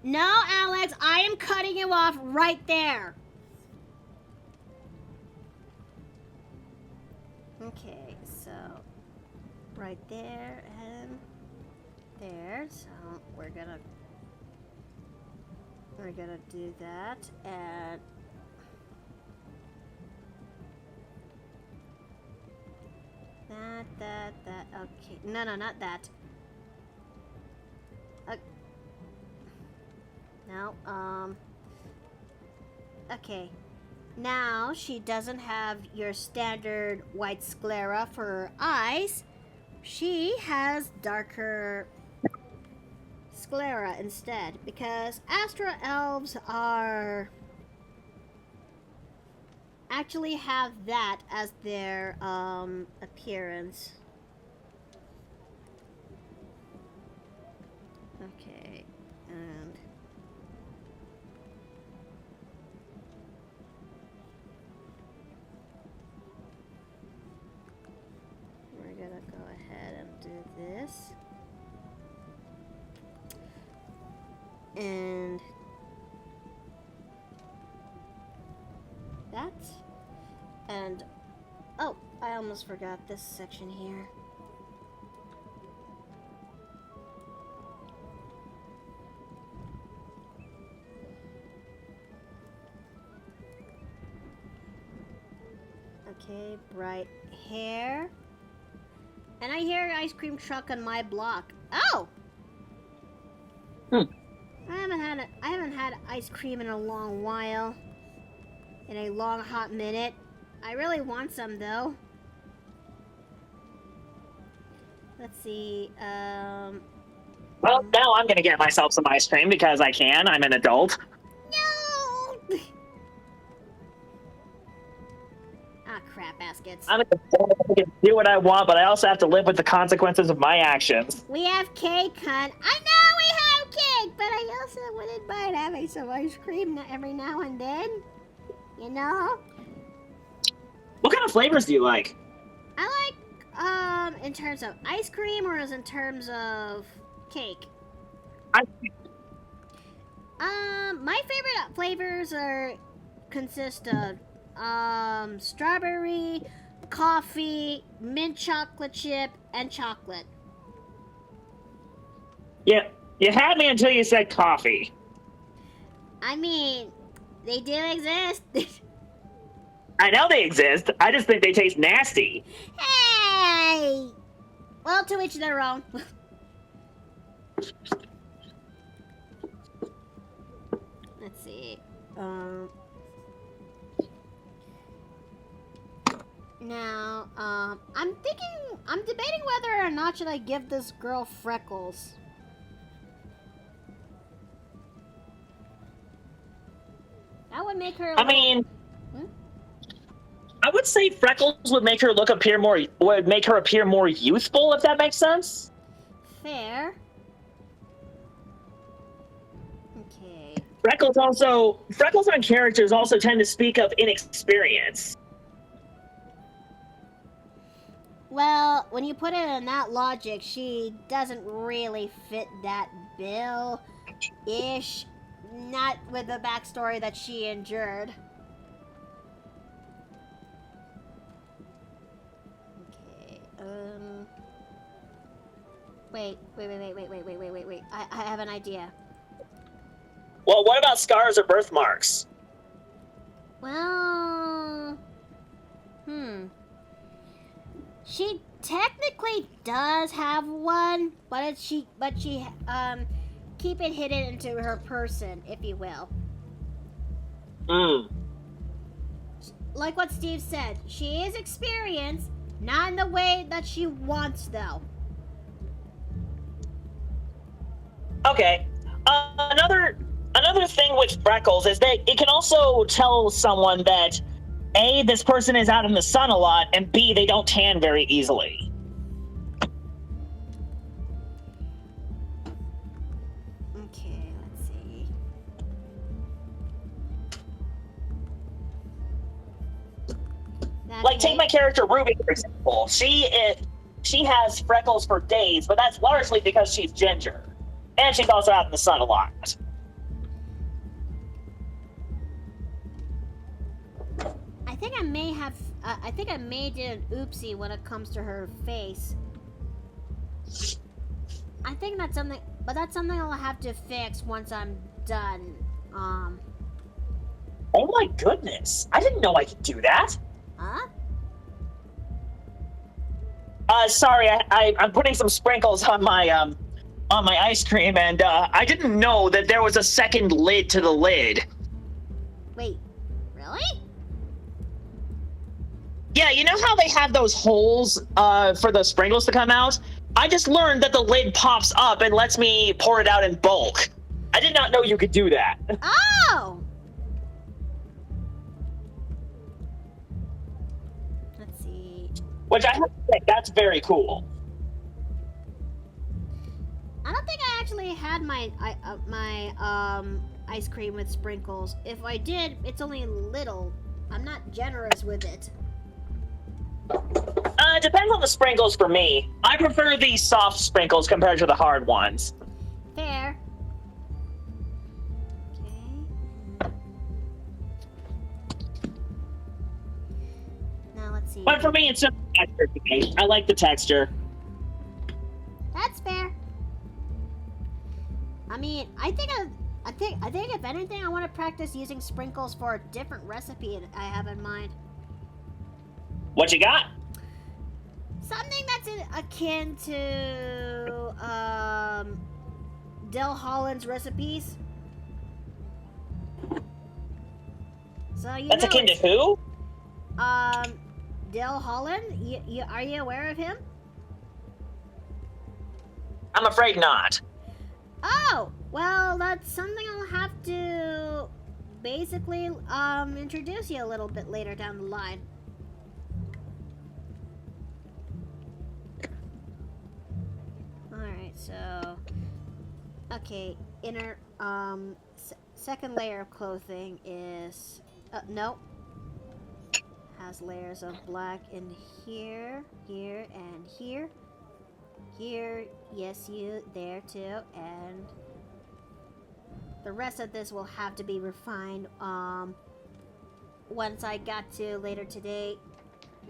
No, Alex, I am cutting you off right there. Okay, so right there and there. So we're gonna do that, and that. Okay, no, not that. No, okay. Now she doesn't have your standard white sclera for her eyes. She has darker sclera instead, because Astral Elves are actually have that as their appearance. Okay, and we're gonna go ahead and do this. And that. And oh, I almost forgot this section here. Okay, bright hair. And I hear an ice cream truck on my block. Oh! I haven't had ice cream in a long while. In a long hot minute. I really want some though. Let's see. Well, now I'm gonna get myself some ice cream because I can. I'm an adult. No! Ah, crap baskets. I'm an adult. I can do what I want, but I also have to live with the consequences of my actions. We have cake, hun. I know we have cake, but I also wouldn't mind having some ice cream every now and then. You know? What kind of flavors do you like? I like, in terms of ice cream or as in terms of cake? My favorite flavors consist of, strawberry, coffee, mint chocolate chip, and chocolate. Yeah, you had me until you said coffee. I mean, they do exist. I know they exist. I just think they taste nasty. Hey! Well, to each their own. Let's see. Now, I'm debating whether or not should I give this girl freckles. That would make her. I mean, I would say freckles would make her appear more youthful, if that makes sense. Fair. Okay. Freckles on characters also tend to speak of inexperience. Well, when you put it in that logic, she doesn't really fit that bill-ish. Not with the backstory that she endured. Okay, Wait. I have an idea. Well, what about scars or birthmarks? Well, she technically does have one, but she keep it hidden into her person, if you will. Like what Steve said, she is experienced, not in the way that she wants, though. Okay. Another thing with freckles is that it can also tell someone that A, this person is out in the sun a lot, and B, they don't tan very easily. Like, take my character Ruby, for example. She has freckles for days, but that's largely because she's ginger. And she's also out in the sun a lot. I think I may have. I think I may do an oopsie when it comes to her face. I think that's something, but that's something I'll have to fix once I'm done. Oh my goodness! I didn't know I could do that. Huh? Sorry, I'm putting some sprinkles on my ice cream, and I didn't know that there was a second lid to the lid. Wait, really? Yeah, you know how they have those holes for the sprinkles to come out? I just learned that the lid pops up and lets me pour it out in bulk. I did not know you could do that. Oh! Let's see. Which I have to say, that's very cool. I don't think I actually had my ice cream with sprinkles. If I did, it's only little. I'm not generous with it. Depends on the sprinkles for me. I prefer the soft sprinkles compared to the hard ones. Fair. Okay. Now let's see. But for me, it's just texture to me. I like the texture. That's fair. I mean, I think if anything, I want to practice using sprinkles for a different recipe I have in mind. What you got? Something that's akin to Del Holland's recipes. So you That's know akin to who? Del Holland. Are you aware of him? I'm afraid not. Oh, well, that's something I'll have to basically introduce you a little bit later down the line. Alright, so okay, inner second layer of clothing is no. Has layers of black in here, here, and here. Here, yes, you there too, and the rest of this will have to be refined once I got to later today.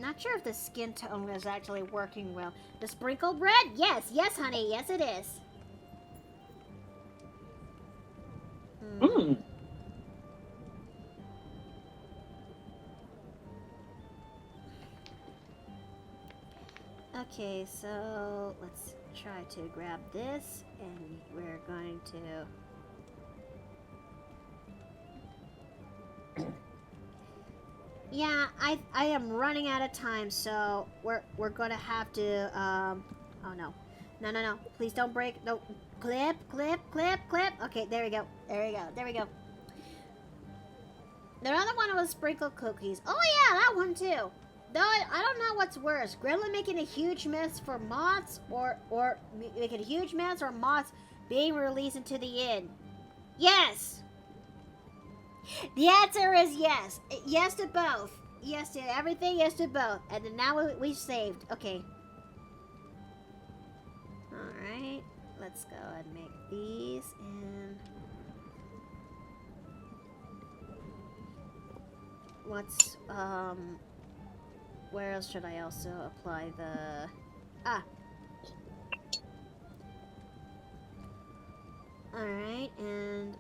Not sure if the skin tone is actually working well. The sprinkled red? Yes, yes, honey, yes it is. Mm. Okay, so let's try to grab this, and we're going to... Yeah, I am running out of time, so we're gonna have to oh no. No. Please don't break. No. Clip. Okay, there we go. There we go. The other one was sprinkled cookies. Oh yeah, that one too. Though I don't know what's worse. Gremlin making a huge mess for moths or making a huge mess or moths being released into the inn. Yes. The answer is yes. Yes to both. Yes to everything, yes to both. And then now we've saved. Okay. Alright. Let's go and make these and... What's, where else should I also apply the... Alright, and...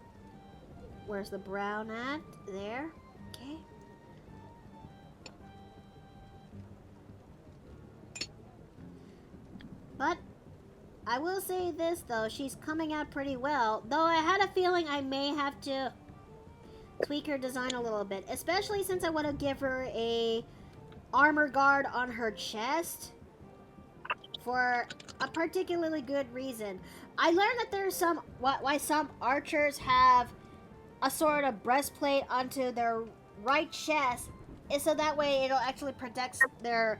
Where's the brown at? There. Okay. But I will say this though, she's coming out pretty well. Though I had a feeling I may have to tweak her design a little bit, especially since I want to give her a armor guard on her chest for a particularly good reason. I learned that there's why some archers have a sort of breastplate onto their right chest, is so that way it'll actually protect their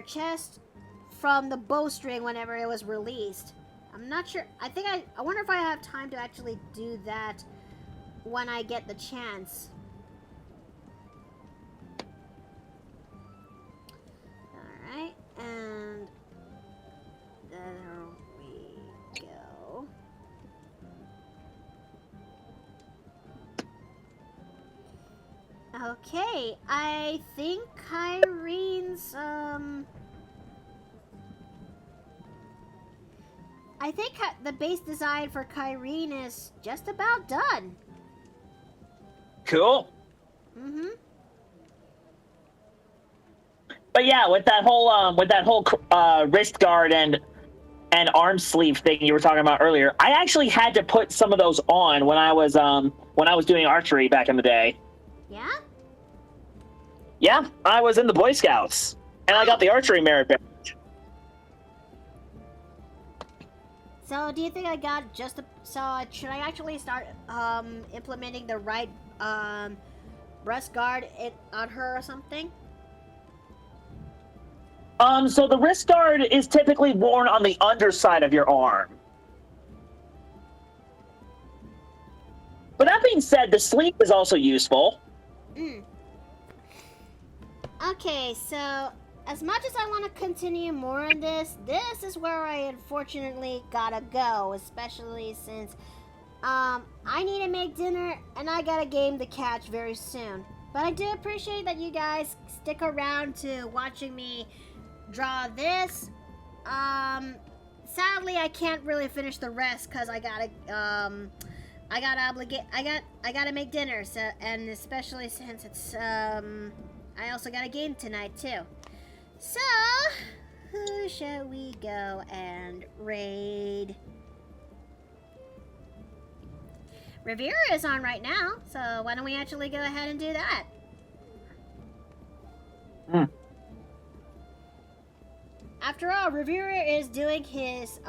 chest from the bowstring whenever it was released. I'm not sure. I wonder if I have time to actually do that when I get the chance. Okay, I think Kyrene's, I think the base design for Kyrene is just about done. Cool. Mm-hmm. But yeah, with that whole wrist guard and arm sleeve thing you were talking about earlier, I actually had to put some of those on when I was doing archery back in the day. Yeah? Yeah, I was in the Boy Scouts, and I got the archery merit badge. So, do you think I got just a... So, should I actually start implementing the right breast guard on her or something? So the wrist guard is typically worn on the underside of your arm. But that being said, the sleeve is also useful. Okay, so as much as I want to continue more on this is where I unfortunately gotta go, especially since I need to make dinner and I got a game to catch very soon. But I do appreciate that you guys stick around to watching me draw this. Sadly I can't really finish the rest because I gotta make dinner, so, and especially since it's I also got a game tonight too. So who shall we go and raid? Rivera is on right now, so why don't we actually go ahead and do that? After all, Rivera is doing his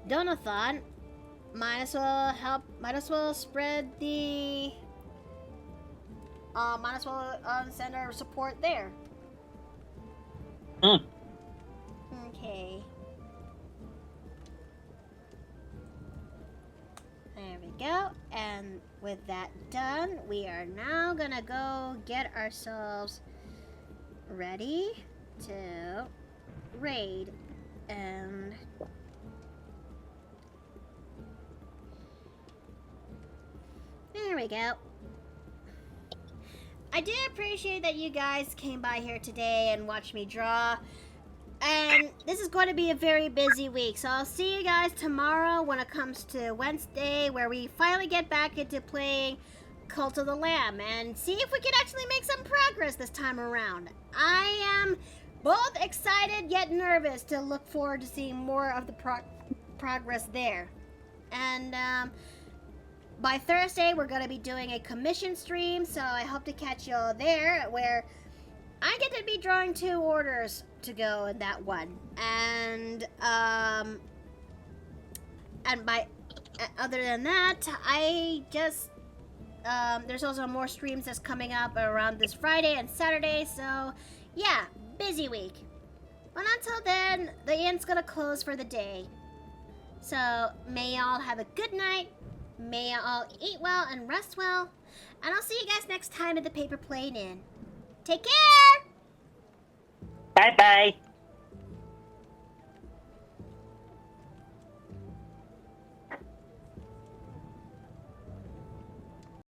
donathon. Might as well spread the might as well send our support there. Okay. There we go. And with that done, we are now gonna go get ourselves ready to raid. And there we go. I do appreciate that you guys came by here today and watched me draw. And this is going to be a very busy week, so I'll see you guys tomorrow when it comes to Wednesday, where we finally get back into playing Cult of the Lamb and see if we can actually make some progress this time around. I am both excited yet nervous to look forward to seeing more of the progress there. And by Thursday, we're going to be doing a commission stream, so I hope to catch you all there, where I get to be drawing 2 orders to go in that one. And other than that, I just there's also more streams that's coming up around this Friday and Saturday, so yeah, busy week. But until then, the inn's gonna close for the day. So may y'all have a good night, may y'all eat well and rest well, and I'll see you guys next time at the Paper Plane Inn. Take care! Bye-bye.